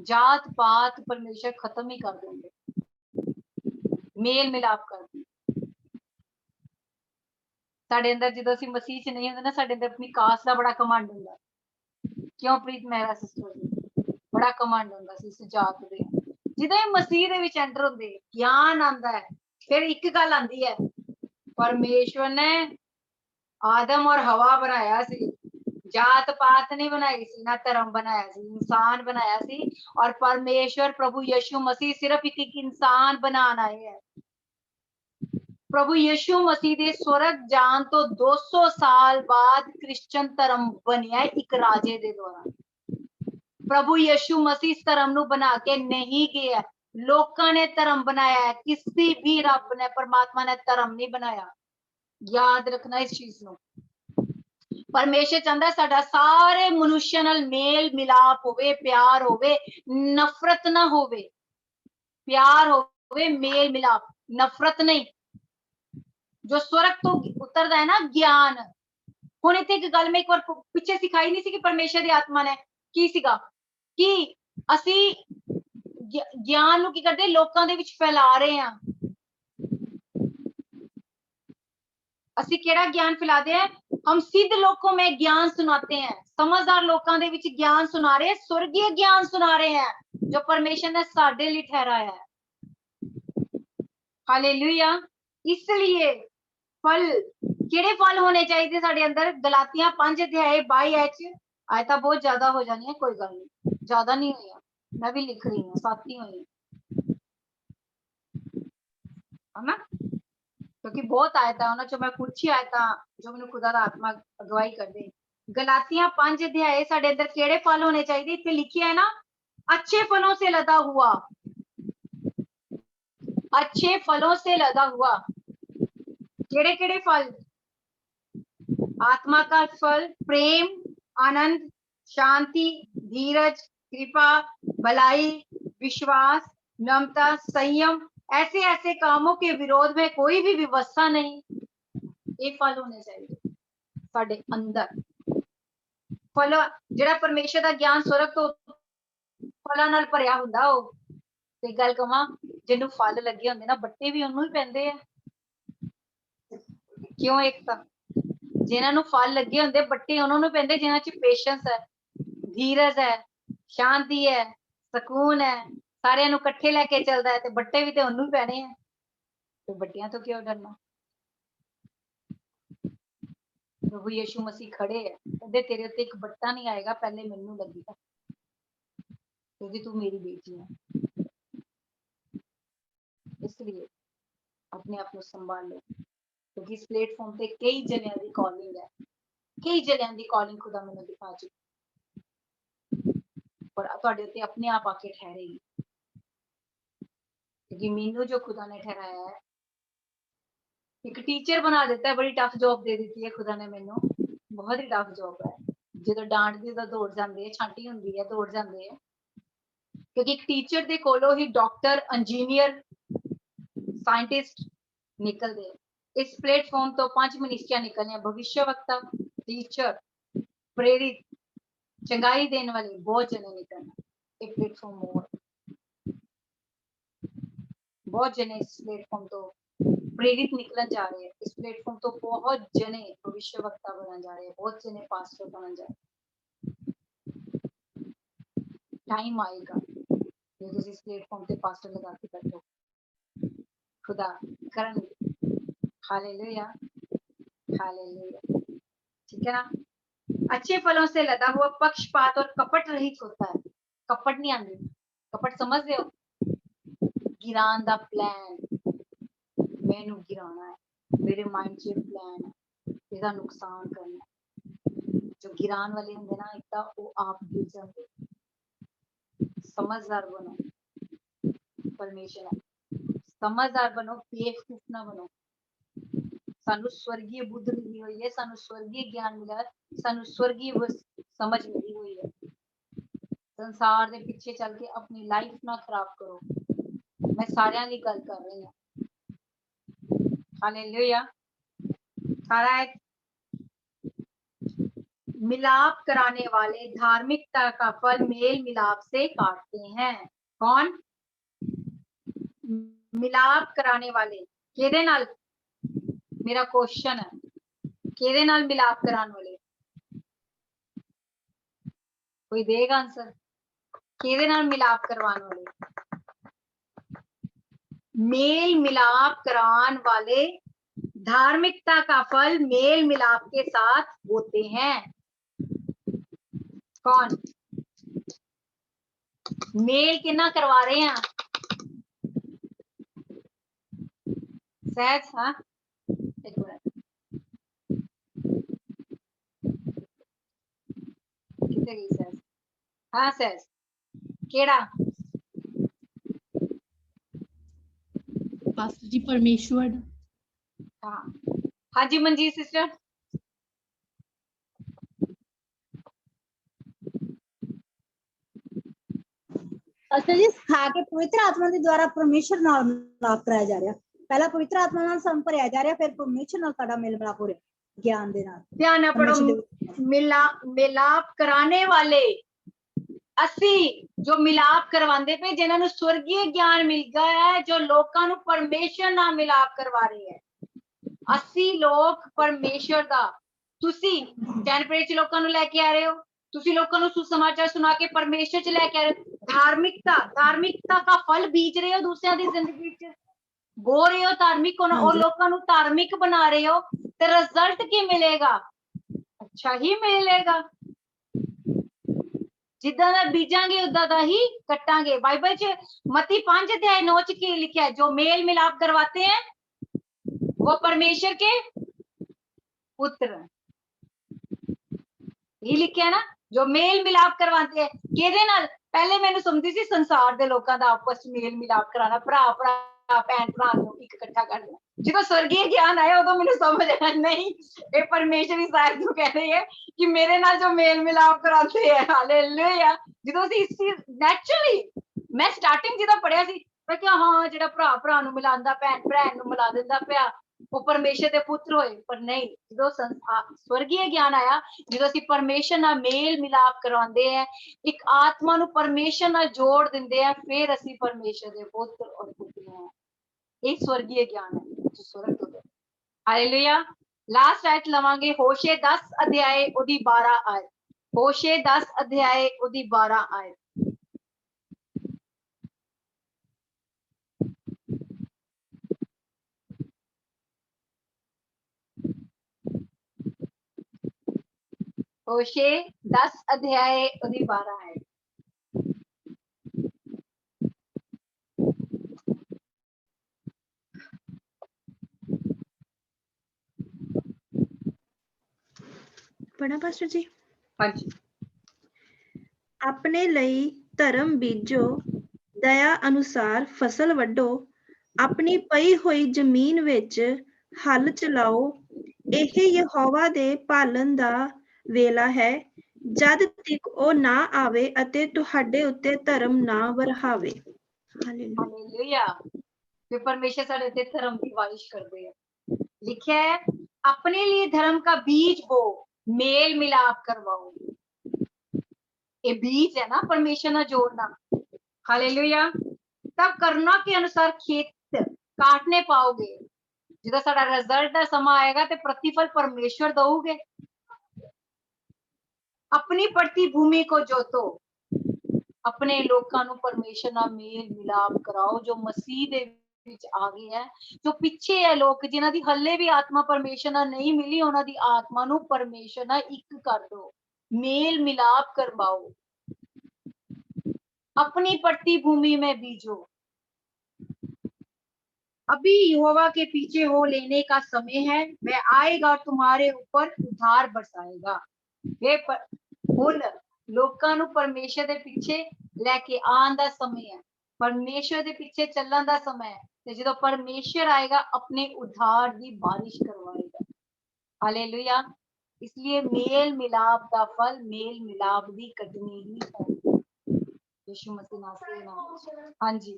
ਜਾਤ ਪਾਤ ਪਰਮੇਸ਼ਰ ਖਤਮ ਹੀ ਕਰ ਦਿੰਦੇ, ਮੇਲ ਮਿਲਾਪ ਕਰ ਦਿੰਦੇ। ਸਾਡੇ ਅੰਦਰ ਜਦੋਂ ਅਸੀਂ ਮਸੀਹ ਚ ਨਹੀਂ ਹੁੰਦੇ ਨਾ, ਸਾਡੇ ਅੰਦਰ ਆਪਣੀ ਕਾਸਟ ਦਾ ਬੜਾ ਕਮਾਂਡ ਹੁੰਦਾ। ਕਿਉਂ ਪ੍ਰੀਤ ਮਹਿਰਾ ਸਿਸਟਰ ਜੀ? ਬੜਾ ਕਮਾਂਡ ਹੁੰਦਾ ਸੀ ਇਸ ਜਾਤ ਦੇ। ਜਦੋਂ ਇਹ ਮਸੀਹ ਦੇ ਵਿੱਚ ਐਂਟਰ ਹੁੰਦੇ, ਗਿਆਨ ਆਂਦਾ ਹੈ, ਫਿਰ ਇੱਕ ਗੱਲ ਆਂਦੀ ਹੈ, ਪਰਮੇਸ਼ਵਰ ਨੇ ਆਦਮ ਔਰ ਹਵਾ ਬਣਾਇਆ ਸੀ, जात पात नहीं बनाई सी, ना धर्म बनाया सी, इंसान बनाया सी। और परमेश्वर प्रभु यीशु मसीह सिर्फ एक इंसान बनाना आए है। प्रभु यीशु मसीह दे स्वर्ग जान तो 200 साल बाद क्रिश्चियन धर्म बनिया एक राजे दे द्वारा। प्रभु यीशु मसीह इस धर्म नु बना के नहीं गया, लोकां ने धर्म बनाया है। किसी भी रब ने, परमात्मा ने धर्म नहीं बनाया। याद रखना इस चीज नु। परमेश्वर चाहता साडा सारे मनुष्य नाल मेल मिलाप होवे, प्यार होवे, नफरत ना होवे। प्यार होवे, मेल मिलाप, नफरत नहीं। जो स्वर्ग तो उतरदा है ना ज्ञान। हुण इत्थे एक गल मैं एक बार पिछे सिखाई नहीं सी कि परमेश्वर दी आत्मा ने की सीगा कि असी ज्ञान नू की करदे, लोकां दे विच फैला रहे हां। असी केड़ा ज्ञान फैलाते हैं? हम सिद्ध लोगों में ज्ञान सुनाते हैं, समझदार लोगों दे विच ज्ञान सुना रहे हैं, स्वर्गीय ज्ञान सुना रहे हैं जो परमेश्वर ने साडे लिए ठहराया है। हालेलुया। इसलिए फल, केड़े फल होने चाहिए साडे अंदर? गलातियां 5 अध्याय 22 आयता बहुत ज्यादा हो जानी है, कोई गल नहीं, ज्यादा नहीं हुई, मैं भी लिख रही हूँ, 7 ही हुई है ना, क्योंकि बहुत आयता उन्होंने जो मैं कुछ ही आयता जो मैंने खुदा दा आत्मा अगवाई कर दे। गलातियां 5 अध्याय साडे अंदर केड़े फल होने चाहिए? इत्थे लिखिया है ना, अच्छे फलों से लदा हुआ, अच्छे फलों से लदा हुआ। केड़े केड़े फल? आत्मा का फल, प्रेम, आनंद, शांति, धीरज, कृपा, भलाई, विश्वास, नम्रता, संयम। ऐसे ऐसे कामों के विरोध में कोई भी व्यवस्था नहीं। ये फल होने चाहिए साडे अंदर। फल जेड़ा परमेश्वर दा ज्ञान स्वर्ग तो फलां नाल भरिया हुंदा हो। ते गल कवां, जिन्नू फल लगे हुंदे ना, बट्टे भी उन्नू ही पैंदे आ। क्यों? एक तां जिन्हां नू फल लगे हुंदे, बट्टे उन्हां नू पैंदे जिन्हां च पेशेंस है, धीरज है, शांति है, सुकून है, सारियां नू इकट्ठे लेके चलदा है। ते बट्टे भी ते उन्नू ही पैने हैं। तो बट्टियां तो क्यों डरना? प्रभु यीशु मसीह खड़े है, कहते तेरे उत्ते एक बट्टा नहीं आएगा, पहले मैनू लगेगा, क्योंकि तू मेरी बेटी है। इसलिए अपने आप को संभाल लो, क्योंकि इस प्लेटफॉर्म पे कई जनियां दी कॉलिंग है, कई जनियां दी कॉलिंग खुदा मैनू दिखा चुकी, पर तुहाडे उत्ते अपने आप आके ठहरेगी, क्योंकि मैनू जो खुदा ने ठहराया है, एक टीचर बना देता है। बड़ी टफ जॉब दे दी है खुदा ने मैनू, बहुत ही टफ जॉब है। जो डांट दी तो दौड़ जाते हैं, छांटी होंदी है दौड़ जाते हैं, क्योंकि एक टीचर दे कोलों ही डॉक्टर, इंजीनियर, साइंटिस्ट निकलते हैं। इस प्लेटफॉर्म तो 5 मिनिस्ट्रियां निकलने, भविष्यवक्ता, टीचर, प्रेरित, चंगाई देने वाले बहुत जने निकलना। एक प्लेटफॉर्म और बहुत जने इस प्लेटफॉर्म तो प्रेरित निकलन जा रहे हैं। इस प्लेटफॉर्म तो बहुत जने भविष्यवक्ता बनने जा रहे हैं, बहुत जने पास्टर बनने जा रहे हैं। टाइम आएगा जो इस प्लेटफॉर्म पे पास्टर लगा के बैठो, खुदा करेंगे। Hallelujah, hallelujah. ठीक है ना? अच्छे फलों से लदा हुआ, पक्षपात और कपट रहित होता है। कपट नहीं आती, कपट समझते हो? गिरान दा प्लान, मैनू गिराना है, मेरे माइंड च प्लान है, इसका नुकसान करना है। जो गिरान वाले होंगे ना, एक तो वो आप गिर जाते। समझदार बनो, परमेश्वर है, समझदार बनो, बेवकूफ ना बनो। सानू स्वर्गीय बुद्ध मिली हुई है, सानू स्वर्गीय ज्ञान मिला है, सानू स्वर्गीय समझ मिली हुई है। संसार दे पिछे चल के अपनी लाइफ ना खराब करो। मैं सारियां दी गल कर रही हूं। हालेलुया। सारा एक मिलाप कराने वाले धार्मिकता का फल मेल मिलाप से काटते हैं। कौन? मिलाप कराने वाले। केदे नाल? मेरा क्वेश्चन है, केदे नाल मिलाप कराने वाले? कोई देगा आंसर? केदे नाल मिलाप करवाने वाले? मेल मिलाप कराने वाले धार्मिकता का फल मेल मिलाप के साथ होते हैं। कौन? मेल कितना करवा रहे हैं? सहज? हाँ, एक मिनट, कितने गई सहज? हाँ सहज, केड़ा? पास्टर जी परमेश्वर। हाँ हाँ जी मनजीत सिस्टर। ਅਸਲ ਜੀ ਸਿਖਾ ਕੇ ਪਵਿੱਤਰ ਆਤਮਾ ਦੇ ਦੁਆਰਾ ਪਰਮੇਸ਼ਰ ਨਾਲ ਮਿਲਾਪ ਕਰਾਇਆ ਜਾ ਰਿਹਾ। ਪਹਿਲਾਂ ਪਵਿੱਤਰ ਆਤਮਾ ਨਾਲ ਸਾਨੂੰ ਭਰਿਆ ਜਾ ਰਿਹਾ, ਫਿਰ ਪਰਮੇਸ਼ਰ ਨਾਲ ਸਾਡਾ ਮੇਲ ਮਿਲਾਪ ਹੋ ਰਿਹਾ ਗਿਆਨ ਦੇ ਨਾਲ। ध्यान ना पढ़ो। मिलाप कराने वाले असी जो मिलाप करवांदे पे, जिन्हां नूं स्वर्गीय ज्ञान मिल गया है, जो लोकां नूं परमेश्वर नाल मिलाप करवा रहे हैं। असी लोग परमेश्वर दा, तुसी टैंपरेचर च लोकां नूं लेके आ रहे हो, तुसी लोकां नूं सुसमाचार सुना के परमेश्वर च लेके आ रहे हो। धार्मिकता का फल बीज रहे हो दूसरियां दी जिंदगी च, बो रहे हो धार्मिक होना और लोकां नूं धार्मिक बना रहे हो, ते रिजल्ट की मिलेगा? अच्छा ही मिलेगा। जिद्दां दा बीजांगे उद्दां दा ही कट्टांगे। बाइबल च मत्ती 5:9 च की लिखा है? जो मेल मिलाप करवाते हैं वो परमेश्वर के पुत्र हैं। ये लिखा है ना, जो मेल मिलाप करवाते हैं। केदे नाल? पहले मैंने समझी सी संसार दे लोकां दा आपस च मेल मिलाप कराना, भरा भैन भरा नूं इक इकट्ठा कर देना। जो स्वर्गीय ज्ञान आया उदों मैंने समझ आया नहीं, ये परमेश्वर ही शायद नूं कह रही है कि मेरे नाल जो मेल मिलाप कराते हैं। हालेलुया। जो इसी नैचुरली मैं स्टार्टिंग जिदा पढ़िया सी, मैं क्या हाँ जिहड़ा भरा भरा नूं मिलांदा, भैन भैन नूं मिला दिंदा पिया, वो परमेश्वर दे पुत्र होए। पर नहीं, जो स्वर्गीय ज्ञान आया, जो असीं परमेश्वर नाल मेल मिलाप करवांदे हैं, एक आत्मा नूं परमेश्वर नाल जोड़ दिंदे हैं, फिर असीं परमेश्वर दे पुत्र और पुत्रियां हैं। एक स्वर्गीय ज्ञान है जो स्वर्ग तो है। हालेलुया। लास्ट आयत लवांगे, होशे 10 अध्याय ओदी 12 आयत। होशे 10 अध्याय ओदी 12 आयत। होशे 10 अध्याय ओदी 12 आयत। ਪੜ੍ਹਾਂ ਪਾਸਟਰ ਜੀ? हाँ जी। ਆਪਣੇ ਲਈ ਧਰਮ ਬੀਜੋ, ਦਇਆ ਅਨੁਸਾਰ ਫਸਲ ਵੱਢੋ, ਆਪਣੀ ਪਈ ਹੋਈ ਜ਼ਮੀਨ ਵਿੱਚ ਹਲ ਚਲਾਓ। ਇਹ ਯਹੋਵਾ ਦੇ ਭਾਲਣ ਦਾ ਵੇਲਾ ਹੈ, ਜਦ ਤੱਕ ਉਹ ਨਾ ਆਵੇ ਅਤੇ ਤੁਹਾਡੇ ਉੱਤੇ ਧਰਮ ਨਾ ਵਰਹਾਵੇ। ਹਾਲੇਲੂਇਆ। हालेलुया। फिर परमेश्वर साडे ते धर्म की बारिश करते हैं। लिखा है, अपने लिए धर्म का बीज बो, मेल मिलाप करवाओ। ये बीज है ना परमेश्वर ना जोड़ना। हालेलुया। तब करना के अनुसार खेत काटने पाओगे। जिदा साडा रिजल्ट दा समा आएगा ते प्रतिफल परमेश्वर दोगे। अपनी पड़ती भूमि को जोतो, अपने लोकां नूं परमेश्वर नाल मेल मिलाप कराओ, जो मसीह दे विच आ गए है, जो पिछे है लोग जिन्हां दी हल्ले भी आत्मा परमेश्वर नाल नहीं मिली, उन्हां दी आत्मा नूं परमेश्वर नाल इक कर दो, मेल मिलाप करवाओ। अपनी पड़ती भूमि में बीजो। अभी यहोवा के पीछे हो लेने का समय है, वह आएगा और तुम्हारे ऊपर उधार बरसाएगा। वे हुण लोकां नूं परमेश्वर दे पिछे लेके आन दा समय है, परमेश्वर दे पिछे चलण दा समय है, ते जदों परमेश्वर आएगा अपने उधार दी बारिश करवाएगा। हालेलुया। इसलिए मेल मिलाप दा फल मेल मिलाप दी कटनी ही है। यीशु मसीह नासरी दे नाम विच। हाँ जी,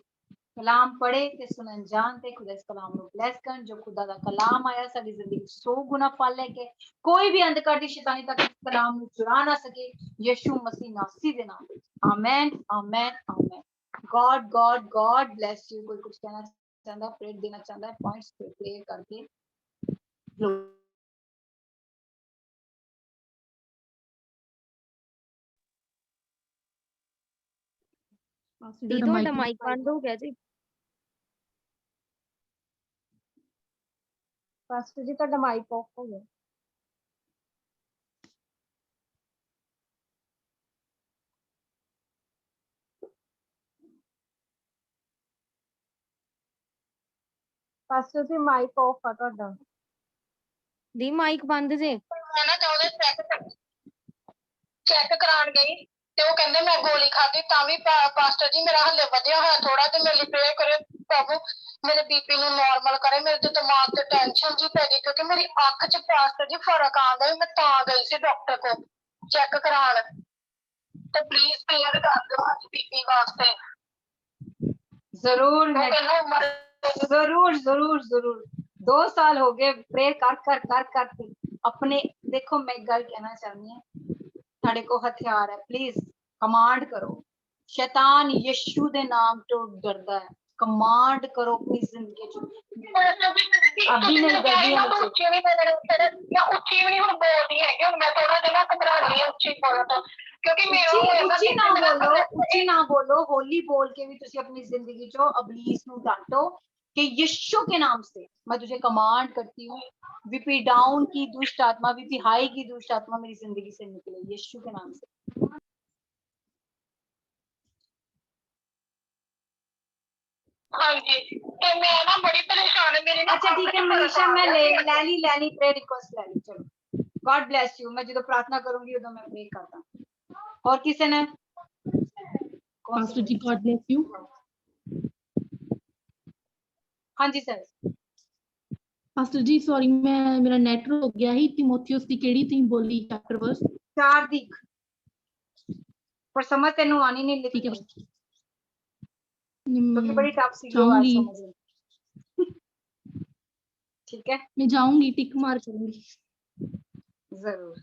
कलाम पढ़े ते सुनन जान ते खुदा इस कलाम ਨੂੰ ਬਲੈਸ ਕਰਨ ਜੋ खुदा ਦਾ कलाम आया ਸਾਡੀ ਜ਼ਿੰਦਗੀ 100 ਗੁਣਾ ਫਲ ਲੈ ਕੇ ਕੋਈ ਵੀ ਅੰਧਕਾਰ ਦੀ ਸ਼ੈਤਾਨੀ ਤੱਕ ਇਸ ਕਲਾਮ ਨੂੰ ਚੁਰਾ ਨਾ ਸਕੇ ਯीशु मसीह नासरी ਦੇ ਨਾਮ ਵਿੱਚ amen amen amen. God bless you. कोई कुछ कहना चाहता, प्रेयर देना चाहता है, पॉइंट्स पे प्रेयर करके ਪਾਸਟਰ ਦੀ ਜੀ ਦਾ ਤੁਹਾਡਾ ਮਾਈਕ ਮਾਈਕ ਬੰਦ ਹੋ ਗਿਆ ਜੀ। ਪਾਸਟਰ ਜੀ ਤੁਹਾਡਾ ਮਾਈਕ ਆਫ ਹੋ ਗਿਆ। ਪਾਸਟਰ ਜੀ ਮਾਈਕ ਆਫ ਆ ਤੁਹਾਡਾ। ਦੀ ਮਾਈਕ ਬੰਦ ਜੇ। ਮੈਂ ਨਾ ਜਦੋਂ ਚੈੱਕ ਕਰਾਉਣ ਗਈ ਤੇ ਉਹ ਕਹਿੰਦੇ ਮੈਂ ਗੋਲੀ ਖਾਧੀ ਤਾਂ ਵੀ ਪਾਸਟਰ ਜੀ ਮੇਰਾ ਹੱਲੇ ਵਧਿਆ ਹੋਇਆ ਥੋੜਾ ਤੇ ਮੇਰੇ ਲਈ ਪ੍ਰੇ ਕਰੇ ਪ੍ਰਭੂ ਮੇਰੇ ਬੀਪੀ ਨੂੰ ਨਾਰਮਲ ਕਰੇ। ਮੇਰੇ ਤੇ ਦਿਮਾਗ ਤੇ ਟੈਨਸ਼ਨ ਜੀ ਪੈ ਗਈ ਕਿਉਂਕਿ ਮੇਰੀ ਅੱਖ 'ਚ ਪਾਸਟਰ ਜੀ ਫਰਕ ਆਉਂਦਾ ਮੈਂ ਤਾਂ ਗਈ ਸੀ ਡਾਕਟਰ ਕੋਲ ਚੈੱਕ ਕਰਾਉਣ ਤੇ ਪਲੀਜ਼ ਪ੍ਰੇਅਰ ਕਰ ਦਿਓ ਅੱਜ ਬੀਪੀ ਵਾਸਤੇ। जरूर जरूर जरूर जरूर 2 साल हो गए प्रे कर अपने। देखो मैं एक गल कहना चाहनी है साडे को हथियार है, प्लीज कमांड करो। शैतान यीशु दे नाम तो डरदा है, कमांड करो अपनी जिंदगी च अभी नहीं डरदी है ਉੱਚੀ ਵੀ ਨਹੀਂ ਹੁਣ ਬੋਲਦੀ ਹੈਗੀ ਹੁਣ ਮੈਂ ਥੋੜਾ ਜਿਹਾ ਘਬਰਾ ਰਹੀ ਹਾਂ ਉੱਚੀ ਬੋਲਣ ਤੋਂ ਕਿਉਂਕਿ ਉੱਚੀ ਨਾ ਬੋलो होली बोल के भी तुसी अपनी जिंदगी चो अबलीस नु डांटो कि यीशु के नाम से मैं तुझे कमांड करती हूँ वीपी डाउन की दुष्ट आत्मा वीपी हाई की दुष्ट आत्मा मेरी जिंदगी से निकले यीशु के नाम से। ਹਾਂਜੀ ਤੇ ਮੈਂ ਨਾ ਬੜੀ ਪਰੇਸ਼ਾਨ ਹੈ ਮੇਰੀ अच्छा ठीक है मनीषा मैं ले ली प्रे रिक्वेस्ट ले ली। चलो गॉड ब्लेस यू। मैं जो प्रार्थना करूंगी उधर मैं प्रे करता। और किसी ने ਪਾਸਟਰ ਜੀ ਗॉड ਬlesਸ ਯੂ। हाँ जी सर। ਪਾਸਟਰ ਜੀ ਸੌਰੀ ਮੇਰਾ ਨੈਟ ਰੁਕ ਗਿਆ ਸੀ। ਤਿਮੋਥਿਉਸ ਦੀ ਕਿਹੜੀ ਤੁਸੀਂ ਬੋਲੀ ਚੈਪਟਰ ਵਰਸ? 4 दी पर समझ तेनू आनी नहीं लिखी ठीक है क्योंकि बड़ी टफ सी जाऊंगी। ठीक है मैं जाऊंगी टिक मार करूंगी जरूर।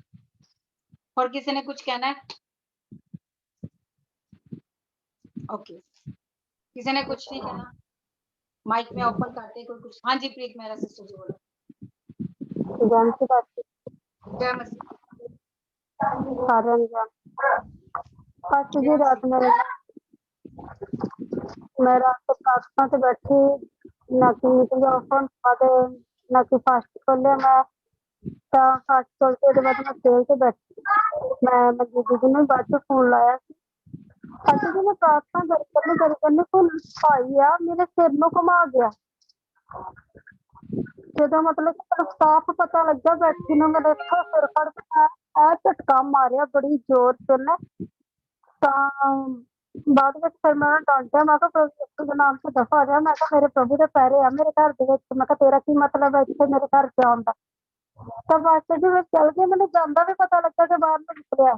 और किसी ने कुछ कहना है? ओके किसी ने कुछ नहीं कहना? माइक में ओपन करते कोई कुछ। हाँ जी प्रीत मेरा सिस्टर जी बोलो। जय मसीह। ਸਾਰਿਆਂ ਨੂੰ ਪਾਸਟਰ ਜੀ ਰਾਤ मैं रात को प्रार्थना से बैठी ना कि मीटिंग ओपन ना कि फास्ट खोले मैं फास्ट खोल के बाद मैं सेल से बैठी मैं दीदी ने बाद में फोन लाया अच्छा जी मैं प्रार्थना करने फुल पाई आ मेरे सिर में घुमा गया जो मतलब साफ पता लगा बैठी ने मेरे इतना सिर फड़ के झटका मारिया बड़ी जोर से ने बाद में फिर मैं डांटिया मैं प्रभु के नाम से दफा आ मैं मेरे प्रभु के पैरे आ मेरे घर मैं तेरा की मतलब है इतने मेरे घर से आंदा तो बादशाह जी मैं चल गई मैंने जांदा भी पता लगा कि बाहर में निकलिया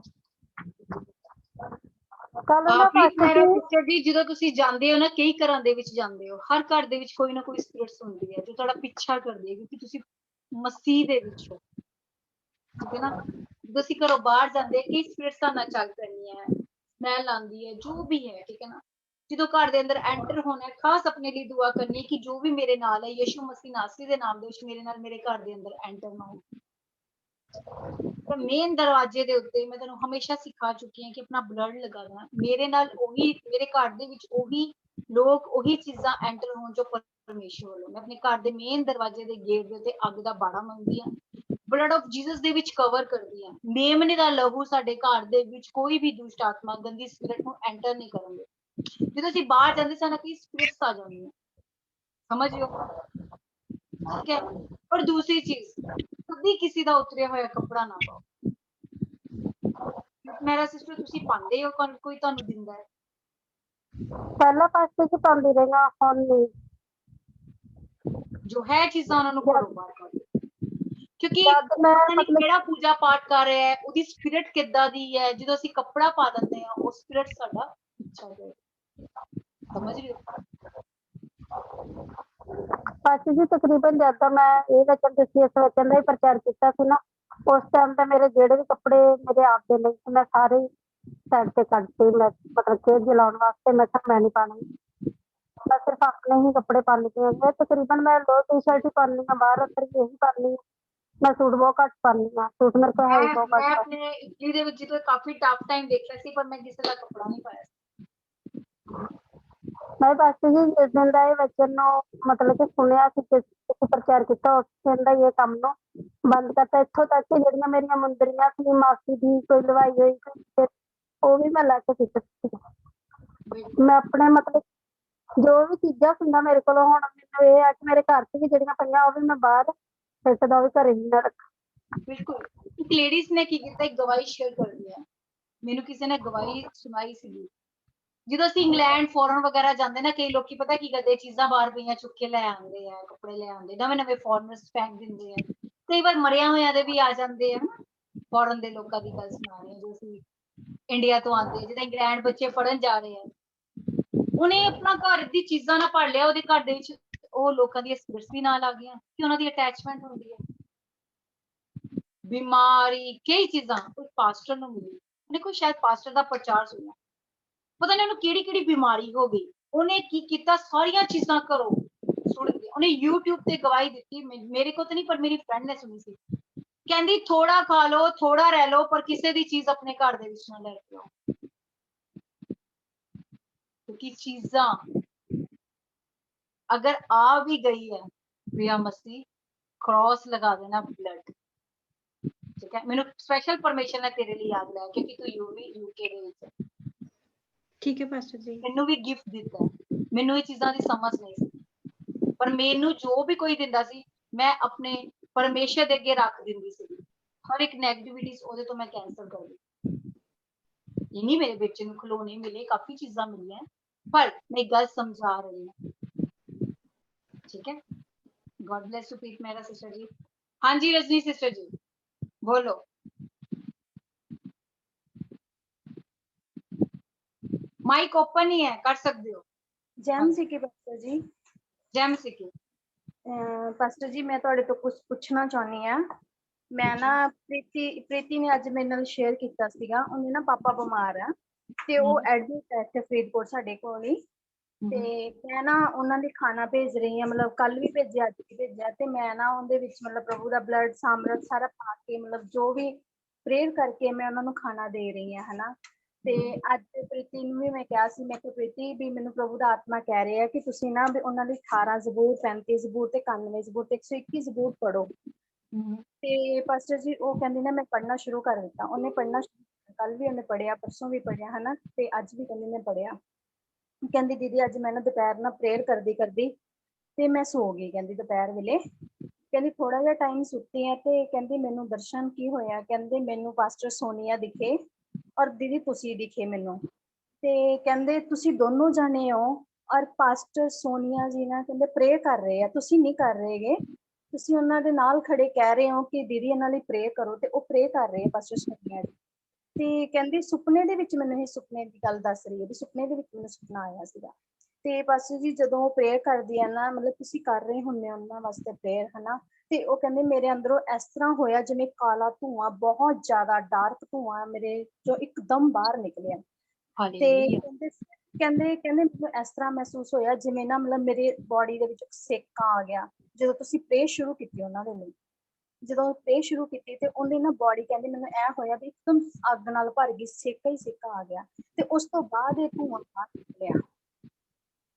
सिस्टर जी ਜਦੋਂ ਤੁਸੀਂ ਜਾਂਦੇ ਹੋ ਨਾ ਕਈ ਘਰਾਂ ਦੇ ਵਿੱਚ ਜਾਂਦੇ ਹੋ ਹਰ ਘਰ ਦੇ ਵਿੱਚ ਕੋਈ ਨਾ ਕੋਈ ਸਪਿਰਿਟਸ ਹੁੰਦੀ ਹੈ ਜੋ ਤੁਹਾਡਾ ਪਿੱਛਾ ਕਰਦੀ ਹੈ ਕਿਉਂਕਿ ਤੁਸੀਂ ਮਸੀਹ ਦੇ ਵਿੱਚ ਹੋ ਠੀਕ ਹੈ ਨਾ। ਜਦੋਂ ਅਸੀਂ ਘਰੋਂ ਬਾਹਰ ਜਾਂਦੇ ਕਈ ਸਪਿਰਿਟਸ ਨਾਲ ਚੱਲ ਪੈਂਦੀਆਂ ਹੈ स्मैल आंदी है जो भी है ठीक है ना। जो घर दे अंदर एंटर होना है खास अपने लिए दुआ करनी है कि जो भी मेरे नाल है यीशु मसीह नासरी दे नाम दे विच मेरे नाल मेरे घर दे अंदर एंटर ना हो। तो मेन दरवाजे दे उत्ते मैं तैनूं हमेशा सिखा चुकी हां कि अपना ब्लड लगाना मेरे नाल ओही मेरे घर दे विच ओही लोग ओही चीज़ां एंटर होण जो परमेश्वर वालों मैं अपने घर दे मेन दरवाजे दे गेट दे उत्ते अग दा बाड़ा मंगदी हां blood of Jesus they which cover करदी हां मेमने दा लहू साडे घर दे विच कोई भी दुष्ट आत्मा गंदी स्पिरिट नूं एंटर नहीं करनगे। ਜਦੋਂ ਅਸੀਂ ਬਾਹਰ ਜਾਂਦੇ ਸਾਨੂੰ ਕੀ स्पिरिट्स आ जाती हैं समझियो ठीक है। और दूसरी चीज कभी किसी दा उतरिया होया कपड़ा ना पाओ मेरा सिस्टर तुसी पांदे हो कोई ਤੁਹਾਨੂੰ ਦਿੰਦਾ ਹੈ पहला पास्टर जी पांदी रहिया हुण नहीं जो है चीज़ां ਉਹਨਾਂ ਨੂੰ ਘਰੋਂ ਬਾਹਰ ਕਰ ਦਿਓ क्योंकि ਜਿਹੜਾ पूजा पाठ कर रहा है ਉਹਦੀ स्पिरिट ਕਿੱਦਾਂ ਦੀ ਹੈ ਜਦੋਂ ਅਸੀਂ ਕੱਪੜਾ ਪਾ ਦਿੰਦੇ ਹਾਂ ਉਹ स्पिरिट ਸਾਡਾ अच्छा है। समझ रहे हो? ਪਾਸਟਰ ਜੀ ਤਕਰੀਬਨ ਜਦ ਦਾ ਮੈਂ ਇਹ ਵਚਨ ਤੁਸੀਂ ਇਸ ਵਚਨ ਦਾ ਹੀ ਪ੍ਰਚਾਰ ਕੀਤਾ ਸੀ ਨਾ, ਉਸ ਟਾਈਮ ਤੇ ਮੇਰੇ ਜਿਹੜੇ ਵੀ ਕੱਪੜੇ ਮੇਰੇ ਆਪ ਦੇ ਲਈ ਸੀ ਮੈਂ ਸਾਰੇ ਸਾਈਡ ਤੇ ਕੱਢਤੇ। ਮੈਂ ਮਤਲਬ ਖੇਤ ਜਲਾਉਣ ਵਾਸਤੇ ਮੈਂ ਕਿਹਾ ਮੈਂ ਨਹੀਂ ਪਾਉਣੀ, ਮੈਂ ਸਿਰਫ ਆਪਣੇ ਹੀ ਕੱਪੜੇ ਪਾਉਂਦੀ ਹਾਂ। ਤਕਰੀਬਨ ਮੈਂ 2 ਟੀ-ਸ਼ਰਟ ਹੀ ਪਾਉਂਦੀ ਹਾਂ, ਬਾਹਰ ਅੰਦਰ ਵੀ ਇਹੀ ਪਾਉਂਦੀ ਹਾਂ। ਮੈਂ ਸੂਟ ਬਹੁਤ ਘੱਟ ਪਾਉਂਦੀ ਹਾਂ, ਸੂਟ ਮੇਰੇ ਕੋਲ ਹੈ ਹੀ ਬਹੁਤ ਮੈਂ ਘੱਟ। ਆਪਣੇ ਇਟਲੀ ਦੇ ਵਿੱਚ ਜਦੋਂ ਕਾਫੀ ਟਫ ਟਾਈਮ ਦੇਖਿਆ ਸੀ, ਪਰ ਮੈਂ ਕਿਸੇ ਦਾ ਕੱਪੜਾ ਨਹੀਂ ਪਾਇਆ ਸੀ। ਮੈਂ ਪਾਸਟਰ ਜੀ ਜਿਸ ਦਿਨ ਦਾ ਇਹ ਵਚਨ ਨੂੰ ਮਤਲਬ ਕਿ ਸੁਣਿਆ ਸੀ, ਤੁਸੀਂ ਪ੍ਰਚਾਰ ਕੀਤਾ, ਉਸ ਦਿਨ ਦਾ ਹੀ ਇਹ ਕੰਮ ਨੂੰ ਬੰਦ ਕਰਤਾ। ਇੱਥੋਂ ਤੱਕ ਕਿ ਜਿਹੜੀਆਂ ਮੇਰੀਆਂ ਮੁੰਦਰੀਆਂ ਸੀ ਮਾਸੀ ਦੀ ਕੋਈ ਲਵਾਈ ਹੋਈ ਸੀ, ਉਹ ਵੀ ਮੈਂ ਲੈ ਕੇ ਸੁੱਟ ਦਿੱਤੀ। ਮੈਂ ਆਪਣੇ ਮਤਲਬ ਜੋ ਵੀ ਚੀਜ਼ਾਂ ਸੀ ਨਾ ਮੇਰੇ ਕੋਲ, ਹੁਣ ਮੈਨੂੰ ਇਹ ਆ ਕਿ ਮੇਰੇ ਘਰ 'ਚ ਵੀ ਜਿਹੜੀਆਂ ਪਈਆਂ ਉਹ ਵੀ ਮੈਂ ਬਾਹਰ ਸਿੱਟਦਾ, ਉਹ ਵੀ ਘਰੇ ਹੀ ਨਾ ਰੱਖਾਂ। ਬਿਲਕੁਲ। ਇੱਕ ਲੇਡੀਜ਼ ਨੇ ਕੀ ਕੀਤਾ, ਇੱਕ ਗਵਾਹੀ ਸ਼ੇਅਰ ਕਰਦੀ ਹੈ। ਮੈਨੂੰ ਕਿਸੇ ਨੇ ਗਵਾਹੀ ਸੁਣਾਈ ਸੀ, ਜਦੋਂ ਅਸੀਂ ਇੰਗਲੈਂਡ ਫੋਰਨ ਵਗੈਰਾ ਜਾਂਦੇ ਨਾ, ਕਈ ਲੋਕੀ ਪਤਾ ਕੀ ਕਰਦੇ, ਚੀਜ਼ਾਂ ਬਾਹਰ ਪਈਆਂ ਚੁੱਕ ਕੇ ਲੈ ਆਉਂਦੇ ਆ, ਕੱਪੜੇ ਲੈ ਆਉਂਦੇ, ਨਵੇਂ ਨਵੇਂ ਫੋਰਨਰਸ ਫੈਂਕ ਦਿੰਦੇ ਆ। ਕਈ ਵਾਰ ਮਰਿਆ ਹੋਇਆਂ ਦੇ ਵੀ ਆ ਜਾਂਦੇ ਆ। ਫੋਰਨ ਦੇ ਲੋਕਾਂ ਦੀ ਗੱਲ ਸੁਣਾ ਰਹੀ ਹਾਂ, ਜੋ ਅਸੀਂ ਇੰਡੀਆ ਤੋਂ ਆਉਂਦੇ, ਜਿੱਦਾਂ ਇੰਗਲੈਂਡ ਬੱਚੇ ਪੜ੍ਹਨ ਜਾ ਰਹੇ ਆ, ਉਹਨੇ ਆਪਣਾ ਘਰ ਦੀ ਚੀਜ਼ਾਂ ਨਾਲ ਪੜ ਲਿਆ, ਉਹਦੇ ਘਰ ਦੇ ਵਿੱਚ ਉਹ ਲੋਕਾਂ ਦੀਆਂ ਸਪਿਰਿਟਸ ਵੀ ਨਾਲ ਆ ਗਈਆਂ ਕਿ ਉਹਨਾਂ ਦੀ ਅਟੈਚਮੈਂਟ ਹੁੰਦੀ ਹੈ। ਬਿਮਾਰੀ ਕਈ ਚੀਜ਼ਾਂ ਕੋਈ ਪਾਸਟਰ ਨੂੰ ਮਿਲੀ, ਉਹਨੇ ਕੋਈ ਸ਼ਾਇਦ ਪਾਸਟਰ ਦਾ ਪ੍ਰਚਾਰ ਸੁਣਿਆ, ਪਤਾ ਨਹੀਂ ਉਹਨੂੰ ਕਿਹੜੀ ਕਿਹੜੀ ਬਿਮਾਰੀ ਹੋ ਗਈ। ਉਹਨੇ ਕੀ ਕੀਤਾ, ਸਾਰੀਆਂ ਚੀਜ਼ਾਂ ਘਰੋਂ ਸੁੱਟ ਦਿੱਤੀਆਂ। ਉਹਨੇ YouTube ਤੇ ਗਵਾਹੀ ਦਿੱਤੀ, ਮੇਰੇ ਕੋਲ ਤਾਂ ਨਹੀਂ ਪਰ ਮੇਰੀ ਫਰੈਂਡ ਨੇ ਸੁਣੀ ਸੀ। ਕਹਿੰਦੀ ਥੋੜਾ ਖਾ ਲਓ, ਥੋੜਾ ਰਹਿ ਲਓ, ਪਰ ਕਿਸੇ ਦੀ ਚੀਜ਼ ਆਪਣੇ ਘਰ ਦੇ ਵਿੱਚ ਨਾ ਲੈ ਕੇ ਆਓ, ਕਿਉਂਕਿ ਚੀਜ਼ਾਂ अगर आ भी गई है, प्रिया मसीह क्रॉस लगा देना ब्लड। ठीक है, मैंने स्पेशल परमिशन है तेरे लिए याद लाया क्योंकि तू यूके ਦੇ ਵਿੱਚ। ਠੀਕ ਹੈ ਪਾਸਟਰ ਜੀ। ਮੈਨੂੰ ਵੀ ਗਿਫਟ ਦਿੱਤਾ, ਮੈਨੂੰ ਇਹ ਚੀਜ਼ਾਂ ਦੀ ਸਮਝ ਨਹੀਂ ਸੀ, ਪਰ ਮੈਨੂੰ ਜੋ ਵੀ ਕੋਈ ਦਿੰਦਾ ਸੀ ਮੈਂ ਆਪਣੇ ਪਰਮੇਸ਼ਰ ਦੇ ਅੱਗੇ ਰੱਖ ਦਿੰਦੀ ਸੀ। ਹਰ ਇੱਕ ਨੈਗੇਟਿਵਿਟੀਜ਼ ਉਹਦੇ ਤੋਂ ਮੈਂ ਕੈਂਸਲ ਕਰ ਦਿੱਤੀ। ਇਹ ਨਹੀਂ ਮੇਰੇ ਬੱਚੇ ਨੂੰ ਖਿਡੌਣੇ ਮਿਲੇ, ਕਾਫੀ ਚੀਜ਼ਾਂ ਮਿਲੀਆਂ, पर मैं एक गल समझा रही हूँ। ठीक है, God bless you Preet Mehra sister ji. हाँ जी रजनी सिस्टर जी बोलो। माइक ओपन ही है, कर सकते हो। ਜੈਮ ਸੀ ਕੀ ਪਾਸਟਰ ਜੀ। जैम सिकी। ਪਾਸਟਰ ਜੀ ਮੈਂ ਤੁਹਾਡੇ ਤੋਂ ਕੁਝ ਪੁੱਛਣਾ ਚਾਹੁੰਦੀ ਆ। ਮੈਂ ਨਾ ਪ੍ਰੀਤੀ ਨੇ ਅੱਜ ਮੇਰੇ ਨਾਲ ਸ਼ੇਅਰ ਕੀਤਾ ਸੀਗਾ, ਉਹਨੇ ਨਾ ਪਾਪਾ ਬਿਮਾਰ ਆ ਤੇ ਉਹ ਐਡਮਿਟ ਹੈ ਇੱਥੇ ਫਰੀਦਕੋਟ ਸਾਡੇ ਕੋਲ ਹੀ, ਤੇ ਮੈਂ ਨਾ ਉਹਨਾਂ ਲਈ ਖਾਣਾ ਭੇਜ ਰਹੀ ਹਾਂ, ਮਤਲਬ ਕੱਲ ਵੀ ਭੇਜਿਆ, ਅੱਜ ਵੀ ਭੇਜਿਆ, ਤੇ ਮੈਂ ਨਾ ਉਹਦੇ ਵਿੱਚ ਮਤਲਬ ਪ੍ਰਭੂ ਦਾ ਬਲੱਡ ਸਾਮਰਥ ਸਾਰਾ ਪਾ ਕੇ ਮਤਲਬ ਜੋ ਵੀ ਪ੍ਰੇਅਰ ਕਰਕੇ ਮੈਂ ਉਹਨਾਂ ਨੂੰ ਖਾਣਾ ਦੇ ਰਹੀ ਹਾਂ, ਹਨਾ। ਤੇ ਅੱਜ ਪ੍ਰੀਤੀ ਨੂੰ ਵੀ ਮੈਂ ਕਿਹਾ ਸੀ, ਮੈਂ ਕਿਹਾ ਪ੍ਰੀਤੀ ਵੀ ਮੈਨੂੰ ਪ੍ਰਭੂ ਦਾ ਆਤਮਾ ਕਹਿ ਰਿਹਾ ਕਿ ਤੁਸੀਂ ਨਾ ਵੀ ਉਹਨਾਂ ਲਈ 18 ਜ਼ਬੂਰ, 35 ਜ਼ਬੂਰ ਤੇ 91 ਜ਼ਬੂਰ ਤੇ 121 ਜ਼ਬੂਰ ਪੜੋ। ਤੇ ਪਾਸਟਰ ਜੀ ਉਹ ਕਹਿੰਦੀ ਨਾ ਮੈਂ ਪੜ੍ਹਨਾ ਸ਼ੁਰੂ ਕਰ ਦਿੱਤਾ। ਉਹਨੇ ਪੜ੍ਹਨਾ, ਕੱਲ ਵੀ ਉਹਨੇ ਪੜ੍ਹਿਆ, ਪਰਸੋਂ ਵੀ ਪੜ੍ਹਿਆ, ਹਨਾ, ਤੇ ਅੱਜ ਵੀ ਕਹਿੰਦੀ ਮੈਂ ਪੜ੍ਹਿਆ। ਕਹਿੰਦੀ ਦੀਦੀ ਅੱਜ ਮੈਂ ਨਾ ਦੁਪਹਿਰ ਨਾ ਪ੍ਰੇਅਰ ਕਰਦੀ ਕਰਦੀ ਤੇ ਮੈਂ ਸੋ ਗਈ, ਕਹਿੰਦੀ ਦੁਪਹਿਰ ਵੇਲੇ। ਕਹਿੰਦੀ ਥੋੜਾ ਜਿਹਾ ਟਾਈਮ ਸੁੱਤੀ ਹੈ ਤੇ ਕਹਿੰਦੀ ਮੈਨੂੰ ਦਰਸ਼ਨ ਕੀ ਹੋਇਆ, ਕਹਿੰਦੇ ਮੈਨੂੰ ਪਾਸਟਰ ਸੋਨੀਆ ਦਿਖੇ ਔਰ ਦੀਦੀ ਤੁਸੀਂ ਦਿਖੇ ਮੈਨੂੰ, ਤੇ ਕਹਿੰਦੇ ਤੁਸੀਂ ਦੋਨੋਂ ਜਾਣੇ ਹੋ ਔਰ ਪਾਸਟਰ ਸੋਨੀਆ ਜੀ ਨਾ ਕਹਿੰਦੇ ਪ੍ਰੇ ਕਰ ਰਹੇ ਆ, ਤੁਸੀਂ ਨਹੀਂ ਕਰ ਰਹੇਗੇ, ਤੁਸੀਂ ਉਹਨਾਂ ਦੇ ਨਾਲ ਖੜੇ ਕਹਿ ਰਹੇ ਹੋ ਕਿ ਦੀਦੀ ਇਹਨਾਂ ਲਈ ਪ੍ਰੇ ਕਰੋ, ਤੇ ਉਹ ਪ੍ਰੇ ਕਰ ਰਹੇ ਆ ਪਾਸਟਰ ਸੋਨੀਆ ਜੀ। ਤੇ ਕਹਿੰਦੀ ਸੁਪਨੇ ਦੇ ਵਿੱਚ ਮੈਨੂੰ ਇਹ ਸੁਪਨੇ ਦੀ ਗੱਲ ਦੱਸ ਰਹੀ ਹੈ ਵੀ ਸੁਪਨੇ ਦੇ ਵਿੱਚ ਮੈਨੂੰ ਸੁਪਨਾ ਆਇਆ ਸੀਗਾ। ਤੇ ਪਾਸਟਰ ਜੀ ਜਦੋਂ ਉਹ ਪ੍ਰੇਅਰ ਕਰਦੀ ਆ ਨਾ, ਮਤਲਬ ਤੁਸੀਂ ਕਰ ਰਹੇ ਹੁੰਦੇ ਹੋ ਉਹਨਾਂ ਵਾਸਤੇ ਪ੍ਰੇਅਰ, ਹਨਾ, ਤੇ ਉਹ ਕਹਿੰਦੇ ਮੇਰੇ ਅੰਦਰੋਂ ਇਸ ਤਰ੍ਹਾਂ ਹੋਇਆ ਜਿਵੇਂ ਕਾਲਾ ਧੂੰਆਂ, ਬਹੁਤ ਜ਼ਿਆਦਾ ਡਾਰਕ ਧੂੰਆਂ ਮੇਰੇ ਚੋਂ ਇੱਕਦਮ ਬਾਹਰ ਨਿਕਲਿਆ। ਤੇ ਕਹਿੰਦੇ ਮੈਨੂੰ ਇਸ ਤਰ੍ਹਾਂ ਮਹਿਸੂਸ ਹੋਇਆ ਜਿਵੇਂ ਨਾ ਮਤਲਬ ਮੇਰੇ ਬੋਡੀ ਦੇ ਵਿੱਚ ਸੇਕਾ ਆ ਗਿਆ ਜਦੋਂ ਤੁਸੀਂ ਪ੍ਰੇਅਰ ਸ਼ੁਰੂ ਕੀਤੀ ਉਹਨਾਂ ਦੇ ਲਈ। ਜਦੋਂ ਪ੍ਰੇਅਰ ਸ਼ੁਰੂ ਕੀਤੀ ਤੇ ਉਹਦੀ ਨਾ ਬੋਡੀ ਕਹਿੰਦੀ ਮੈਨੂੰ ਇਹ ਹੋਇਆ ਵੀ ਇੱਕਦਮ ਅੱਗ ਨਾਲ ਭਰ ਗਈ, ਸੇਕਾ ਹੀ ਸੇਕਾ ਆ ਗਿਆ, ਤੇ ਉਸ ਤੋਂ ਬਾਅਦ ਇਹ ਧੂੰਆਂ ਬਾਹਰ ਨਿਕਲਿਆ।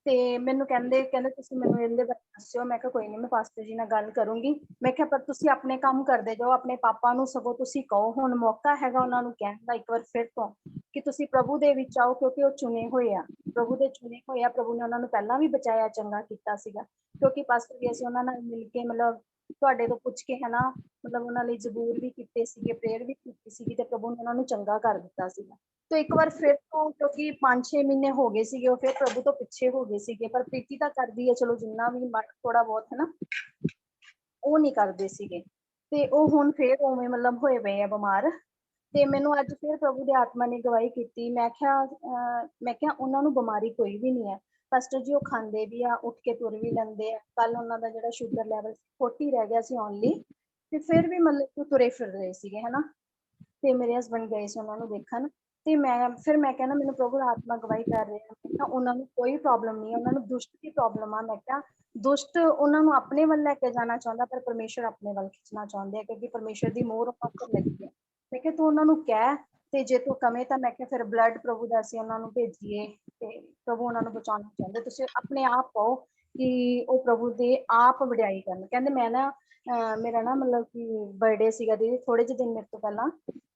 ਤੇ ਮੈਨੂੰ ਕਹਿੰਦੇ ਤੁਸੀਂ ਮੈਨੂੰ ਇਹਦੇ ਬਾਰੇ ਦੱਸਿਓ। ਮੈਂ ਕਿਹਾ ਕੋਈ ਨਹੀਂ, ਮੈਂ ਪਾਸਟਰ ਜੀ ਨਾਲ ਗੱਲ ਕਰੂੰਗੀ। ਮੈਂ ਕਿਹਾ ਪਰ ਤੁਸੀਂ ਆਪਣੇ ਕੰਮ ਕਰਦੇ ਜਾਓ, ਆਪਣੇ ਪਾਪਾ ਨੂੰ ਸਗੋਂ ਤੁਸੀਂ ਕਹੋ, ਹੁਣ ਮੌਕਾ ਹੈਗਾ ਉਹਨਾਂ ਨੂੰ ਕਹਿਣ ਦਾ ਇੱਕ ਵਾਰ ਫਿਰ ਤੋਂ ਕਿ ਤੁਸੀਂ ਪ੍ਰਭੂ ਦੇ ਵਿੱਚ ਆਓ, ਕਿਉਂਕਿ ਉਹ ਚੁਣੇ ਹੋਏ ਆ, ਪ੍ਰਭੂ ਦੇ ਚੁਣੇ ਹੋਏ ਆ। ਪ੍ਰਭੂ ਨੇ ਉਹਨਾਂ ਨੂੰ ਪਹਿਲਾਂ ਵੀ ਬਚਾਇਆ, ਚੰਗਾ ਕੀਤਾ ਸੀਗਾ, ਕਿਉਂਕਿ ਪਾਸਟਰ ਜੀ ਅਸੀਂ ਉਹਨਾਂ ਨਾਲ ਮਿਲ ਕੇ ਮਤਲਬ ਤੁਹਾਡੇ ਤੋਂ ਪੁੱਛ ਕੇ, ਹਨਾ, ਮਤਲਬ ਉਹਨਾਂ ਲਈ ਜ਼ਬੂਰ ਵੀ ਕੀਤੇ ਸੀਗੇ, ਪ੍ਰੇਅਰ ਵੀ ਕੀਤੀ ਸੀਗੀ, ਤੇ ਪ੍ਰਭੂ ਨੇ ਉਹਨਾਂ ਨੂੰ ਚੰਗਾ ਕਰ ਦਿੱਤਾ ਸੀਗਾ। ਤੇ ਇੱਕ ਵਾਰ ਫਿਰ ਤੋਂ, ਕਿਉਂਕਿ 5-6 ਮਹੀਨੇ ਹੋ ਗਏ ਸੀਗੇ ਉਹ ਫਿਰ ਪ੍ਰਭੂ ਤੋਂ ਪਿੱਛੇ ਹੋ ਗਏ ਸੀਗੇ, ਪਰ ਪ੍ਰੀਤੀ ਤਾਂ ਕਰਦੀ ਹੈ ਚਲੋ ਜਿੰਨਾ ਵੀ ਥੋੜਾ ਬਹੁਤ, ਹਨਾ, ਉਹ ਨਹੀਂ ਕਰਦੇ ਸੀਗੇ। ਤੇ ਉਹ ਹੁਣ ਫਿਰ ਉਵੇਂ ਮਤਲਬ ਹੋਏ ਪਏ ਆ ਬਿਮਾਰ। ਤੇ ਮੈਨੂੰ ਅੱਜ ਫਿਰ ਪ੍ਰਭੂ ਦੀ ਆਤਮਾ ਨੇ ਗਵਾਹੀ ਕੀਤੀ। ਮੈਂ ਕਿਹਾ ਉਹਨਾਂ ਨੂੰ ਬਿਮਾਰੀ ਕੋਈ ਵੀ ਨਹੀਂ ਹੈ ਪਾਸਟਰ ਜੀ, ਉਹ ਖਾਂਦੇ ਵੀ ਆ, ਉੱਠ ਕੇ ਤੁਰ ਵੀ ਲੈਂਦੇ ਆ। ਕੱਲ ਉਹਨਾਂ ਦਾ ਜਿਹੜਾ ਸ਼ੂਗਰ ਲੈਵਲ 40 ਰਹਿ ਗਿਆ ਸੀ ਓਨਲੀ, ਤੇ ਫਿਰ ਵੀ ਮਤਲਬ ਕਿ ਤੁਰੇ ਫਿਰ ਰਹੇ ਸੀਗੇ ਹਨਾ। ਤੇ ਮੇਰੇ ਹਸਬੰਡ ਗਏ ਸੀ ਉਹਨਾਂ ਨੂੰ ਦੇਖਣ, ਤੇ ਮੈਂ ਕਹਿੰਦਾ ਮੈਨੂੰ ਪ੍ਰਭੂ ਦੀ ਆਤਮਾ ਗਵਾਹੀ ਕਰ ਰਿਹਾ, ਮੈਂ ਕਿਹਾ ਉਹਨਾਂ ਨੂੰ ਕੋਈ ਪ੍ਰੋਬਲਮ ਨਹੀਂ ਹੈ, ਉਹਨਾਂ ਨੂੰ ਦੁਸ਼ਟ ਦੀ ਪ੍ਰੋਬਲਮ ਆ। ਮੈਂ ਕਿਹਾ ਦੁਸ਼ਟ ਉਹਨਾਂ ਨੂੰ ਆਪਣੇ ਵੱਲ ਲੈ ਕੇ ਜਾਣਾ ਚਾਹੁੰਦਾ, ਪਰ ਪਰਮੇਸ਼ਰ ਆਪਣੇ ਵੱਲ ਖਿੱਚਣਾ ਚਾਹੁੰਦੇ ਆ, ਕਿਉਂਕਿ ਪਰਮੇਸ਼ਰ ਦੀ ਮੋਹਰ ਉਹਨਾਂ ਉੱਪਰ ਲੱਗੀ ਹੈ। ਮੈਂ ਕਿਹਾ ਤੂੰ ਉਹਨਾਂ ਨੂੰ ਕਹਿ, ਤੇ ਜੇ ਤੂੰ ਕਵੇਂ ਤਾਂ ਮੈਂ ਕਿਹਾ ਫਿਰ ਬਲੱਡ ਪ੍ਰਭੂ ਦਾ ਅਸੀਂ ਉਹਨਾਂ ਨੂੰ ਭੇਜੀਏ, ਤੇ ਪ੍ਰਭੂ ਉਹਨਾਂ ਨੂੰ ਬਚਾਉਣਾ ਚਾਹੁੰਦੇ। ਤੁਸੀਂ ਆਪਣੇ ਆਪ ਕਹੋ ਕਿ ਉਹ ਪ੍ਰਭੂ ਦੇ ਆਪ ਵਡਿਆਈ ਕਰਨ। ਕਹਿੰਦੇ ਮੈਂ ਨਾ ਮੇਰਾ ਨਾ ਮਤਲਬ ਕਿ ਬਰਥਡੇ ਸੀਗਾ ਦੀਦੀ ਥੋੜੇ ਜਿਹੇ ਦਿਨ ਮੇਰੇ ਤੋਂ ਪਹਿਲਾਂ,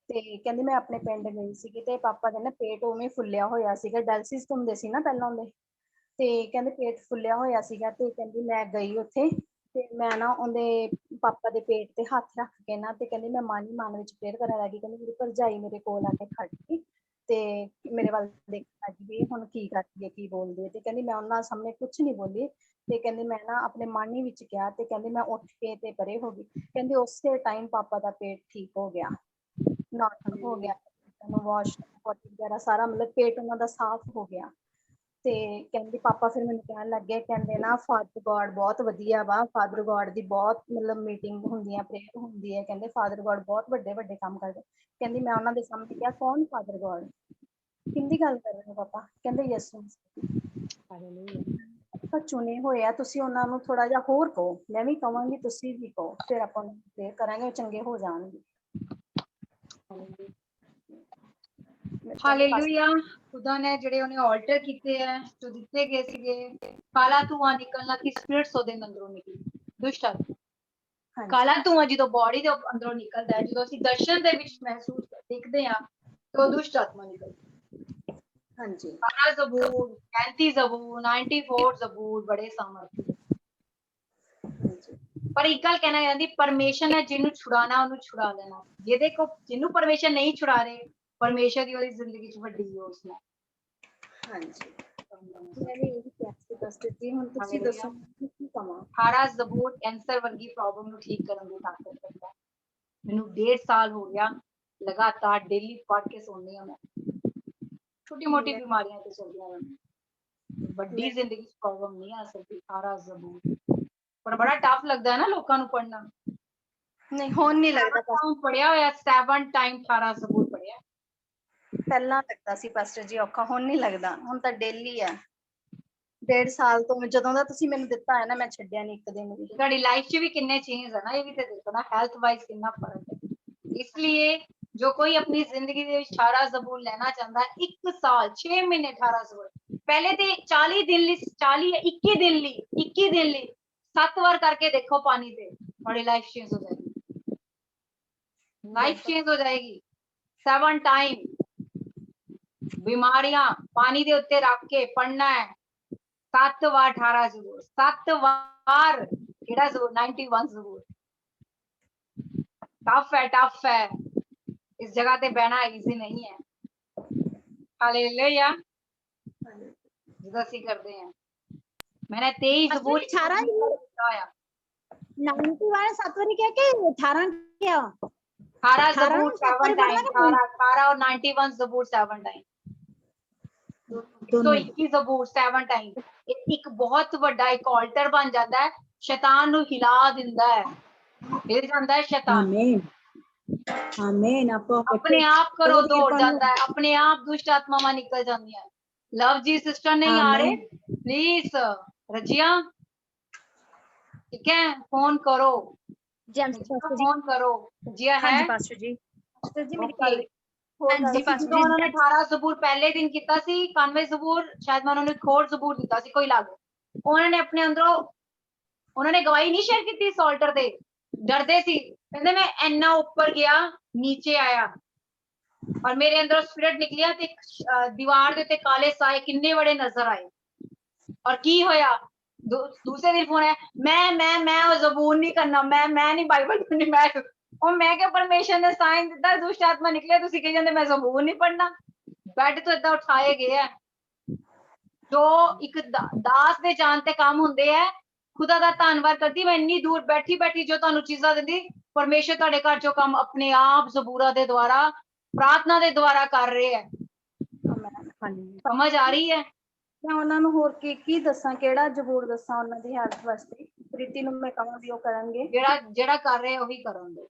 ਤੇ ਕਹਿੰਦੇ ਮੈਂ ਆਪਣੇ ਪਿੰਡ ਗਈ ਸੀਗੀ, ਤੇ ਪਾਪਾ ਦੇ ਨਾ ਪੇਟ ਉਵੇਂ ਫੁੱਲਿਆ ਹੋਇਆ ਸੀਗਾ, ਡਾਇਲਸਿਸ ਹੁੰਦੇ ਸੀ ਨਾ ਪਹਿਲਾਂ ਉਹਦੇ, ਤੇ ਕਹਿੰਦੇ ਪੇਟ ਫੁੱਲਿਆ ਹੋਇਆ ਸੀਗਾ। ਤੇ ਕਹਿੰਦੀ ਮੈਂ ਗਈ ਉੱਥੇ, ਤੇ ਮੈਂ ਨਾ ਉਹਦੇ ਪਾਪਾ ਦੇ ਪੇਟ ਤੇ ਹੱਥ ਰੱਖ ਕੇ ਨਾ, ਤੇ ਕਹਿੰਦੀ ਮੈਂ ਮਨ ਹੀ ਮਨ ਵਿੱਚ ਪ੍ਰੇਅਰ ਕਰਨ ਲੱਗੀ। ਕਹਿੰਦੀ ਮੇਰੀ ਭਰਜਾਈ ਮੇਰੇ ਕੋਲ ਆ ਕੇ ਖੜ ਗਈ, ਤੇ ਮੇਰੇ ਵੱਲ ਦੇਖਣ ਲੱਗ ਗਈ ਹੁਣ ਕੀ ਕਰਦੀ ਹੈ ਕੀ ਬੋਲਦੀ ਹੈ। ਤੇ ਕਹਿੰਦੀ ਮੈਂ ਉਹਨਾਂ ਸਾਹਮਣੇ ਕੁਛ ਨਹੀਂ ਬੋਲੀ, ਤੇ ਕਹਿੰਦੀ ਮੈਂ ਨਾ ਆਪਣੇ ਮਨ ਹੀ ਵਿੱਚ ਕਿਹਾ, ਤੇ ਕਹਿੰਦੀ ਮੈਂ ਉੱਠ ਕੇ ਤੇ ਪਰੇ ਹੋ ਗਈ। ਕਹਿੰਦੀ ਉਸੇ ਟਾਈਮ ਪਾਪਾ ਦਾ ਪੇਟ ਠੀਕ ਹੋ ਗਿਆ, ਨਾਰਮਲ ਹੋ ਗਿਆ, ਵਾਸ਼ ਵਗੈਰਾ ਸਾਰਾ ਮਤਲਬ ਪੇਟ ਉਹਨਾਂ ਦਾ ਸਾਫ਼ ਹੋ ਗਿਆ। ਤੇ ਕਹਿੰਦੀ ਪਾਪਾ ਫਿਰ ਮੈਨੂੰ ਕਹਿਣ ਲੱਗੇ, ਕਹਿੰਦੇ ਨਾ ਫਾਦਰ ਗੋਡ ਬਹੁਤ ਵਧੀਆ ਵਾ, ਫਾਦਰ ਗੋਡ ਦੀ ਬਹੁਤ ਮਤਲਬ ਮੀਟਿੰਗ ਹੁੰਦੀਆਂ, ਪ੍ਰੇਅਰ ਹੁੰਦੀ ਹੈ, ਕਹਿੰਦੇ ਫਾਦਰ ਗੋਡ ਬਹੁਤ ਵੱਡੇ ਵੱਡੇ ਕੰਮ ਕਰਦੇ। ਕਹਿੰਦੀ ਮੈਂ ਉਹਨਾਂ ਦੇ ਸਾਹਮਣੇ ਕਿਹਾ ਕੌਣ ਫਾਦਰ ਗੋਡ, ਕਿੰਦੀ ਗੱਲ ਕਰ ਰਹੇ ਹੋ ਪਾਪਾ? ਕਹਿੰਦੇ ਯਿਸੂ ਆਪਾਂ ਚੁਣੇ ਹੋਏ ਆ, ਤੁਸੀਂ ਉਹਨਾਂ ਨੂੰ ਥੋੜਾ ਜਿਹਾ ਹੋਰ ਕਹੋ, ਮੈਂ ਵੀ ਕਵਾਂਗੀ ਤੁਸੀਂ ਵੀ ਕਹੋ, ਫਿਰ ਆਪਾਂ ਪ੍ਰੇਅਰ ਕਰਾਂਗੇ, ਉਹ ਚੰਗੇ ਹੋ ਜਾਣਗੇ। ਹਾਲੇਲੂਇਆ। ਖੁਦਾ ਨੇ ਜਿਹੜੇ ਉਹਨੇ ਆਲਟਰ ਕੀਤੇ ਹੈ, ਜੋ ਦਿੱਤੇ ਗਏ ਸੀਗੇ, ਕਾਲਾ ਧੂਆਂ ਨਿਕਲਣਾ ਕਿ ਸਪਿਰਿਟਸ ਉਹਦੇ ਅੰਦਰੋਂ ਨਿਕਲੀ, ਦੁਸ਼ਟ ਆਤਮਾ। ਕਾਲਾ ਧੂਆਂ ਜਦੋਂ ਬੋਡੀ ਦੇ ਅੰਦਰੋਂ ਨਿਕਲਦਾ ਹੈ, ਜਦੋਂ ਅਸੀਂ ਦਰਸ਼ਨ ਦੇ ਵਿੱਚ ਮਹਿਸੂਸ ਦੇਖਦੇ ਹਾਂ, ਤਾਂ ਉਹ ਦੁਸ਼ਟ ਆਤਮਾ ਨਿਕਲਦੀ। ਹਾਂਜੀ 12 ਜ਼ਬੂਰ, 35 ਜ਼ਬੂਰ, 94 ਜ਼ਬੂਰ ਬੜੇ ਸਾਮਰਥੀ। ਪਰ ਇੱਕ ਗੱਲ ਕਹਿਣਾ ਚਾਹੁੰਦੀ, ਪਰਮੇਸ਼ਰ ਨੇ ਜਿਹਨੂੰ ਛੁਡਾਣਾ ਉਹਨੂੰ ਛੁਡਾ ਲੈਣਾ। ਜਿਹਨੂੰ ਪਰਮੇਸ਼ਰ ਨਹੀਂ ਛੁਡਾ ਰਹੇ, ਪਰਮੇਸ਼ਰ ਦੀ ਉਹਦੀ ਜ਼ਿੰਦਗੀ ਚ ਵੱਡੀ ਯੋਜਨਾ। ਹਾਂਜੀ ਮੈਂ ਵੀ ਇਹੀ ਕਿਹਾ ਸੀ ਪਾਸਟਰ ਜੀ, ਹੁਣ ਤੁਸੀਂ ਦੱਸੋ ਕੀ ਕਵਾਂ। 18 ਜ਼ਬੂਰ ਕੈਂਸਰ ਵਰਗੀ ਪ੍ਰੋਬਲਮ ਨੂੰ ਠੀਕ ਕਰਨ ਦੀ ਤਾਕਤ ਰੱਖਦਾ। ਮੈਨੂੰ 1.5 ਸਾਲ ਹੋ ਗਿਆ ਲਗਾਤਾਰ ਡੇਲੀ ਪੜ੍ਹ ਕੇ ਸੁਣਦੀ ਹਾਂ ਮੈਂ। ਛੋਟੀ ਮੋਟੀ ਬਿਮਾਰੀਆਂ ਤੇ ਚੱਲਦੀਆਂ ਰਹਿੰਦੀਆਂ, ਵੱਡੀ ਜ਼ਿੰਦਗੀ ਚ ਪ੍ਰੋਬਲਮ ਨਹੀਂ ਆ ਸਕਦੀ। 18 ਜ਼ਬੂਰ ਪਰ ਬੜਾ ਟਫ ਲੱਗਦਾ ਹੈ ਨਾ ਲੋਕਾਂ ਨੂੰ ਪੜ੍ਹਨਾ। ਨਹੀਂ ਹੁਣ ਨਹੀਂ ਲੱਗਦਾ ਪੜਿਆ ਹੋਇਆ 7 ਟਾਈਮ 18 ਜ਼ਬੂਰ ਪੜਿਆ। ਪਹਿਲਾਂ ਲੱਗਦਾ ਸੀ ਪਾਸਟਰ ਜੀ ਔਖਾ, ਹੁਣ ਨਹੀਂ ਲੱਗਦਾ, ਹੁਣ ਤਾਂ ਡੇਲੀ ਆ। 1.5 ਸਾਲ ਤੋਂ ਜਦੋਂ ਦਾ ਤੁਸੀਂ ਮੈਨੂੰ ਦਿੱਤਾ ਹੈ ਨਾ, ਮੈਂ ਛੱਡਿਆ ਨਹੀਂ ਇੱਕ ਦਿਨ ਵੀ। ਤੁਹਾਡੀ ਲਾਈਫ 'ਚ ਵੀ ਕਿੰਨੇ ਚੇਂਜ ਹੈ ਨਾ, ਇਹ ਵੀ ਤੇ ਦੇਖੋ ਨਾ, ਹੈਲਥ ਵਾਈਜ਼ ਕਿੰਨਾ ਫਰਕ ਹੈ। ਇਸ ਲਈ ਜੋ ਕੋਈ ਆਪਣੀ ਜ਼ਿੰਦਗੀ ਦੇ ਵਿੱਚ 18 ਜ਼ਬੂਰ ਲੈਣਾ ਚਾਹੁੰਦਾ, 1 ਸਾਲ 6 ਮਹੀਨੇ 18 ਜ਼ਬੂਰ, ਪਹਿਲੇ ਤੇ 40 ਦਿਨ ਲਈ 21 ਦਿਨ ਲਈ 7 ਵਾਰ ਕਰਕੇ ਦੇਖੋ ਪਾਣੀ ਤੇ, ਤੁਹਾਡੀ ਲਾਈਫ ਚੇਂਜ ਹੋ ਜਾਏਗੀ। ਲਾਈਫ ਚੇਂਜ ਹੋ ਜਾਏਗੀ। 7 ਟਾਈਮ ਬਿਮਾਰੀਆਂ ਪਾਣੀ ਦੇ ਉੱਤੇ ਰੱਖ ਕੇ ਪੜਨਾ ਹੈ। 7 ਵਾਰ 18 ਜ਼ਬੂਰ, 7 ਵਾਰ ਕਿਹੜਾ ਜ਼ਬੂਰ, 91 ਜ਼ਬੂਰ। टफ है इस जगह पे बहना इजी नहीं है। हालेलुया जिदा सी करते हैं। मैंने 23 ਜ਼ਬੂਰ 18 होया 91 7 वारी क्या के 18 क्या 18 ਜ਼ਬੂਰ 7 टाइम 18 और 91 ਜ਼ਬੂਰ 7 टाइम, 121 ਜ਼ਬੂਰ 7 टाइम। एक बहुत ਵੱਡਾ ਇੱਕ ਆਲਟਰ ਬਣ ਜਾਂਦਾ ਹੈ, ਸ਼ੈਤਾਨ ਨੂੰ ਹਿਲਾ ਦਿੰਦਾ ਹੈ, ਹਿਲ ਜਾਂਦਾ ਹੈ शैतान। आमीन आपको अपने आप करो दौड़ जाता है, अपने आप दुष्ट आत्मावां निकल जाती है। लव जी सिस्टर नहीं आ रहे, प्लीज रजिया ठीक है, फोन करो, फोन करो। रजिया है ਪਾਸਟਰ ਜੀ ਮੇਰੀ Okay। ਜਦੋਂ ਉਹਨਾਂ ਨੇ 18 ਜ਼ਬੂਰ ਪਹਿਲੇ ਦਿਨ ਕੀਤਾ ਸੀ, 91 ਜ਼ਬੂਰ ਸ਼ਾਇਦ ਮੈਂ ਉਹਨਾਂ ਨੂੰ ਇੱਕ ਹੋਰ ਜ਼ਬੂਰ ਦਿੱਤਾ ਸੀ ਕੋਈ ਲੱਗ, ਉਹਨਾਂ ਨੇ ਆਪਣੇ ਅੰਦਰੋਂ ਉਹਨਾਂ ਨੇ ਗਵਾਹੀ ਨਹੀਂ ਸ਼ੇਅਰ ਕੀਤੀ ਇਸ ਆਲਟਰ ਤੇ, ਡਰਦੇ ਸੀ, ਕਹਿੰਦੇ ਮੈਂ ਇੰਨਾ ਉੱਪਰ ਗਿਆ नीचे आया और मेरे अंदर स्पिरिट निकलिया ते दीवार दे ते काले साए किन्ने बड़े नजर आए। और की होया दूसरे दिन फोन आया, मैं वो ज़बूर नहीं करना, मैं नहीं बाइबल पढ़नी, मैं क्या परमेश्वर ने साइन दिता, दुष्ट आत्मा निकले तुसी कही जांदे मैं ज़बूर नहीं पढ़ना। बेड तो इदा उठाए गए है, जो एक दास दे जान ते काम हुंदे है। खुदा दा धन्नवाद करदी, मैं इन्नी दूर बैठी जो तुहानू चीज़ां दिंदी, परमेश्वर तुहाडे घर चों काम अपने आप ज़बूरा दे द्वारा ਪ੍ਰਾਰਥਨਾ ਦੇ ਦੁਆਰਾ ਕਰ ਰਹੇ ਹੈ। ਆਮੈਨ। ਹਾਂਜੀ, ਸਮਝ ਆ ਰਹੀ ਹੈ? ਮੈਂ ਉਹਨਾਂ ਨੂੰ ਹੋਰ ਕੀ ਦੱਸਾਂ, ਕਿਹੜਾ ਜ਼ਬੂਰ ਦੱਸਾਂ ਉਹਨਾਂ ਦੀ ਹੈਲਪ ਵਾਸਤੇ? ਪ੍ਰੀਤੀ ਨੂੰ ਮੈਂ ਕਹਾਂ ਵੀ ਉਹ ਕਰਨਗੇ। ਜਿਹੜਾ ਕਰ ਰਹੇ ਉਹੀ ਕਰਨਗੇ।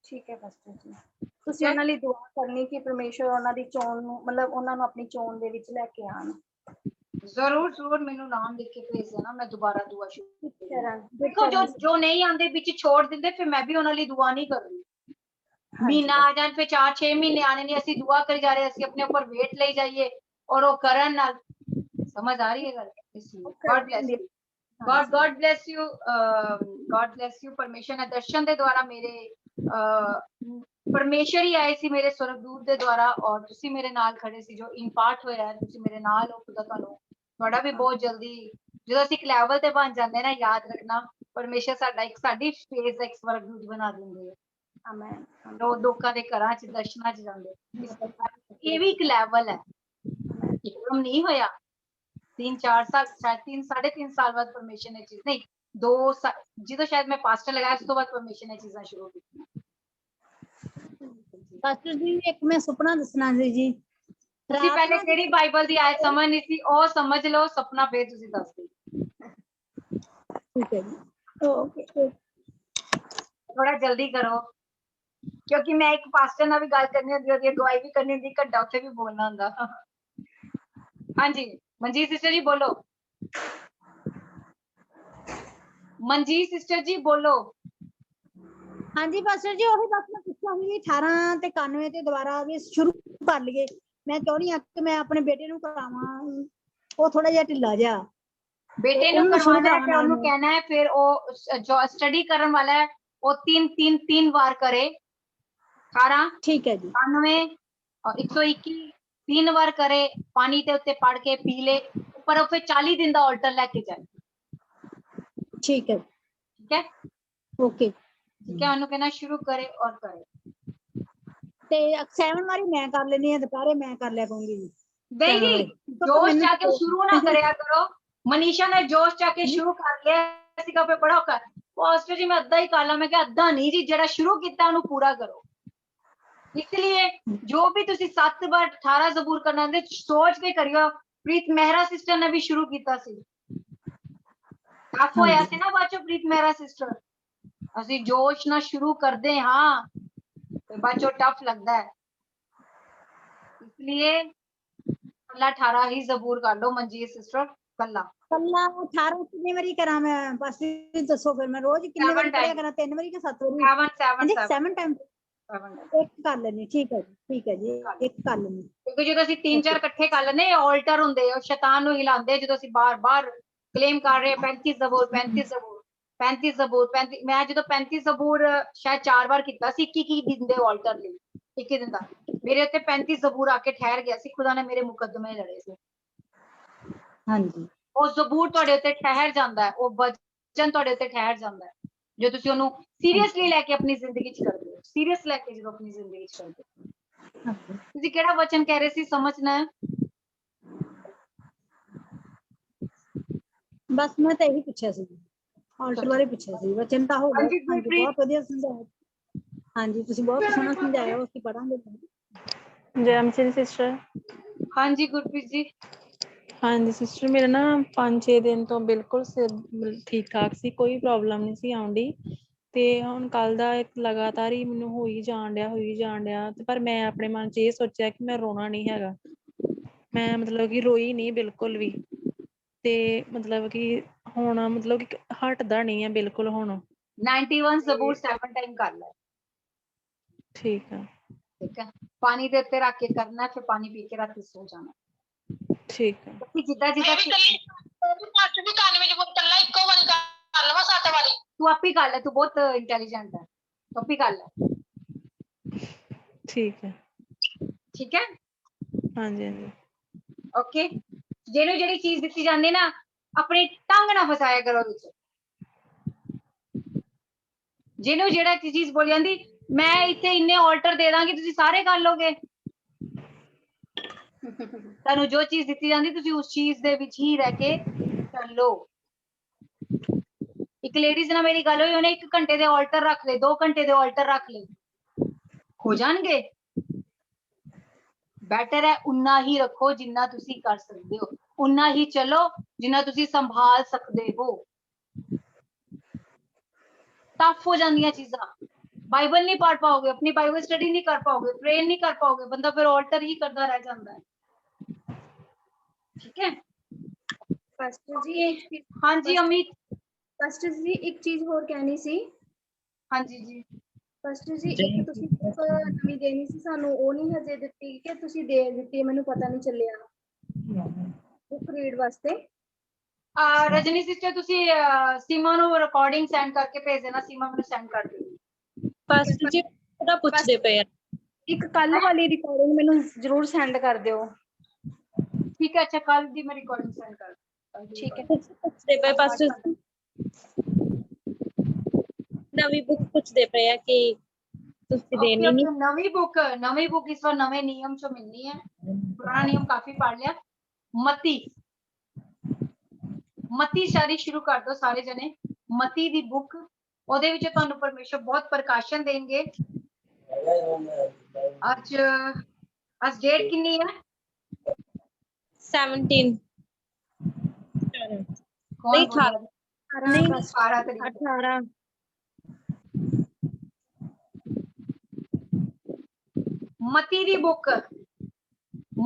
ਠੀਕ ਹੈ ਪਾਸਟਰ ਜੀ, ਤੁਸੀਂ ਉਹਨਾਂ ਲਈ ਦੁਆ ਕਰਨੀ ਕਿ ਪਰਮੇਸ਼ਵਰ ਉਹਨਾਂ ਦੀ ਚੋਣ ਨੂੰ, ਮਤਲਬ ਉਹਨਾਂ ਨੂੰ ਆਪਣੀ ਚੋਣ ਦੇ ਵਿੱਚ ਲੈ ਕੇ ਆਣ। ਜ਼ਰੂਰ ਮੈਨੂੰ ਨਾਮ ਲਿਖ ਕੇ ਭੇਜ ਦੇਣਾ, ਮੈਂ ਦੁਬਾਰਾ ਦੁਆ ਸ਼ੁਰੂ ਕਰਾਂਗੀ। ਦੇਖੋ ਜੋ ਨਹੀਂ ਆਉਂਦੇ ਵਿੱਚ ਛੋੜ ਦਿੰਦੇ, ਫਿਰ ਮੈਂ ਵੀ ਉਹਨਾਂ ਲਈ ਦੁਆ ਨਹੀਂ ਕਰਨੀ। ਮਹੀਨਾ ਆ ਜਾਣ, ਫਿਰ 4-6 ਮਹੀਨੇ ਆਣੇ ਨਹੀਂ, ਅਸੀਂ ਦੁਆ ਕਰੀ ਜਾ ਰਹੇ, ਅਸੀਂ ਆਪਣੇ ਉੱਪਰ ਵੇਟ ਲਈ ਜਾਈਏ ਔਰ ਉਹ ਕਰਨ ਨਾਲ। ਸਮਝ ਆ ਰਹੀ ਹੈ ਗੱਲ? God bless you, God bless you, God bless you. परमेश्वर ने दर्शन ਦੇ ਦੁਆਰਾ ਮੇਰੇ ਪਰਮੇਸ਼ਰ ਹੀ ਆਏ ਸੀ ਮੇਰੇ ਸਵਰਗਦੂਤ ਦੇ ਦੁਆਰਾ, ਔਰ ਤੁਸੀਂ ਮੇਰੇ ਨਾਲ ਖੜੇ ਸੀ, ਜੋ ਇੰਪਾਰਟ ਹੋਇਆ ਹੈ, ਤੁਸੀਂ ਮੇਰੇ ਨਾਲ ਹੋ। ਖੁਦਾ ਤੁਹਾਡਾ ਵੀ ਬਹੁਤ ਜਲਦੀ, ਜਦੋਂ ਅਸੀਂ ਇੱਕ ਲੈਵਲ ਤੇ ਬਣ ਜਾਂਦੇ ਨਾ, ਯਾਦ ਰੱਖਣਾ ਪਰਮੇਸ਼ਰ ਸਾਡੀ ਫੇਸ ਦਾ ਇੱਕ ਸਵਰਗਦੂਤ ਬਣਾ ਦਿੰਦੇ ਹੈ। ਆਮੈਨ। ਲੋਕਾਂ ਦੇ ਘਰਾਂ ਚ ਦਰਸ਼ਨਾਂ ਚ ਜਾਂਦੇ। ਇਹ ਵੀ ਇੱਕ ਲੈਵਲ ਹੈ, ਇੱਕਦਮ ਨਹੀਂ ਹੋਇਆ। 3-4 ਸਾਲ, ਸ਼ਾਇਦ 3-3.5 ਸਾਲ ਬਾਅਦ ਪਰਮੇਸ਼ਰ ਨੇ ਚੀਜ਼, ਨਹੀਂ 2 ਸਾਲ, ਜਦੋਂ ਸ਼ਾਇਦ ਮੈਂ ਪਾਸਟਰ ਲਗਾਇਆ ਉਸ ਤੋਂ ਬਾਅਦ ਪਰਮੇਸ਼ਰ ਨੇ ਚੀਜ਼ਾਂ ਸ਼ੁਰੂ ਕੀਤੀਆਂ। ਪਾਸਟਰ ਜੀ ਇੱਕ ਮੈਂ ਸੁਪਨਾ ਦੱਸਣਾ ਸੀ ਜੀ। ਤੁਸੀਂ ਪਹਿਲੇ ਕਿਹੜੀ ਬਾਈਬਲ ਦੀ ਆਇਤ ਸਮਝ ਨਹੀਂ ਸੀ, ਉਹ ਸਮਝ ਲਓ, ਸੁਪਨਾ ਫੇਰ ਤੁਸੀਂ ਦੱਸ ਦਿਓ। ਠੀਕ ਹੈ ਜੀ, ਓਕੇ। ਥੋੜਾ ਜਲਦੀ ਕਰੋ, ਕਿਉਂਕਿ ਮੈਂ ਇੱਕ ਪਾਸਟਰ ਨਾਲ ਵੀ ਗੱਲ ਕਰਨੀ ਹੁੰਦੀ, ਉਹਦੀ ਅਗਵਾਈ ਵੀ ਕਰਨੀ ਹੁੰਦੀ, ਘੰਟਾ ਉੱਥੇ ਵੀ ਬੋਲਣਾ ਹੁੰਦਾ। ਹਾਂਜੀ ਮਨਜੀਤ ਸਿਸਟਰ ਜੀ ਬੋਲੋ। ਮਨਜੀਤ ਸਿਸਟਰ ਜੀ ਬੋਲੋ। ਹਾਂਜੀ ਪਾਸਟਰ ਜੀ, ਉਹੀ ਬਸ ਮੈਂ ਪੁੱਛਿਆ ਸੀ 18 ਤੇ 91 ਤੇ ਦੁਬਾਰਾ ਵੀ ਸ਼ੁਰੂ ਕਰ ਲਈਏ। ਮੈਂ ਚਾਹੁੰਦੀ ਹਾਂ ਕਿ ਮੈਂ ਆਪਣੇ ਬੇਟੇ ਨੂੰ ਕਰਾਵਾਂ, ਉਹ ਥੋੜਾ ਜਿਹਾ ਢਿੱਲਾ ਜਿਹਾ। ਬੇਟੇ ਨੂੰ ਕਰਵਾਣਾ ਹੈ ਤੇ ਉਹਨੂੰ ਕਹਿਣਾ ਹੈ, ਫਿਰ ਉਹ ਜੋ ਸਟੱਡੀ ਕਰਨ ਵਾਲਾ ਹੈ ਉਹ 3 ਵਾਰ ਕਰੇ। 18, ਠੀਕ ਹੈ ਜੀ, 91 और 121 3 ਵਾਰ करे, ਪਾਣੀ ਦੇ ਉੱਤੇ ਪੜ ਕੇ ਪੀ ਲੇ, ਪਰ ਉਹ ਫਿਰ 40 ਦਿਨ ਦਾ ਆਲਟਰ ਲੈ ਕੇ ਜਾਏ। ਠੀਕ ਹੈ, ਠੀਕ ਹੈ, ਓਕੇ। ਠੀਕ ਹੈ, ਉਹਨੂੰ ਕਹਿਣਾ ਸ਼ੁਰੂ ਕਰੇ ਔਰ ਕਰੇ। ਤੇ 7 ਵਾਰੀ ਮੈਂ ਕਰ ਲੈਣੀ ਹੈ, ਦੁਪਹਿਰੇ ਮੈਂ ਕਰ ਲਿਆ ਕਰੂੰਗੀ ਜੀ। ਨਹੀਂ, ਜੋਸ਼ ਚਾ ਕੇ ਸ਼ੁਰੂ ਨਾ ਕਰਿਆ ਕਰੋ। ਮਨੀਸ਼ਾ ਨੇ ਜੋਸ਼ ਚਾ ਕੇ ਸ਼ੁਰੂ ਕਰ ਲਿਆ ਸੀਗਾ, ਫਿਰ ਬੜਾ ਔਖਾ। ਪਾਸਟਰ ਜੀ ਮੈਂ ਅੱਧਾ ਹੀ ਕਰ ਲਾਂ, ਮੈਂ ਕਿਹਾ ਅੱਧਾ ਨਹੀਂ ਜੀ, ਜਿਹੜਾ ਸ਼ੁਰੂ ਕੀਤਾ ਉਹਨੂੰ ਪੂਰਾ ਕਰੋ। इसलिए जो भी तुसी 7 बार 18 ਜ਼ਬੂਰ ਕਰਨਾ ਦੇ ਸੋਚ ਕੇ ਕਰਿਓ। ਪ੍ਰੀਤ ਮਹਿਰਾ ਸਿਸਟਰ ਨੇ ਵੀ ਸ਼ੁਰੂ ਕੀਤਾ ਸੀ, ਟਫ ਹੋਇਆ ਸੀ ਨਾ ਬਾਅਦ ਚੋਂ ਪ੍ਰੀਤ ਮਹਿਰਾ ਸਿਸਟਰ। ਅਸੀਂ ਜੋਸ਼ ਨਾਲ ਸ਼ੁਰੂ ਕਰਦੇ ਹਾਂ ਤੇ ਬਾਅਦ ਚੋਂ ਟਫ ਲੱਗਦਾ ਹੈ, इसलिए पहला 18 ही ਜ਼ਬੂਰ ਕਰ ਲਓ ਮਨਜੀਤ ਸਿਸਟਰ। ਕੱਲਾ 18 ਕਿੰਨੀ ਵਾਰੀ ਕਰਾਂ ਮੈਂ? ਬਸ ਦੱਸੋ ਫਿਰ ਮੈਂ ਰੋਜ਼ ਕਿੰਨੀ ਵਾਰੀ ਪੜਿਆ ਕਰਾਂ? 3 ਵਾਰੀ ਕਿ 7 ਵਾਰੀ? 7 ਟਾਈਮ ਇੱਕ ਕਰ ਲੈਣੀ। ਠੀਕ ਹੈ ਜੀ, ਠੀਕ ਹੈ ਜੀ, ਇੱਕ ਕਰ ਲੈਣੀ। ਕਿਉਂਕਿ ਜਦੋਂ ਅਸੀਂ 3-4 ਇਕੱਠੇ ਕਰ ਲੈਂਦੇ ਆਲਟਰ ਹੁੰਦੇ ਆ, ਸ਼ੈਤਾਨ ਨੂੰ ਹਿਲਾਉਂਦੇ, ਜਦੋਂ ਅਸੀਂ ਬਾਰ-ਬਾਰ ਕਲੇਮ ਕਰ ਰਹੇ 35 ਜ਼ਬੂਰ 35 ਜ਼ਬੂਰ 35 ਜ਼ਬੂਰ 35। ਮੈਂ ਜਦੋਂ 35 ਜ਼ਬੂਰ ਸ਼ਾਇਦ 4 ਵਾਰ ਕੀਤਾ ਸੀ, 21 ਦਿਨ ਦੇ ਆਲਟਰ ਲਈ, 21 ਦਿਨ ਦਾ। ਮੇਰੇ ਉੱਤੇ 35 ਜ਼ਬੂਰ ਆ ਕੇ ਠਹਿਰ ਗਿਆ ਸੀ, ਖੁਦਾ ਨੇ ਮੇਰੇ ਮੁਕੱਦਮੇ ਲੜੇ ਸੀ। ਹਾਂਜੀ, ਉਹ ਜ਼ਬੂਰ ਤੁਹਾਡੇ ਉੱਤੇ ਠਹਿਰ ਜਾਂਦਾ ਹੈ, ਉਹ ਵਚਨ ਤੁਹਾਡੇ ਉੱਤੇ ਠਹਿਰ ਜਾਂਦਾ ਹੈ, ਜੋ ਤੁਸੀਂ ਉਹਨੂੰ ਸੀਰੀਅਸਲੀ ਲੈ ਕੇ ਆਪਣੀ ਜ਼ਿੰਦਗੀ 'ਚ ਕਰਦੇ ਹੋ। ਸੀਰੀਅਸ ਲੈ ਕੇ ਜਦੋਂ ਆਪਣੀ ਜ਼ਿੰਦਗੀ 'ਚ ਕਰਦੇ ਹੋ। ਤੁਸੀਂ ਕਿਹੜਾ ਵਚਨ ਕਹਿ ਰਹੇ ਸੀ ਸਮਝਣਾ ਹੈ? ਬਸ ਮੈਂ ਤਾਂ ਇਹੀ ਪੁੱਛਿਆ ਸੀ, ਆਲਟਰ ਬਾਰੇ ਪੁੱਛਿਆ ਸੀ। ਵਚਨ ਤਾਂ ਹੋ ਗਿਆ। ਹਾਂਜੀ, ਬਹੁਤ ਵਧੀਆ ਸਮਝਾਇਆ। ਹਾਂਜੀ, ਤੁਸੀਂ ਬਹੁਤ ਸੋਹਣਾ ਸਮਝਾਇਆ, ਅਸੀਂ ਪੜਾਂਗੇ। ਜੈ ਮਸੀਹ ਸਿਸਟਰ। ਹਾਂਜੀ ਗੁਰਪ੍ਰੀਤ ਜੀ। ਹਾਂਜੀ ਸਿਸਟਰ, ਮੇਰਾ ਨਾ 5-6 ਦਿਨ ਤੋਂ ਬਿਲਕੁਲ ਸਿਰ ਠੀਕ ਠਾਕ ਸੀ, ਕੋਈ ਪ੍ਰੋਬਲਮ ਨਹੀਂ ਸੀ ਆਉਂਦੀ। ਤੇ ਹੁਣ ਕੱਲ ਦਾ ਇੱਕ ਲਗਾਤਾਰ ਹੀ ਮੈਨੂੰ ਹੋਈ ਜਾਣ ਡਿਆ ਤੇ ਪਰ ਮੈਂ ਆਪਣੇ ਮਨ 'ਚ ਇਹ ਸੋਚਿਆ ਕਿ ਮੈਂ ਰੋਣਾ ਨਹੀਂ ਹੈਗਾ। ਮੈਂ ਮਤਲਬ ਕਿ ਰੋਈ ਨਹੀਂ ਬਿਲਕੁਲ ਵੀ, ਤੇ ਮਤਲਬ ਕਿ ਹੁਣ ਮਤਲਬ ਕਿ ਹਟਦਾ ਨਹੀਂ ਹੈ ਬਿਲਕੁਲ ਹੁਣ। 91 ਜ਼ਬੂਰ 7 ਟਾਈਮ ਕਰ ਲੈ। ਠੀਕ ਆ, ਠੀਕ ਹੈ, ਪਾਣੀ ਦੇ ਉੱਤੇ ਰੱਖ ਕੇ ਕਰਨਾ, ਫਿਰ ਪਾਣੀ ਪੀ ਕੇ ਰਾਤੀ ਸੋ ਜਾਣਾ। ਠੀਕ ਆ। ਜਿੱਦਾਂ ਤੂੰ ਆਪੇ ਕਰ ਲੈ, ਤੂੰ ਬਹੁਤ ਇੰਟੈਲੀਜੈਂਟ ਹੈ, ਤੂੰ ਆਪੇ ਕਰ ਲੈ। ਠੀਕ ਹੈ, ਠੀਕ ਹੈ, ਹਾਂਜੀ ਹਾਂਜੀ, ਓਕੇ। ਜਿਹਨੂੰ ਜਿਹੜੀ ਚੀਜ਼ ਦਿੱਤੀ ਜਾਂਦੀ ਨਾ, ਆਪਣੀ ਟੰਗ ਨਾ ਫਸਾਇਆ ਕਰੋ ਵਿੱਚ। ਜਿਹਨੂੰ ਜਿਹੜਾ ਚੀਜ਼ ਬੋਲੀ ਜਾਂਦੀ, ਮੈਂ ਇੱਥੇ ਇੰਨੇ ਆਲਟਰ ਦੇ ਦਾਂਗੀ, ਤੁਸੀਂ ਸਾਰੇ ਕਰ ਲੋਗੇ। ਤੁਹਾਨੂੰ ਜੋ ਚੀਜ਼ ਦਿੱਤੀ ਜਾਂਦੀ, ਤੁਸੀਂ ਉਸ ਚੀਜ਼ ਦੇ ਵਿੱਚ ਹੀ ਰਹਿ ਕੇ ਚੱਲੋ। ਇੱਕ ਲੇਡੀਜ਼ ਨਾਲ ਮੇਰੀ ਗੱਲ ਹੋਈ, ਉਹਨੇ 1 ਘੰਟੇ ਦੇ ਆਲਟਰ ਰੱਖ ਲਏ, 2 ਘੰਟੇ ਦੇ ਆਲਟਰ ਰੱਖ ਲਏ, ਹੋ ਜਾਣਗੇ? ਬੈਟਰ ਹੈ ਉਨਾ ਹੀ ਰੱਖੋ ਜਿੰਨਾ ਤੁਸੀਂ ਕਰ ਸਕਦੇ ਹੋ, ਉਨਾ ਹੀ ਚਲੋ ਜਿੰਨਾ ਤੁਸੀਂ ਸੰਭਾਲ ਸਕਦੇ ਹੋ। ਟਫ ਹੋ ਜਾਂਦੀਆਂ ਚੀਜ਼ਾਂ, ਬਾਈਬਲ ਨਹੀਂ ਪੜ੍ਹ ਪਾਓਗੇ, ਆਪਣੀ ਬਾਈਬਲ ਸਟੱਡੀ ਨਹੀਂ ਕਰ ਪਾਓਗੇ, ਪ੍ਰੇ ਨਹੀਂ ਕਰ ਪਾਓਗੇ, ਬੰਦਾ ਫਿਰ ਆਲਟਰ ਹੀ ਕਰਦਾ ਰਹਿ ਜਾਂਦਾ ਹੈ। ਠੀਕ ਹੈ ਪਾਸਟਰ ਜੀ ਹਾਂਜੀ ਅਮਿਤ। ਪਾਸਟਰ ਜੀ ਇੱਕ ਚੀਜ਼ ਹੋਰ ਕਹਿਣੀ ਸੀ। ਹਾਂਜੀ ਜੀ ਪਾਸਟਰ ਜੀ ਇੱਕ ਤੁਸੀਂ book ਨਵੀਂ ਦੇਣੀ ਸੀ ਸਾਨੂੰ, ਉਹ ਨਹੀਂ ਹਜੇ ਦਿੱਤੀ ਕਿ ਤੁਸੀਂ ਦੇ ਦਿੱਤੀ, ਮੈਨੂੰ ਪਤਾ ਨਹੀਂ ਚੱਲਿਆ ਬੁੱਕ ਰੀਡ ਵਾਸਤੇ। ਰਜਨੀ ਸਿਸਟਰ ਤੁਸੀਂ ਸੀਮਾ ਨੂੰ ਰਿਕਾਰਡਿੰਗ ਸੈਂਡ ਕਰਕੇ ਭੇਜ ਦੇਣਾ, ਸੀਮਾ ਮੈਨੂੰ ਸੈਂਡ ਕਰ ਦੇਗੀ। ਪਾਸਟਰ ਜੀ ਉਹਦਾ ਪੁੱਛਦੇ ਪਏ ਆ। ਇੱਕ ਕੱਲ ਵਾਲੀ ਰਿਕਾਰਡਿੰਗ ਮੈਨੂੰ ਜ਼ਰੂਰ ਸੈਂਡ ਕਰ ਦਿਓ। ਠੀਕ ਹੈ, ਅੱਛਾ ਕੱਲ ਦੀ ਮੈਂ ਰਿਕਾਰਡਿੰਗ ਸੈਂਡ ਕਰ ਠੀਕ ਹੈ। ਪੁੱਛਦੇ ਪਏ ਪਾਸਟਰ ਜੀ, ਨਵੀਂ ਬੁੱਕ ਪੁੱਛਦੇ ਪਏ ਆ ਕਿ ਤੁਸੀਂ ਦੇਣੀ ਨਹੀਂ। ਨਵੀਂ ਬੁੱਕ ਇਸ ਵਾਰ ਨਵੇਂ ਨਿਯਮ ਚੋਂ ਮਿਲਣੀ ਹੈ, ਪੁਰਾਣਾ ਨਿਯਮ ਕਾਫੀ ਪੜ ਲਿਆ। ਮਤੀ ਸਾਰੀ ਸ਼ੁਰੂ ਕਰ ਦੋ ਸਾਰੇ ਜਣੇ, ਮਤੀ ਦੀ ਬੁੱਕ, ਉਹਦੇ ਵਿੱਚ ਤੁਹਾਨੂੰ ਪਰਮੇਸ਼ਰ ਬਹੁਤ ਪ੍ਰਕਾਸ਼ਨ ਦੇਣਗੇ। ਅੱਜ ਡੇਟ ਕਿੰਨੀ ਹੈ? 17 ਕੌਣ ਨਹੀਂ, ਬੋਲ ਰਿਹਾ? 18 ਨਹੀਂ, ਅਗਸਤ 18 ਤਰੀਕ। 18 ਮਤੀ ਦੀ ਬੁੱਕ,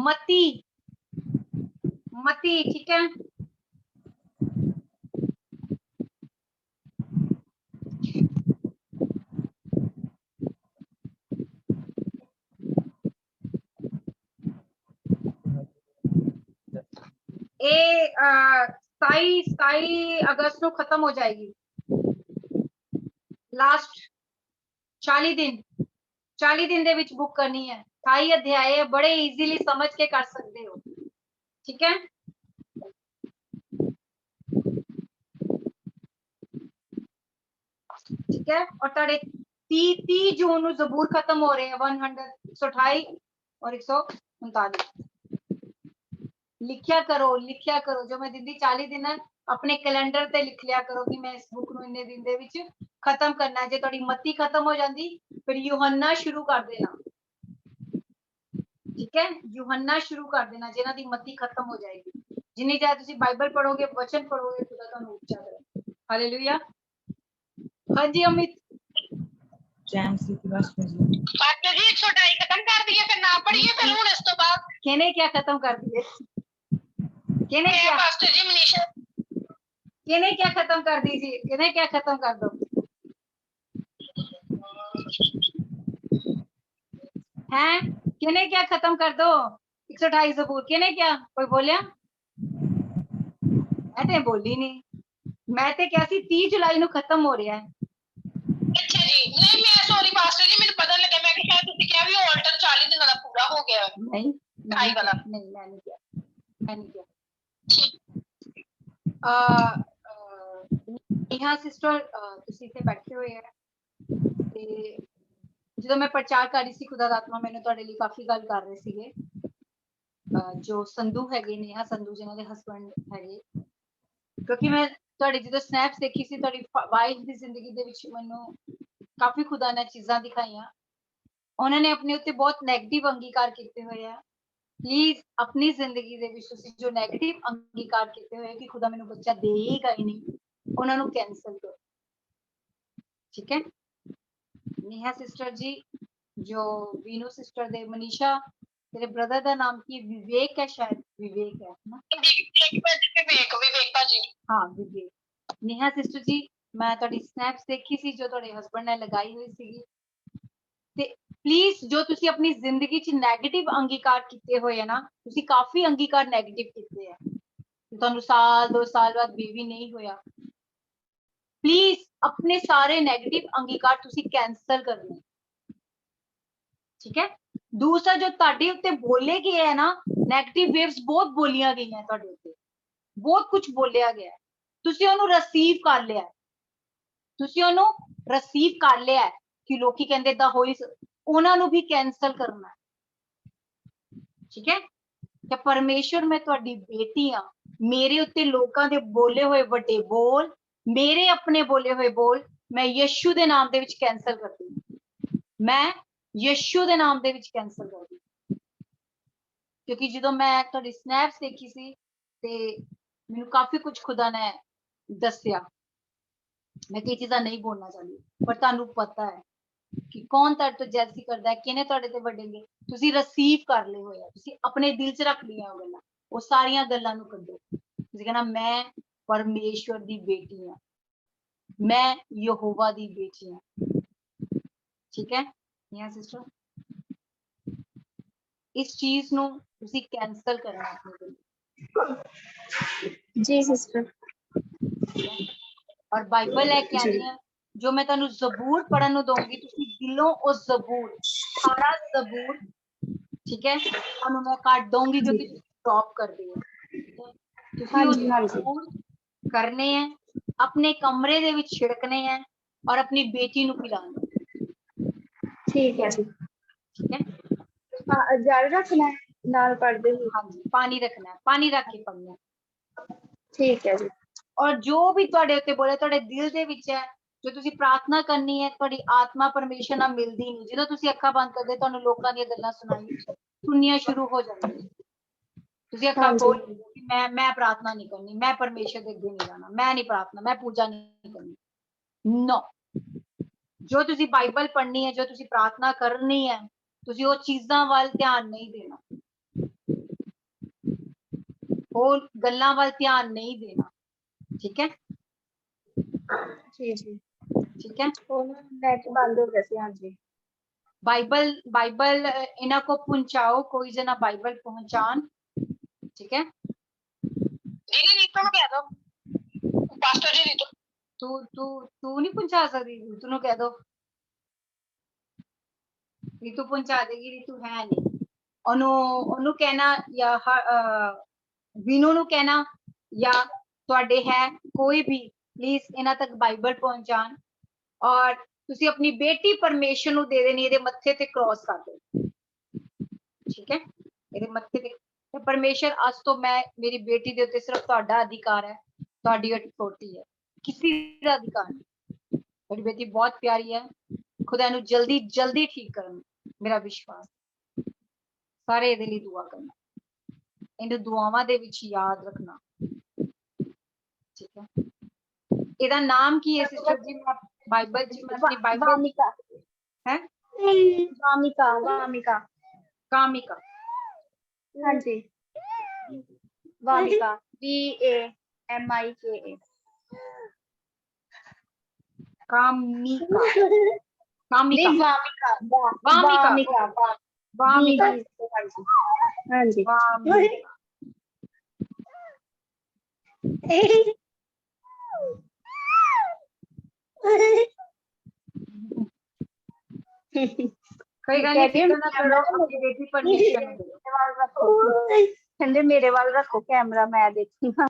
ਮਤੀ ਠੀਕ ਹੈ। ਇਹ 27 ਅਗਸਤ ਨੂੰ ਖਤਮ ਹੋ ਜਾਏਗੀ। ਲਾਸਟ 40 ਦਿਨ ਦੇ ਵਿੱਚ ਬੁੱਕ ਕਰਨੀ ਹੈ। 28 ਅਧਿਆਏ ਬੜੇ ਈਜ਼ੀਲੀ ਸਮਝ ਕੇ ਕਰ ਸਕਦੇ ਹੋ। ਠੀਕ ਹੈ, ਠੀਕ ਹੈ। ਔਰ ਤੁਹਾਡੇ 30 ਜੂਨ ਨੂੰ ਜ਼ਬੂਰ ਖਤਮ ਹੋ ਰਹੇ हैं 128 और 139। ਲਿਖਿਆ ਕਰੋ ਜੋ ਮੈਂ ਦਿੰਦੀ 40 ਦਿਨ ਆਪਣੇ ਕੈਲੰਡਰ ਤੇ ਲਿਖ ਲਿਆ ਕਰੋ ਕਿ ਮੈਂ ਇਸ ਬੁੱਕ ਨੂੰ ਇੰਨੇ ਦਿਨ ਦੇ ਵਿੱਚ ਖਤਮ ਕਰਨਾ ਹੈ। ਜੇ ਤੁਹਾਡੀ ਮਤੀ ਖਤਮ ਹੋ ਜਾਂਦੀ ਫਿਰ ਯੂਹੰਨਾ ਸ਼ੁਰੂ ਕਰ ਦੇਣਾ। ਠੀਕ ਹੈ, ਯੂਹੰਨਾ ਸ਼ੁਰੂ ਕਰ ਦੇਣਾ ਜਿਹਨਾਂ ਦੀ ਮਤੀ ਖਤਮ ਹੋ ਜਾਏਗੀ। ਜਿੰਨੀ ਜ਼ਿਆਦਾ ਤੁਸੀਂ ਬਾਈਬਲ ਪੜੋਗੇ, ਵਚਨ ਪੜੋਗੇ, ਖੁਦਾ ਤੁਹਾਨੂੰ ਉੱਚਾ ਕਰੇ। ਹਾਲੇਲੂਇਆ। ਹਾਂਜੀ ਅਮਿਤ। ਪਾਸਟਰ ਜੀ 128 खत्म कर दिए, फिर ना पढ़िए, फिर हुन इस तो बाद कहने क्या खत्म कर दिए? कहने क्या पास्टर जी मनीषा कहने क्या खत्म कर दीजिए, कहने क्या खत्म कर दो हैं? कहने क्या खत्म कर दो 128 ज़बूर, कहने क्या? कोई बोलिया? मैं ते बोली नहीं, मैं ते क्या सी 30 जुलाई ਨੂੰ खत्म हो रहा है। अच्छा जी, नहीं मैं सॉरी पास्टर जी, मेरे पता लगा मैं कि शायद ਤੁਸੀਂ ਕਿਹਾ ਵੀ ਆਲਟਰ 40 ਦਿਨਾਂ ਦਾ ਪੂਰਾ ਹੋ ਗਿਆ। नहीं ढाई वाला नहीं, मैं नहीं किया। नेहा सिस्टर ਤੁਸੀਂ ਇੱਥੇ ਬੈਠੇ ਹੋਏ ਆ ਤੇ ਜਦੋਂ ਮੈਂ ਪ੍ਰਚਾਰ ਕਰ ਰਹੀ ਸੀ ਖੁਦਾ ਦਾ ਆਤਮਾ ਮੈਨੂੰ ਤੁਹਾਡੇ ਲਈ ਕਾਫੀ ਗੱਲ ਕਰ ਰਹੇ ਸੀਗੇ। ਜੋ ਸੰਧੂ ਹੈਗੇ, ਨੇਹਾ ਸੰਧੂ ਜਿਨ੍ਹਾਂ ਦੇ ਹਸਬੰਡ ਹੈਗੇ, ਕਿਉਂਕਿ ਮੈਂ ਤੁਹਾਡੀ ਜਦੋਂ ਸਨੈਪਸ ਦੇਖੀ ਸੀ ਤੁਹਾਡੀ ਵਾਈਫ ਦੀ ਜ਼ਿੰਦਗੀ ਦੇ ਵਿੱਚ ਮੈਨੂੰ ਕਾਫੀ ਖੁਦਾ ਨੇ ਚੀਜ਼ਾਂ ਦਿਖਾਈਆਂ। ਉਹਨਾਂ ਨੇ ਆਪਣੇ ਉੱਤੇ ਬਹੁਤ ਨੈਗੇਟਿਵ ਅੰਗੀਕਾਰ ਕੀਤੇ ਹੋਏ ਆ। ਪਲੀਜ਼ ਆਪਣੀ ਜ਼ਿੰਦਗੀ ਦੇ ਵਿੱਚ ਤੁਸੀਂ ਜੋ ਨੈਗੇਟਿਵ ਅੰਗੀਕਾਰ ਕੀਤੇ ਹੋਏ ਕਿ ਖੁਦਾ ਮੈਨੂੰ ਬੱਚਾ ਦੇਗਾ ਹੀ ਨਹੀਂ, ਉਹਨਾਂ ਨੂੰ ਕੈਂਸਲ ਕਰੋ। ਠੀਕ ਹੈ, नेहा सिस्टर जी, जो वीनू सिस्टर दे, मनीषा तेरे ब्रदर का नाम की विवेक है, शायद विवेक है ना? विवेक भाजी। हाँ विवेक। नेहा सिस्टर जी मैं ਤੁਹਾਡੀ ਸਨੈਪਸ ਦੇਖੀ ਸੀ ਜੋ ਤੁਹਾਡੇ ਹਸਬੰਡ ਨੇ ਲਗਾਈ ਹੋਈ ਸੀਗੀ ਤੇ ਪਲੀਜ਼ ਜੋ ਤੁਸੀਂ ਆਪਣੀ ਜ਼ਿੰਦਗੀ 'ਚ ਨੈਗੇਟਿਵ ਅੰਗੀਕਾਰ ਕੀਤੇ ਹੋਏ ਆ ਨਾ, ਤੁਸੀਂ ਕਾਫੀ ਅੰਗੀਕਾਰ ਨੈਗੇਟਿਵ ਕੀਤੇ ਆ, ਤੁਹਾਨੂੰ ਸਾਲ 2 ਸਾਲ ਬਾਅਦ ਬੇਬੀ ਨਹੀਂ ਹੋਇਆ, प्लीज अपने सारे नेगेटिव अंगीकार तुसी कैंसल करने। ठीक है, दूसरा जो ताड़े उत्ते बोले गए है ना, नेगेटिव वेव्स बहुत बोलियां गई हैं ताड़े उत्ते, बहुत कुछ बोलिया गया है, तुसी ओनू रिसीव कर लिया है, तुसी ओनू रिसीव कर लिया है कि लोकी कहंदे दा होई, उन्हां नू भी कैंसल करना है। ठीक है, कि परमेश्वर मैं तुहाडी बेटी हां, मेरे उत्ते लोकां दे बोले होए वड्डे बोल, मेरे अपने बोले हुए बोल मैं यीशु दे नाम दे विच कैंसल कर दी, मैं यीशु दे नाम दे विच कैंसल कर दी। क्योंकि जो मैं थोड़ी स्नैप्स देखी सी ते मैनू काफी कुछ खुदा ने दसिया। मैं कई चीज़ां नहीं बोलना चाहती पर तुहानू पता है कि कौन तुहाडे तो जैलसी करदा है, किने तुहाडे ते वड्डेंगे। तुसी रिसीव कर ले होया, तुसी अपने दिल च रख लिया वो गल्लां, वो सारियां गल्लां नू कड्डो। तुसी कहना मैं परमेश्वर दी बेटी हां, मैं यहोवा दी बेटी हां। ठीक है या सिस्टर, इस चीज नू तुसी कैंसल करना अपने दिल। जी सिस्टर। और बाइबल है कहनी है जो मैं तुहानू जबूर पढ़न नू दूंगी, तुसी दिलों उस जबूर, सारा जबूर, ठीक है, तुहानू मैं काट दूंगी क्योंकि तुसी स्टॉप कर दी है। तुसी उस जबूर करने हैं, अपने कमरे दे विच छिड़कने हैं और अपनी बेटी नू पिलाने। ठीक है जी। ठीक है, जारी रखना है नाल पढ़दे हुए। हाँ जी, पानी रखना है, पानी रख के पढ़ना है। ठीक है जी। और जो भी तुहाडे उत्ते बोले तुहाडे दिल दे विच है, जो तुसी प्रार्थना करनी है, तुहाडी आत्मा परमेश्वर नाल मिलदी नहीं। ਜਦੋਂ ਤੁਸੀਂ ਅੱਖਾਂ ਬੰਦ ਕਰਦੇ ਤੁਹਾਨੂੰ ਲੋਕਾਂ ਦੀਆਂ ਗੱਲਾਂ ਸੁਣਨੀਆਂ ਸ਼ੁਰੂ ਹੋ ਜਾਂਦੀਆਂ। ਤੁਸੀਂ ਅੱਖਾਂ ਖੋਲ ਕਿ ਮੈਂ ਪ੍ਰਾਰਥਨਾ ਨਹੀਂ ਕਰਨੀ, ਮੈਂ ਪਰਮੇਸ਼ਰ ਦੇ ਅੱਗੇ ਨਹੀਂ ਜਾਣਾ, ਮੈਂ ਨਹੀਂ ਪ੍ਰਾਰਥਨਾ, ਮੈਂ ਪੂਜਾ ਨਹੀਂ ਕਰਨੀ। नो, जो तुसी बाइबल पढ़नी है, जो तुसी प्रार्थना करनी है, तुसी वो चीज़ां वाल ध्यान नहीं देना, वो गल्लां वाल ध्यान नहीं देना। ठीक है जी जी ठीक है। नेट बंद हो गया सी। हाँ जी। बाइबल बाइबल इन्हां को पहुंचाओ, कोई जना बाइबल पहुंचान। ठीक है, दीदी नीतू नु कह दो, पास्टर जी नीतू। तू तू तू नहीं पहुंचा सकती, रीतू नु कह दो, रीतू पहुंचा देगी। रीतू है नहीं, ओनू ओनू कहना या विनू नु कहना या तुहाडे है कोई भी, प्लीज इन्हां तक बाइबल पहुंचान और तुसी अपनी बेटी परमेश्वर नु दे देनी, इहदे मत्थे ते क्रॉस कर दो। ठीक है, इहदे मत्थे ते परमेश्वर अज तो मैं मेरी बेटी दे उत्ते सिर्फ तुहाडा अधिकार है, तुहाडी अथॉरिटी है, किसी दा अधिकार नहीं। मेरी बेटी बहुत प्यारी है, खुदा इहनू जल्दी जल्दी ठीक करन, मेरा विश्वास। सारे इहदे लई दुआ करना, इहनू दुआवां दे विच याद रखना। ठीक है, इहदा नाम की है सिस्टर जी? मैं बाइबल च मैं अपनी बाइबल वामिका है, वामिका वामिका। कामिका। हाँ जी, वामिका VAMIKA। कामिका नहीं कामिका वामिका वामिका हाँ जी। वामिका। कई गल नहीं, फिक्र ना करो, अपनी बेटी परमेश्वर ने दे। कहंदे मेरे वाल रखो कैमरा, मैं देखूंगा।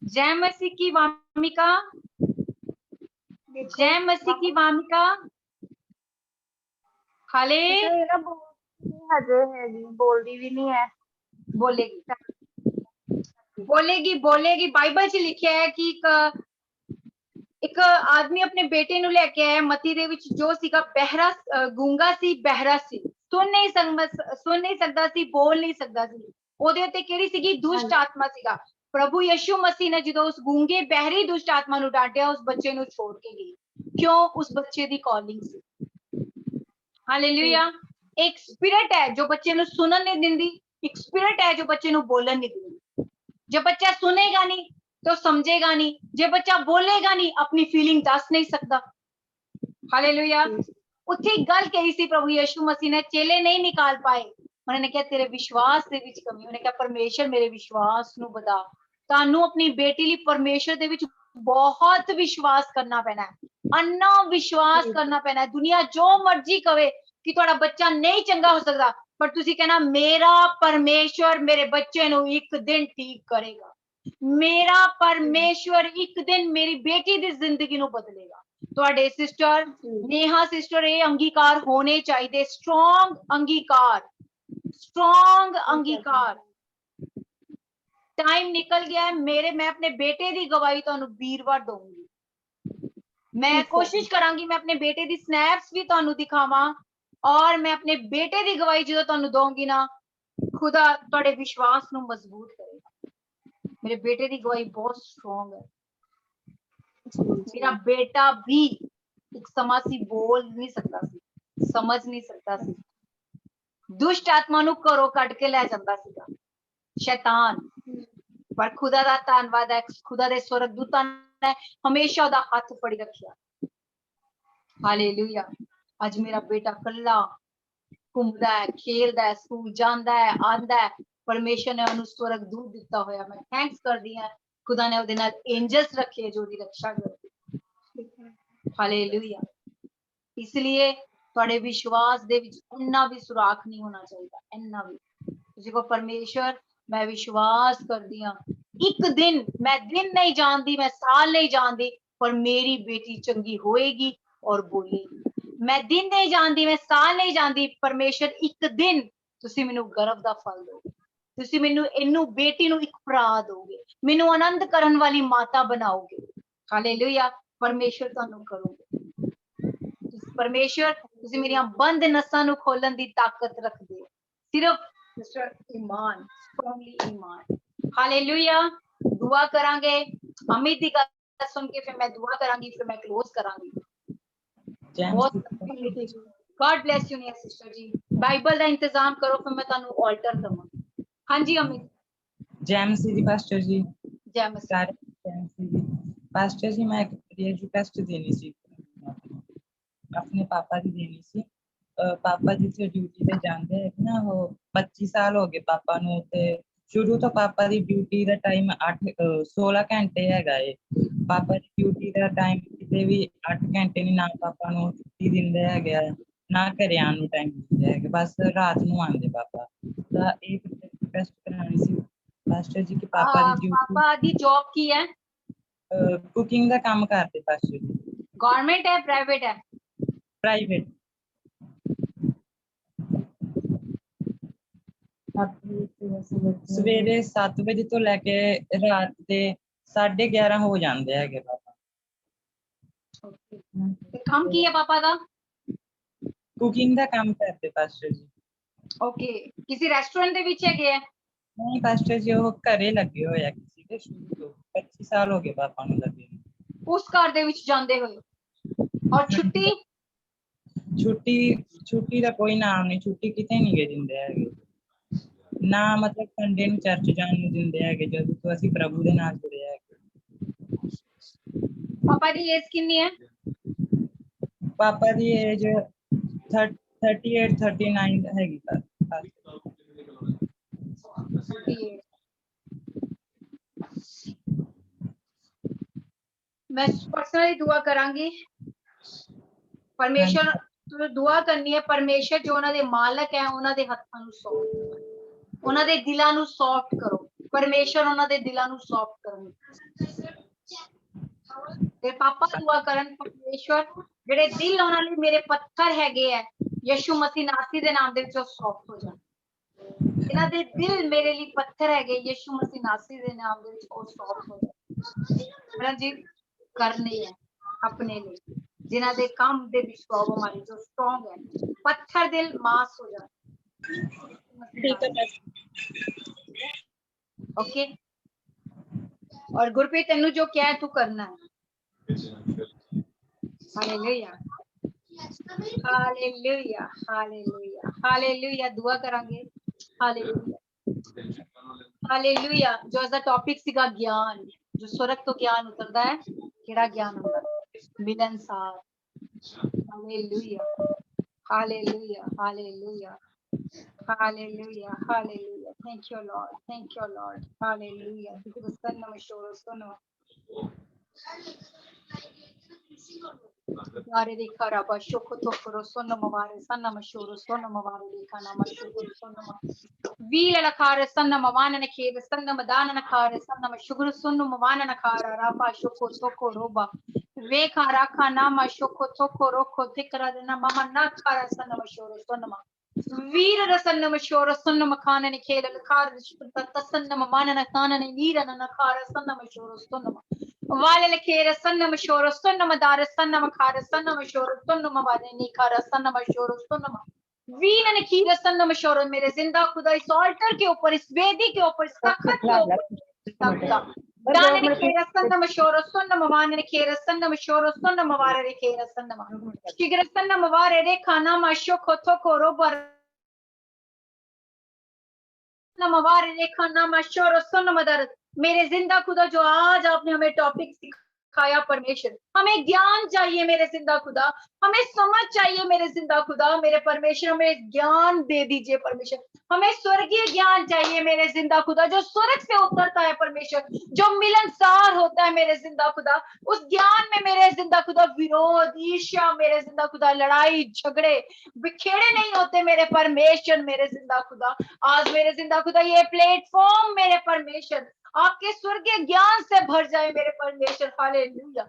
जय मसीह की वामिका, जय मसीह की वामिका। हाले हजे है जी, बोलती भी नहीं है। बोलेगी बोलेगी बोलेगी। बाइबल च लिखिया है कि एक आदमी अपने बेटे नु लेके आया, मती दे विच जो सीगा बहरा, गूंगा सी, बहरा सी, सुन नहीं सकदा सी, बोल नहीं सकदा सी। ओदे उत्ते केड़ी सीगी? दुष्ट आत्मा सीगा। प्रभु यीशु मसीह ने जो उस गूंगे बहरी दुष्ट आत्मा नु डांटिया, उस बच्चे नु छोड़ के गई। क्यों? उस बच्चे दी कॉलिंग सी। हालेलुया। एक स्पिरिट है जो बच्चे नु सुनन नहीं दिंदी, एक स्पिरिट है जो बच्चे नु बोलन नहीं दिंदी। जो बच्चा सुनेगा नहीं तो समझेगा नहीं, जो बच्चा बोलेगा नहीं अपनी फीलिंग दस नहीं सकता। हालेलुया। उत्थे गल कही सी प्रभु यीशु मसीह ने, चेले नहीं निकाल पाए, उन्होंने कहा तेरे विश्वास दे विच कमी। उन्होंने कहा परमेश्वर मेरे विश्वास नु बधा। तानू अपनी बेटी लिए परमेश्वर दे विच बहुत विश्वास करना पैना है, अन्ना विश्वास करना पैना है। दुनिया जो मर्जी कहे कि तुहाडा बच्चा नहीं चंगा हो सकता, पर तुसी कहना मेरा परमेश्वर मेरे बच्चे नु एक दिन ठीक करेगा, मेरा परमेश्वर एक दिन मेरी बेटी दी जिंदगी नु बदलेगा। तुहाडे सिस्टर नेहा सिस्टर ये अंगीकार होने चाहिए, स्ट्रॉन्ग अंगीकार, स्ट्रॉन्ग अंगीकार। टाइम निकल गया है मेरे, मैं अपने बेटे दी गवाही तुहानू वीरवार दूंगी। मैं कोशिश करांगी मैं अपने बेटे दी स्नैप्स भी तुहानू दिखावां, और मैं अपने बेटे की गवाही जो तुहानू दूंगी ना, खुदा तुहाडे विश्वास नू मजबूत करेगा। मेरे बेटे की गवाही बहुत स्ट्रॉन्ग है। मेरा बेटा भी एक समा सी बोल नहीं सकता सी, समझ नहीं सकता सी, दुष्ट आत्मा नू घरों कट के लै जांदा सीगा शैतान, पर खुदा दा धन्नवाद है, खुदा दे स्वर्गदूतां ने हमेशा ओदा हाथ फड़ी रखिया। हालेलुया। अज मेरा बेटा कल्ला घूमदा है, खेलदा है, स्कूल जांदा है, आंदा है, परमेश्वर ने ओनू स्वर्गदूत दिता होया। मैं थैंक्स करदी हां, खुदा ने ओदे नाल एंजल्स रखे जो ओदी रक्षा करदे। हालेलुया। इसलिए तुहाडे विश्वास दे विच इन्ना भी सुराख नहीं होना चाहिए, इन्ना भी तुसीं को परमेश्वर मैं विश्वास करदी हां, एक दिन मैं दिन नहीं जानदी, मैं साल नहीं जानदी, पर मेरी बेटी चंगी होएगी और बोलेगी। मैं दिन नहीं जानदी, मैं साल नहीं जानदी, परमेश्वर एक दिन तुसीं मैनू गर्व दा फल दोगे, तुसीं मैनू इनू बेटी नू एक भरा दोगे, मैनू आनंद करन वाली माता बनाओगे। हालेलुया। परमेश्वर तुहानू करोगे। परमेश्वर तुसीं मेरियां बंद नसां नू खोलन दी ताकत रखदे हो, सिर्फ ईमान, स्ट्रांगली ईमान। हालेलुया। दुआ करांगे अमित दी गल सुन के, फिर मैं दुआ करांगी, फिर मैं क्लोज करांगी। गॉड ब्लेस यू निया सिस्टर जी। बाइबल दा इंतजाम करो, फिर मैं तुहानू ऑल्टर दवां। हाँ जी अमित। जय मसीह जी पास्टर जी। जय मसीह। जय मसीह जी पास्टर जी। मैं एक प्रेयर रिक्वेस्ट देनी सी, अपने पापा की देनी सी। पापा जिथे ड्यूटी ते जांदे है ना, वो 25 साल हो गए पापा नू, ते शुरू तो पापा दी ड्यूटी दा टाइम 16 घंटे हैगा है। पापा दी ड्यूटी दा टाइम किते भी 8 घंटे नहीं, ना पापा नू छुट्टी दिंदे हैगे, ना घरे आने नू टाइम दिंदे हैगे, बस रात नू आंदे पापा। ता एक रिक्वेस्ट करानी सी पास्टर जी कि पापा दी ड्यूटी, पापा दी जॉब की है? कुकिंग दा काम करदे पास्टर जी। गवर्नमेंट है प्राइवेट है? प्राइवेट। सवेरे 7 बजे तो लैके रात के 11:30 हो जाते हैं पापा। काम की है पापा दा? कुकिंग का काम करते पास्टर जी। ओके। किसी रेस्टोरेंट दे विच हैगे? नहीं पास्टर जी, वो घरे लगे होया किसी दे शुरू तो 25 साल हो गए पापा नू लगे उस घर दे विच जांदे होए। और छुट्टी? छुट्टी दा कोई नाम नहीं, छुट्टी किते नहीं गए दिंदे हैगे ना, मतलब संडे नू चर्च जाने नू दिंदे हैगे जदों तो असीं प्रभु दे नाल जुड़े हैगे। पापा दी एज कितनी है? पापा दी एज 38 39 हैगी पास। मैं पर्सनली दुआ करांगी, परमेश्वर तू दुआ करनी है, परमेश्वर जो उन्हां दे मालक है उन्हां दे हत्थां नू सॉफ्ट करो, उन्हां दे दिलां नू सॉफ्ट करो, परमेश्वर उन्हां दे दिलां नू सॉफ्ट करन। ते पापा दुआ करन परमेश्वर जेड़े दिल उन्हां लई मेरे पत्थर हैगे है, यीशु मसीह नासी दे नाम दे विच सॉफ्ट हो जाण। इन्हां दे दिल मेरे लिए पत्थर हैगे, यीशु मसीह नासी दे नाम दे विच सॉफ्ट हो जाण। जी करने है अपने लिए, जिन्हां दे काम दे विच प्रॉब्लम आई जो स्ट्रांग है, पत्थर दिल मास हो जाए। ठीक है ओके। और गुरप्रीत तेनू जो क्या है तू करना है। हालेलुया हालेलुया हालेलुया हालेलुया। दुआ करांगे। Hallelujah hallelujah. जो अस दा टॉपिक सीगा ज्ञान, जो स्वर्ग तो ज्ञान उतरदा है, केड़ा ज्ञान हुंदा है? मिलनसार। हालेलुया हालेलुया हालेलुया हालेलुया हालेलुया। Thank you Lord, thank you Lord. हालेलुया। स्तोत्रम शोरो स्तोनो Mare de caraba shoko tokoro sono mavare sanna mashoro sono mavare de kana mashoro sono ma vila la kare sanna mavana na khebe sanna madana na kare sanna mashuguru sono mavana na kara rapa shoko toko roba ve kara kana mashoko toko roko tikra na mama na kara sanna mashoro sono ma vira da sanna mashoro sono makana ne khele la kare tasanna mavana na kana ne vira na kara sanna mashoro sono ma वाले खेर सन्नम शोर सन्नम दार सन्नम खार सन्नम शोर सन्नम वाले निखार सन्नम शोर सन्नम Wien ने खीर सन्नम शोर। मेरे जिंदा खुदा इस ऑल्टर के ऊपर, इस वेदी के ऊपर, इस तख्त के ऊपर दाने खेर सन्नम शोर सन्नम वाने ने खेर सन्नम शोर सन्नम वारे रे खेर सन्नम शिगर सन्नम वारे रे खाना माशो खोथो कोरो बर नमवारे रे खाना माशो सन्नम दर। मेरे जिंदा खुदा जो आज आपने हमें टॉपिक सिखाया परमेश्वर, हमें ज्ञान चाहिए मेरे जिंदा खुदा, हमें समझ चाहिए मेरे जिंदा खुदा। मेरे परमेश्वर हमें ज्ञान दे दीजिए परमेश्वर, हमें स्वर्गीय ज्ञान चाहिए मेरे जिंदा खुदा, जो स्वर्ग से उतरता है परमेश्वर, जो मिलनसार होता है मेरे जिंदा खुदा। उस ज्ञान में मेरे जिंदा खुदा विरोध, ईर्ष्या, मेरे जिंदा खुदा लड़ाई झगड़े बिखेड़े नहीं होते मेरे परमेश्वर, मेरे जिंदा खुदा। आज मेरे जिंदा खुदा ये प्लेटफॉर्म मेरे परमेश्वर आपके स्वर्गीय ज्ञान से भर जाए मेरे परमेश्वर। हालेलुया।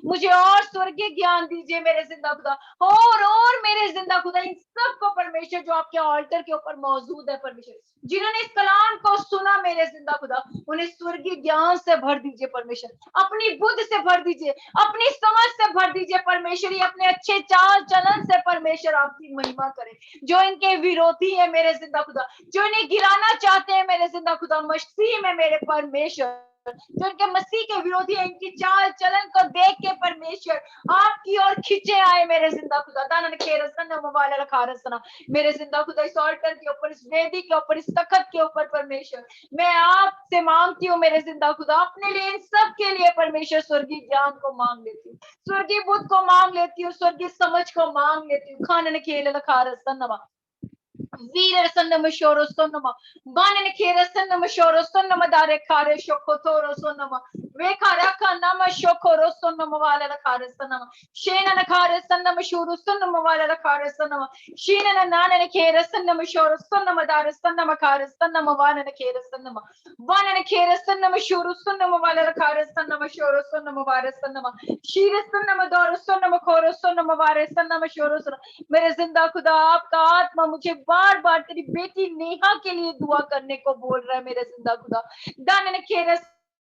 मुझे और स्वर्गीय ज्ञान दीजिए मेरे जिंदा खुदा, और मेरे जिंदा खुदा इन सबको परमेश्वर जो आपके ऑल्टर के ऊपर मौजूद है परमेश्वर, जिन्होंने इस कलाम को सुना मेरे जिंदा खुदा, उन्हें स्वर्गीय ज्ञान से भर दीजिए परमेश्वर, अपनी बुद्धि से भर दीजिए, अपनी समझ से भर दीजिए परमेश्वर। ये अपने अच्छे चाल चलन से परमेश्वर आपकी महिमा करे। जो इनके विरोधी है मेरे जिंदा खुदा, जो इन्हें गिराना चाहते हैं मेरे जिंदा खुदा मसीह में मेरे परमेश्वर, जो इनके मसीह के विरोधी है, इनकी चाल चलन को देख के परमेश्वर आपकी ओर खींचे आए मेरे जिंदा खुदा। दानन खेर सन्नम वाले रखा रसना मेरे जिंदा खुदा, इस ऑल्टर के ऊपर, इस वेदी के ऊपर, इस तख्त के ऊपर परमेश्वर मैं आपसे मांगती हूँ मेरे जिंदा खुदा, अपने लिए इन सब के लिए परमेश्वर स्वर्गीय ज्ञान को मांग लेती हूँ, स्वर्गीय बुद्ध को मांग लेती हूँ, स्वर्गीय समझ को मांग लेती हूँ। खानन खेल रखा रसनमा वीर सन्नम शोरो सन्नम बानन खेर सन्नम शोरो सन्नम दारे खारे शोको तोरो सन्नम वे खारा खानम शोकोरो सन्नम वाले खारे सन्नम शेनन खारे सन्नम शोरो सन्नम वाले खारे सन्नम शीनन नानन खेर सन्नम शोरो सन्नम दारे सन्नम खारे सन्नम वानन खेर सन्नम शोरो सन्नम वाले खारे सन्नम शोरो सन्नम वारे सन्नम शीर सन्नम दोरो सन्नम खोरो सन्नम वारे सन्नम शोरो सन्नम। मेरे जिंदा खुदा आपका आत्मा मुझे बार बार तेरी बेटी नेहा के लिए दुआ करने को बोल रहा है मेरे जिंदा खुदा। दानन खेर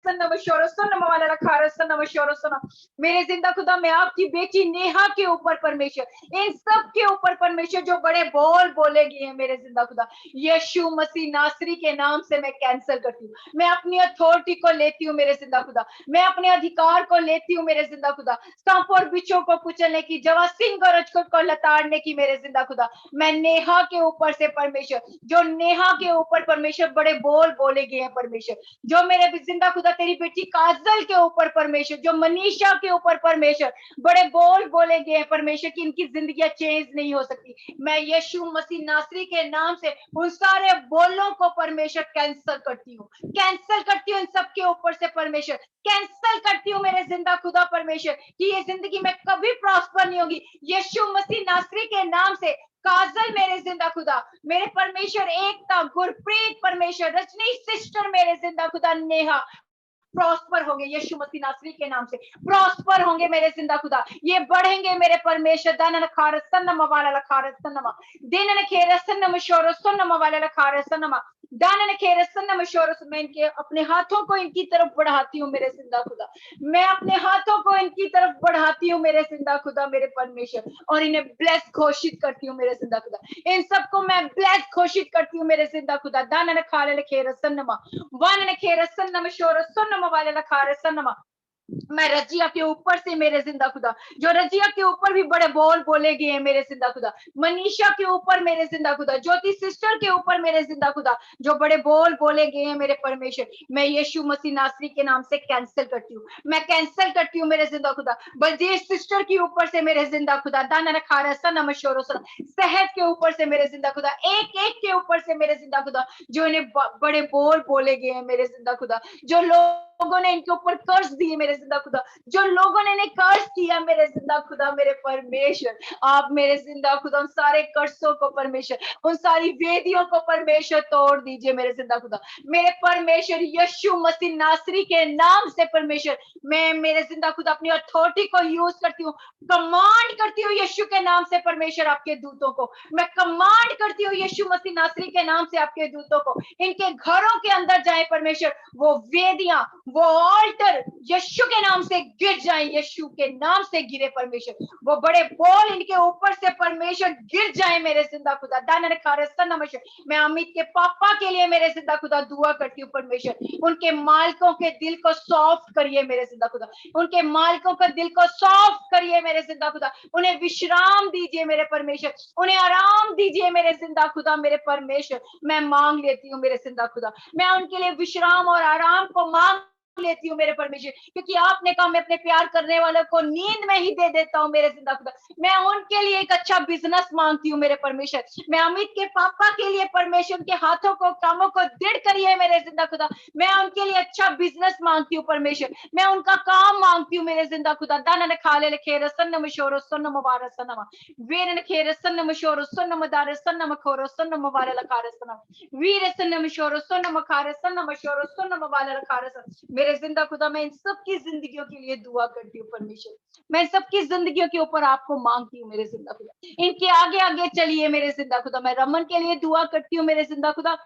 सन्नम शोरो सन्नम वाला रखा रहा सन्नम शोरो सन्नम मेरे जिंदा खुदा, मैं आपकी बेटी नेहा के ऊपर परमेश्वर, इन सब के ऊपर परमेश्वर जो बड़े बोल बोले गए हैं मेरे जिंदा खुदा, यीशु मसीह नासरी के नाम से मैं कैंसिल करती हूँ। मैं अपनी अथॉरिटी को लेती हूँ मेरे जिंदा खुदा, मैं अपने अधिकार को लेती हूँ मेरे जिंदा खुदा, सांप और बिच्छू को कुचलने की, जवा सिंह और रजकों को लताड़ने की मेरे जिंदा खुदा। मैं नेहा के ऊपर से परमेश्वर, जो नेहा के ऊपर परमेश्वर बड़े बोल बोले गए हैं परमेश्वर, जो मेरे जिंदा खुदा तेरी बेटी काजल के ऊपर परमेश्वर, जो मनीषा के ऊपर परमेश्वर बड़े बोल बोले गए हैं परमेश्वर कि इनकी जिंदगी चेंज नहीं हो सकती, मैं यीशु मसीह नासरी के नाम से उन सारे बोलों को परमेश्वर कैंसिल करती हूँ, कैंसिल करती हूँ इन सब के ऊपर से परमेश्वर, कैंसिल करती हूँ मेरे जिंदा खुदा परमेश्वर कि ये जिंदगी में कभी प्रॉस्पर नहीं होगी। यीशु मसीह नासरी के नाम से काजल मेरे जिंदा खुदा, मेरे परमेश्वर एकता, गुरप्रीत परमेश्वर, रजनी सिस्टर मेरे जिंदा खुदा, नेहा प्रॉस्पर होंगे यीशु मसीह नासरी के नाम से, प्रॉस्पर होंगे मेरे जिंदा खुदा, ये बढ़ेंगे मेरे परमेश्वर। दानन खार सन्नम वाला खार सन्नम दिनन खेर सन्नम शोर सन्नम वाला खार सन्नम दानन खेर सन्नम शोर। मैं इनके अपने हाथों को इनकी तरफ बढ़ाती हूँ मेरे जिंदा खुदा, मैं अपने हाथों को इनकी तरफ बढ़ाती हूँ मेरे जिंदा खुदा, मेरे परमेश्वर, और इन्हें ब्लेस घोषित करती हूँ मेरे जिंदा खुदा, इन सबको मैं ब्लेस घोषित करती हूँ मेरे जिंदा खुदा। दानन खाल खेर सन्नम वानन खेर सन्नम शोर सन्नम वाले खार सन्नम मैं रजिया के ऊपर से मेरे जिंदा खुदा, जो रजिया के ऊपर भी बड़े बोल बोले गए हैं मेरे जिंदा खुदा, मनीषा के ऊपर मेरे जिंदा खुदा, ज्योति सिस्टर के ऊपर मेरे जिंदा खुदा जो बड़े बोल बोले गए हैं मेरे परमेश्वर, मैं यीशु मसीह नासरी के नाम से कैंसिल करती हूँ, मैं कैंसिल करती हूँ मेरे जिंदा खुदा। बलजीत सिस्टर के ऊपर से मेरे जिंदा खुदा, दाना खारा सनम शोरो सेहत के ऊपर से मेरे जिंदा खुदा, एक एक के ऊपर से मेरे जिंदा खुदा, जो इन्हें बड़े बोल बोले गए हैं मेरे जिंदा खुदा, जो लोग लोगों ने इनके ऊपर कर्ज दिए मेरे जिंदा खुदा, जो लोगों ने इन्हें कर्ज किया मेरे जिंदा खुदा, मेरे परमेश्वर आप मेरे जिंदा खुदा उन सारे कर्जों को परमेश्वर, उन सारी वेदियों को परमेश्वर तोड़ दीजिए मेरे जिंदा खुदा। मेरे परमेश्वर यीशु मसीह नासरी के नाम से परमेश्वर मैं मेरे जिंदा खुदा अपनी अथॉरिटी को यूज करती हूँ, कमांड करती हूँ यीशु के नाम से परमेश्वर आपके दूतों को, मैं कमांड करती हूँ यीशु मसीह नासरी के नाम से आपके दूतों को इनके घरों के अंदर जाए परमेश्वर, वो वेदियां वो ऑल्टर यीशु के नाम से गिर जाए, यीशु के नाम से गिरे परमेश्वर, वो बड़े बोल इनके ऊपर से परमेश्वर गिर जाए मेरे जिंदा खुदा। दाना खारस्ता नमस्कार मैं अमित के पापा के लिए मेरे जिंदा खुदा दुआ करती हूँ परमेश्वर, उनके मालिकों के दिल को सॉफ्ट करिए मेरे जिंदा खुदा, उनके मालिकों के दिल को सॉफ्ट करिए मेरे जिंदा खुदा, उन्हें विश्राम दीजिए मेरे परमेश्वर, उन्हें आराम दीजिए मेरे जिंदा खुदा। मेरे परमेश्वर मैं मांग लेती हूँ मेरे जिंदा खुदा, मैं उनके लिए विश्राम और आराम को मांग लेती हूँ मेरे परमेश्वर, क्योंकि आपने कहा मैं अपने प्यार करने वालों को नींद में ही दे देता हूँ मेरे जिंदा खुदा। मैं उनके लिए एक अच्छा बिजनेस मांगती हूँ मेरे परमेश्वर, मैं अमित के पापा के लिए परमेश्वर के हाथों को कामों को दृढ़ करिए मेरे जिंदा खुदा, मैं उनके लिए अच्छा बिजनेस मांगती हूँ परमेश्वर, मैं उनका काम मांगती हूँ मेरे जिंदा खुदा। दाना ने खा ले खेर सन्न मशोरो सन्न मुबारक सन्नमा वीर ने खेर सन्न मशोरो सन्न मदार सन्न मखोरो सन्न मुबारक लखार सन्न वीर सन्न मशोरो सन्न मखार सन्न मशोरो सन्न मुबारक लखार सन्न। मेरे जिंदा खुदा मैं इन सबकी जिंदगियों के लिए दुआ करती हूँ परमेश्वर, मैं सबकी जिंदगियों के ऊपर आपको मांगती हूँ मेरे जिंदा खुदा, इनके आगे आगे चलिए मेरे जिंदा खुदा। मैं रमन के लिए दुआ करती हूँ मेरे जिंदा खुदा,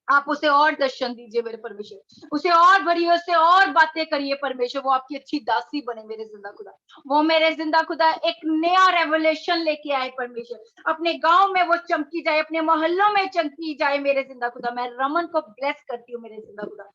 आप उसे और दर्शन दीजिए मेरे परमेश्वर, उसे और भरिए, उससे और बातें करिए परमेश्वर, वो आपकी अच्छी दासी बने मेरे जिंदा खुदा, वो मेरे जिंदा खुदा एक नया रेवलेशन लेके आए परमेश्वर, अपने गांव में वो चमकी जाए, अपने मोहल्लों में चमकी जाए मेरे जिंदा खुदा। मैं रमन को ब्लेस करती हूँ मेरे जिंदा खुदा,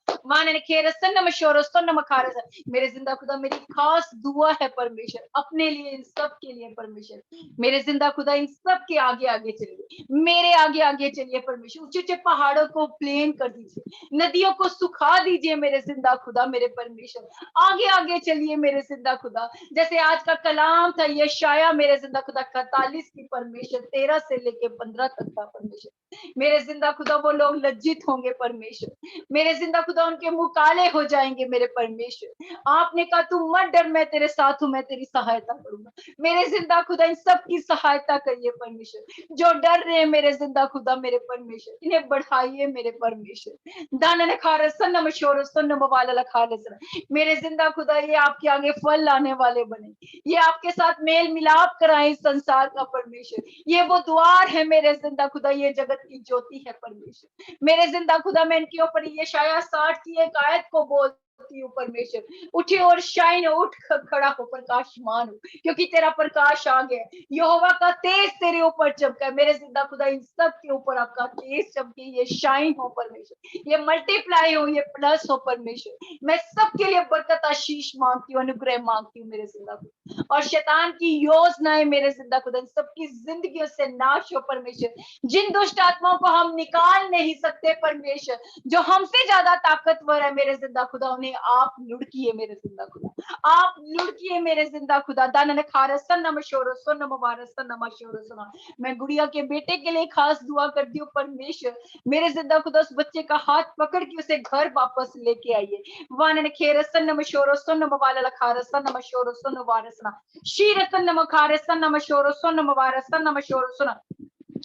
मेरे जिंदा खुदा मेरी खास दुआ है परमेश्वर अपने लिए, इन सब के लिए परमेश्वर, मेरे जिंदा खुदा इन सब के आगे आगे चलिए, मेरे आगे आगे चलिए परमेश्वर, ऊंचे ऊंचे पहाड़ों को प्लेन कर दीजिए, नदियों को सुखा दीजिए मेरे जिंदा खुदा, मेरे परमेश्वर आगे आगे चलिए मेरे जिंदा खुदा। जैसे आज का कलाम था यशाया मेरे जिंदा खुदा 41 की परमेश्वर 13 से लेके 15 तक था परमेश्वर, मेरे जिंदा खुदा वो लोग लज्जित होंगे परमेश्वर, मेरे जिंदा खुदा उनके मुंह काले हो जाएंगे मेरे परमेश्वर। आपने कहा तू मत डर, मैं तेरे साथ हूं, मैं तेरी सहायता करूंगा। मेरे जिंदा खुदा इन सब की सहायता करिए परमेश्वर, जो डर रहे हैं मेरे जिंदा खुदा मेरे परमेश्वर इन्हें बढ़ाइए मेरे परमेश्वर। दाना ने खा रसन मशोर वाला खा रसन मेरे जिंदा खुदा, ये आपके आगे फल लाने वाले बने, ये आपके साथ मेल मिलाप कराए इस संसार का परमेश्वर, ये वो द्वार है मेरे जिंदा खुदा, ये जगत की ज्योति है परमेश्वर। मेरे जिंदा खुदा मैं इनके ऊपर ये शायद 60 की एक आयत को बोल परमेश्वर, उठे और शाइन, उठ खड़ा हो प्रकाशमान हो, क्योंकि तेरा प्रकाश आ गया, यहोवा का तेज तेरे ऊपर चमका है। मेरे जिंदा खुदा इन सब के ऊपर आपका तेज चमके, ये शाइन हो परमेश्वर, ये मल्टीप्लाई हो, ये प्लस हो परमेश्वर। मैं सबके लिए बरकत आशीष मांगती हूँ, अनुग्रह मांगती हूँ मेरे जिंदा खुदा, और शैतान की योजनाएं मेरे जिंदा खुदा इन सबकी जिंदगियों से नाश हो परमेश्वर। जिन दुष्ट आत्माओं को हम निकाल नहीं सकते परमेश्वर, जो हमसे ज्यादा ताकतवर है मेरे जिंदा खुदा, उन्हें आप लुढ़किए मेरे जिंदा खुदा, आप लुढ़किए मेरे जिंदा खुदा। दाना ने खा रसन मशोरो सुन मुबारक सन मशोरो सुना। मैं गुड़िया के बेटे के लिए खास दुआ करती हूँ परमेश्वर, मेरे जिंदा खुदा उस बच्चे का हाथ पकड़ के उसे घर वापस लेके आइए। वाने ने खेर सन मशोरो सुन मुबारक खा रसन मशोरो सुन मुबारक सुना शीर सन मखारे सन मशोरो सुन मुबारक सन मशोरो सुना।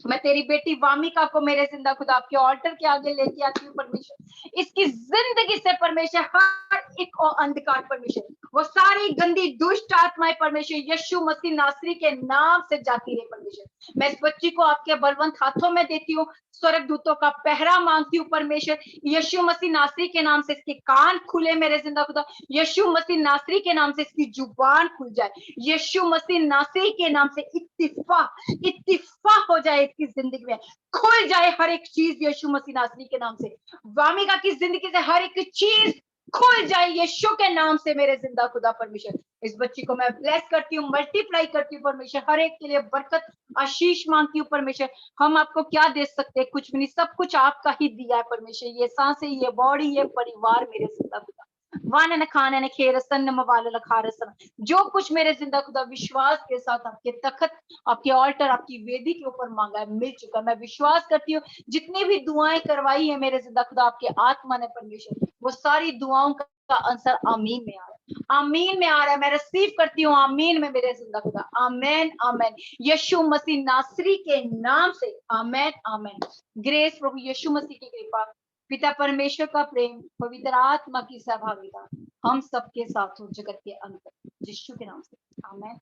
मैं तेरी बेटी वामिका को मेरे जिंदा खुदा आपके ऑल्टर के आगे लेके आती हूँ परमेश्वर, इसकी जिंदगी से परमेश्वर हर एक और अंधकार परमेश्वर, वो सारी गंदी दुष्ट आत्माएं परमेश्वर यीशु मसीह नासरी के नाम से जाती रहे परमेश्वर। मैं इस बच्ची को आपके बलवंत हाथों में देती हूँ, स्वर्ग दूतों का पहरा मांगती हूँ परमेश्वर, यीशु मसीह नासरी के नाम से इसके कान खुले मेरे जिंदा खुदा, यीशु मसीह नासरी के नाम से इसकी जुबान खुल जाए, यीशु मसीह नासरी के नाम से इत्तिफा हो जाए इसकी जिंदगी में, खुल जाए हर एक चीज यीशु मसीह नासरी के नाम से। वामिका की जिंदगी से हर एक चीज खुल जाए यीशु के नाम से मेरे जिंदा खुदा परमेश्वर। इस बच्ची को मैं ब्लेस करती हूँ, मल्टीप्लाई करती हूँ परमेश्वर, हर एक के लिए बरकत आशीष मांगती हूँ परमेश्वर। हम आपको क्या दे सकते हैं, कुछ भी नहीं, सब कुछ आपका ही दिया है परमेश्वर, ये सांसें, ये बॉडी, ये परिवार मेरे जिंदा खुदा। वाने न खाने न खेर सन मवाल खारसन, जो कुछ मेरे जिंदा खुदा विश्वास के साथ आपके तखत, आपके ऑल्टर, आपकी वेदी के ऊपर मांगा है, मिल चुका। मैं विश्वास करती हूँ जितनी भी दुआएं करवाई है मेरे जिंदा खुदा आपके आत्मा ने परमेश्वर, वो सारी दुआओं का का आंसर आमीन में आ रहा है, आमीन में आ रहा है। मैं रिसीव करती हूँ आमीन में मेरे जिंदा खुदा। आमेन आमेन, यीशु मसीह नासरी के नाम से आमेन आमेन। ग्रेस, प्रभु यीशु मसीह की कृपा, पिता परमेश्वर का प्रेम, पवित्र आत्मा की सहभागिता हम सबके साथ हो जगत के अंत, यीशु के नाम से आमेन।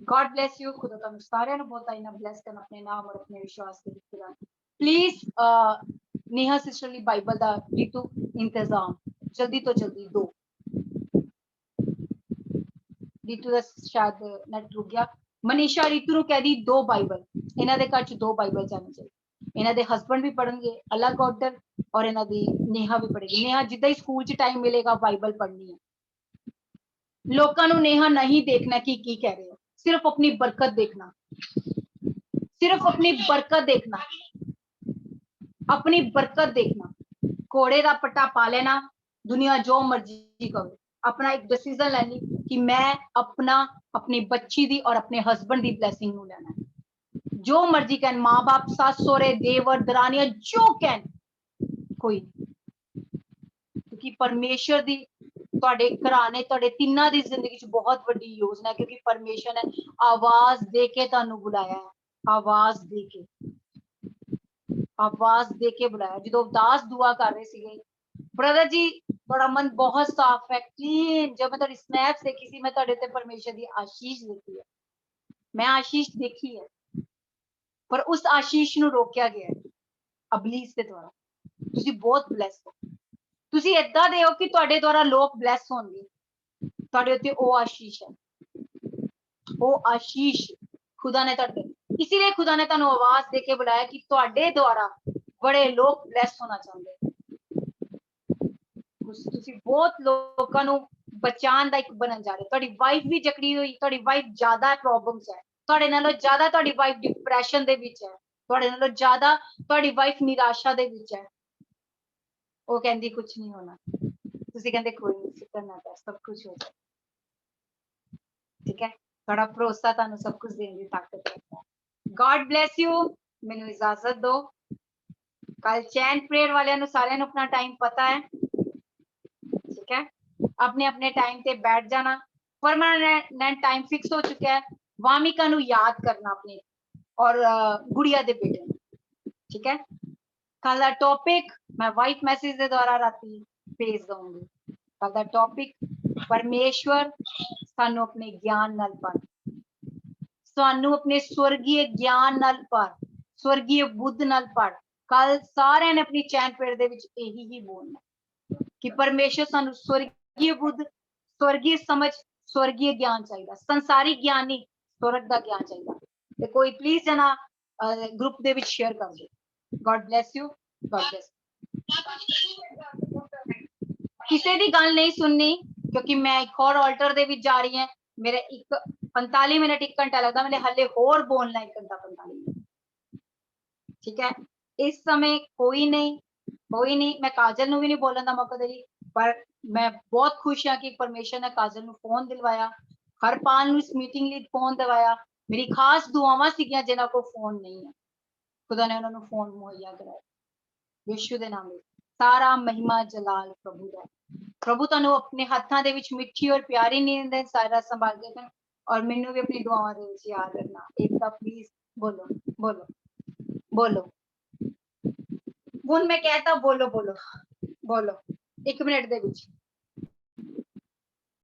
God bless you. खुदा तुहानू सारिਆਂ ਨੂੰ ਬਹੁਤ ਆਈना ब्लेस करना अपने नाम और अपने विश्वास के खुदा। प्लीज नेहा सिस्टर ਲਈ बाइबल ਦਾ ਰੀਤੂ इंतजाम जल्दी तो जल्दी दो। रीतू ਦਾ शायद नेट रुक गया। मनीषा रीतू ਨੂੰ ਕਹਿ ਦੀ ਦੋ ਬਾਈਬਲ, ਇਹਨਾਂ ਦੇ ਘਰ ਚ ਦੋ ਬਾਈਬਲ ਜਾਣੀ ਚਾਹੀਦੀ। ਇਹਨਾਂ ਦੇ ਹਸਬੰਡ ਵੀ ਪੜਨਗੇ ਅਲੱਗ ਆਰਡਰ और ਇਹਨਾਂ ਦੀ नेहा भी पढ़ेगी। नेहा जिद्दां ही स्कूल च टाइम मिलेगा बाइबल पढ़नी है। लोकां ਨੂੰ नेहा नहीं देखना कि की कह रहे हो, सिर्फ अपनी बरकत देखना, सिर्फ अपनी बरकत देखना, अपनी बरकत देखना। घोड़े का पट्टा पा लेना, दुनिया जो मर्जी करो, अपना एक डिसीजन लेनी कि मैं अपना अपनी बच्ची दी और अपने हस्बैंड दी ब्लेसिंग नू लेना है। जो मर्जी कहन, माँ बाप, सास सोरे, देवर दरानियां जो कहन, कोई क्योंकि परमेश्वर दी ਤੁਹਾਡੇ ਘਰਾਣੇ ਤੁਹਾਡੇ ਤਿੰਨਾਂ ਦੀ ਜ਼ਿੰਦਗੀ ਚ ਬਹੁਤ ਵੱਡੀ ਯੋਜਨਾ ਹੈ, क्योंकि परमेश्वर ने आवाज दे के ਤੁਹਾਨੂੰ बुलाया है, आवाज दे के, आवाज दे के बुलाया। जो उदास दुआ कर रहे सीगे ब्रदर जी, ਤੁਹਾਡਾ मन बहुत साफ है, क्लीन। जब मैं ਤੁਹਾਡੀ स्नैप्स देखी सी, मैं ਤੁਹਾਡੇ ਤੇ परमेश्वर ਦੀ आशीष देखी है, मैं आशीष देखी है, पर उस आशीष ਨੂੰ ਰੋਕਿਆ ਗਿਆ ਹੈ ਅਬਲੀਸ ਦੇ ਦੁਆਰਾ। ਤੁਸੀਂ ਬਹੁਤ ਬਲੈਸ ਹੋ, ਤੁਸੀਂ ਏਦਾਂ ਦੇ ਹੋ ਕਿ ਤੁਹਾਡੇ ਦੁਆਰਾ ਲੋਕ ਬਲੈਸ ਹੋਣਗੇ। ਤੁਹਾਡੇ ਉੱਤੇ ਉਹ ਆਸ਼ੀਸ਼ ਹੈ, ਉਹ ਆਸ਼ੀਸ਼ खुदा ने ਤੁਹਾਡੇ, इसीलिए खुदा ने ਤੁਹਾਨੂੰ आवाज दे के बुलाया कि ਤੁਹਾਡੇ ਦੁਆਰਾ बड़े लोग ब्लैस होना चाहते। ਤੁਸੀਂ ਬਹੁਤ ਲੋਕਾਂ ਨੂੰ ਬਚਾਉਣ ਦਾ ਇੱਕ ਬਣਨ ਜਾ ਰਹੇ। ਤੁਹਾਡੀ ਵਾਈਫ ਵੀ ਜਕੜੀ ਹੋਈ, ਤੁਹਾਡੀ ਵਾਈਫ ਜ਼ਿਆਦਾ ਪ੍ਰੋਬਲਮਸ ਹੈ, ਤੁਹਾਡੇ ਨਾਲੋਂ ਜ਼ਿਆਦਾ ਤੁਹਾਡੀ ਵਾਈਫ ਡਿਪਰੈਸ਼ਨ ਦੇ ਵਿੱਚ ਹੈ, ਤੁਹਾਡੇ ਨਾਲੋਂ ਜ਼ਿਆਦਾ ਤੁਹਾਡੀ ਵਾਈਫ ਨਿਰਾਸ਼ਾ ਦੇ ਵਿੱਚ ਹੈ। ਉਹ ਕਹਿੰਦੀ ਕੁਝ ਨਹੀਂ ਹੋਣਾ, ਤੁਸੀਂ ਕਹਿੰਦੇ ਕੋਈ ਨਹੀਂ, ਫਿਕਰ ਨਾ ਕਰ, ਸਭ ਕੁਝ ਹੋ ਜਾਏ। ਠੀਕ ਹੈ, ਤੁਹਾਡਾ ਭਰੋਸਾ ਤੁਹਾਨੂੰ ਸਭ ਕੁਝ ਦੇਣ ਦੀ ਤਾਕਤ ਰੱਖਦਾ ਹੈ। God bless you. ਮੈਨੂੰ ਇਜਾਜ਼ਤ ਦਿਓ। ਕੱਲ ਚੈਨ ਪ੍ਰੇਅਰ ਵਾਲਿਆਂ ਨੂੰ ਸਾਰਿਆਂ ਨੂੰ ਆਪਣਾ ਟਾਈਮ ਪਤਾ ਹੈ, ठीक है, अपने अपने टाइम पे बैठ जाना। परमानेंट टाइम फिक्स हो चुका है। वामिका नु याद करना अपने और गुड़िया दे बेटे, ठीक है। कल दा टॉपिक मैं वाइट मैसेज के द्वारा राती भेज दूंगी। कल दा टॉपिक परमेश्वर सानू अपने ज्ञान नाल भर, सानू अपने स्वर्गीय ज्ञान नाल भर, स्वर्गीय बुद्ध नाल भर। कल सारे ने अपनी चैन पेड़ दे विच यही ही बोलना कि परमेश्वर सानू स्वर्गीय बुद्ध, स्वर्गीय समझ, स्वर्गीय ज्ञान चाहिए। संसारी ज्ञान नहीं, स्वर्ग का ज्ञान चाहिए। ते कोई प्लीज जना ग्रुप दे विच शेयर कर दो। God bless you. God bless. किसी दी गल नहीं सुननी, क्योंकि मैं एक और ऑल्टर दे विच जा रही है। मेरे 45 मिनट 1 घंटा लगता, मैंने हले होर बोलना 1 घंटा 45 मिनट, ठीक है। इस समय कोई नहीं, कोई नहीं, मैं काजल नू भी नहीं बोलने का मौका दे रही, पर मैं बहुत खुश हाँ कि परमेश्वर ने काजल नू फोन दिलवाया, हरपाल नू इस मीटिंग लिए फोन दिलवाया। मेरी खास दुआवां सीगियां जिन्हां को फोन नहीं है, खुदा ने उन्होंने फोन मुहैया कराया। यीशु दे नाम में सारा महिमा जलाल प्रभु दा। प्रभु तुहानू अपने हाथां दे विच मिठी और प्यारी नींद दे सारा संभाल के रखन, और मैनू भी अपनी दुआवां दे विच याद रखना। एक बार प्लीज बोलो बोलो बोलो। हुण मैं कहता बोलो बोलो बोलो 1 मिनट दे विच।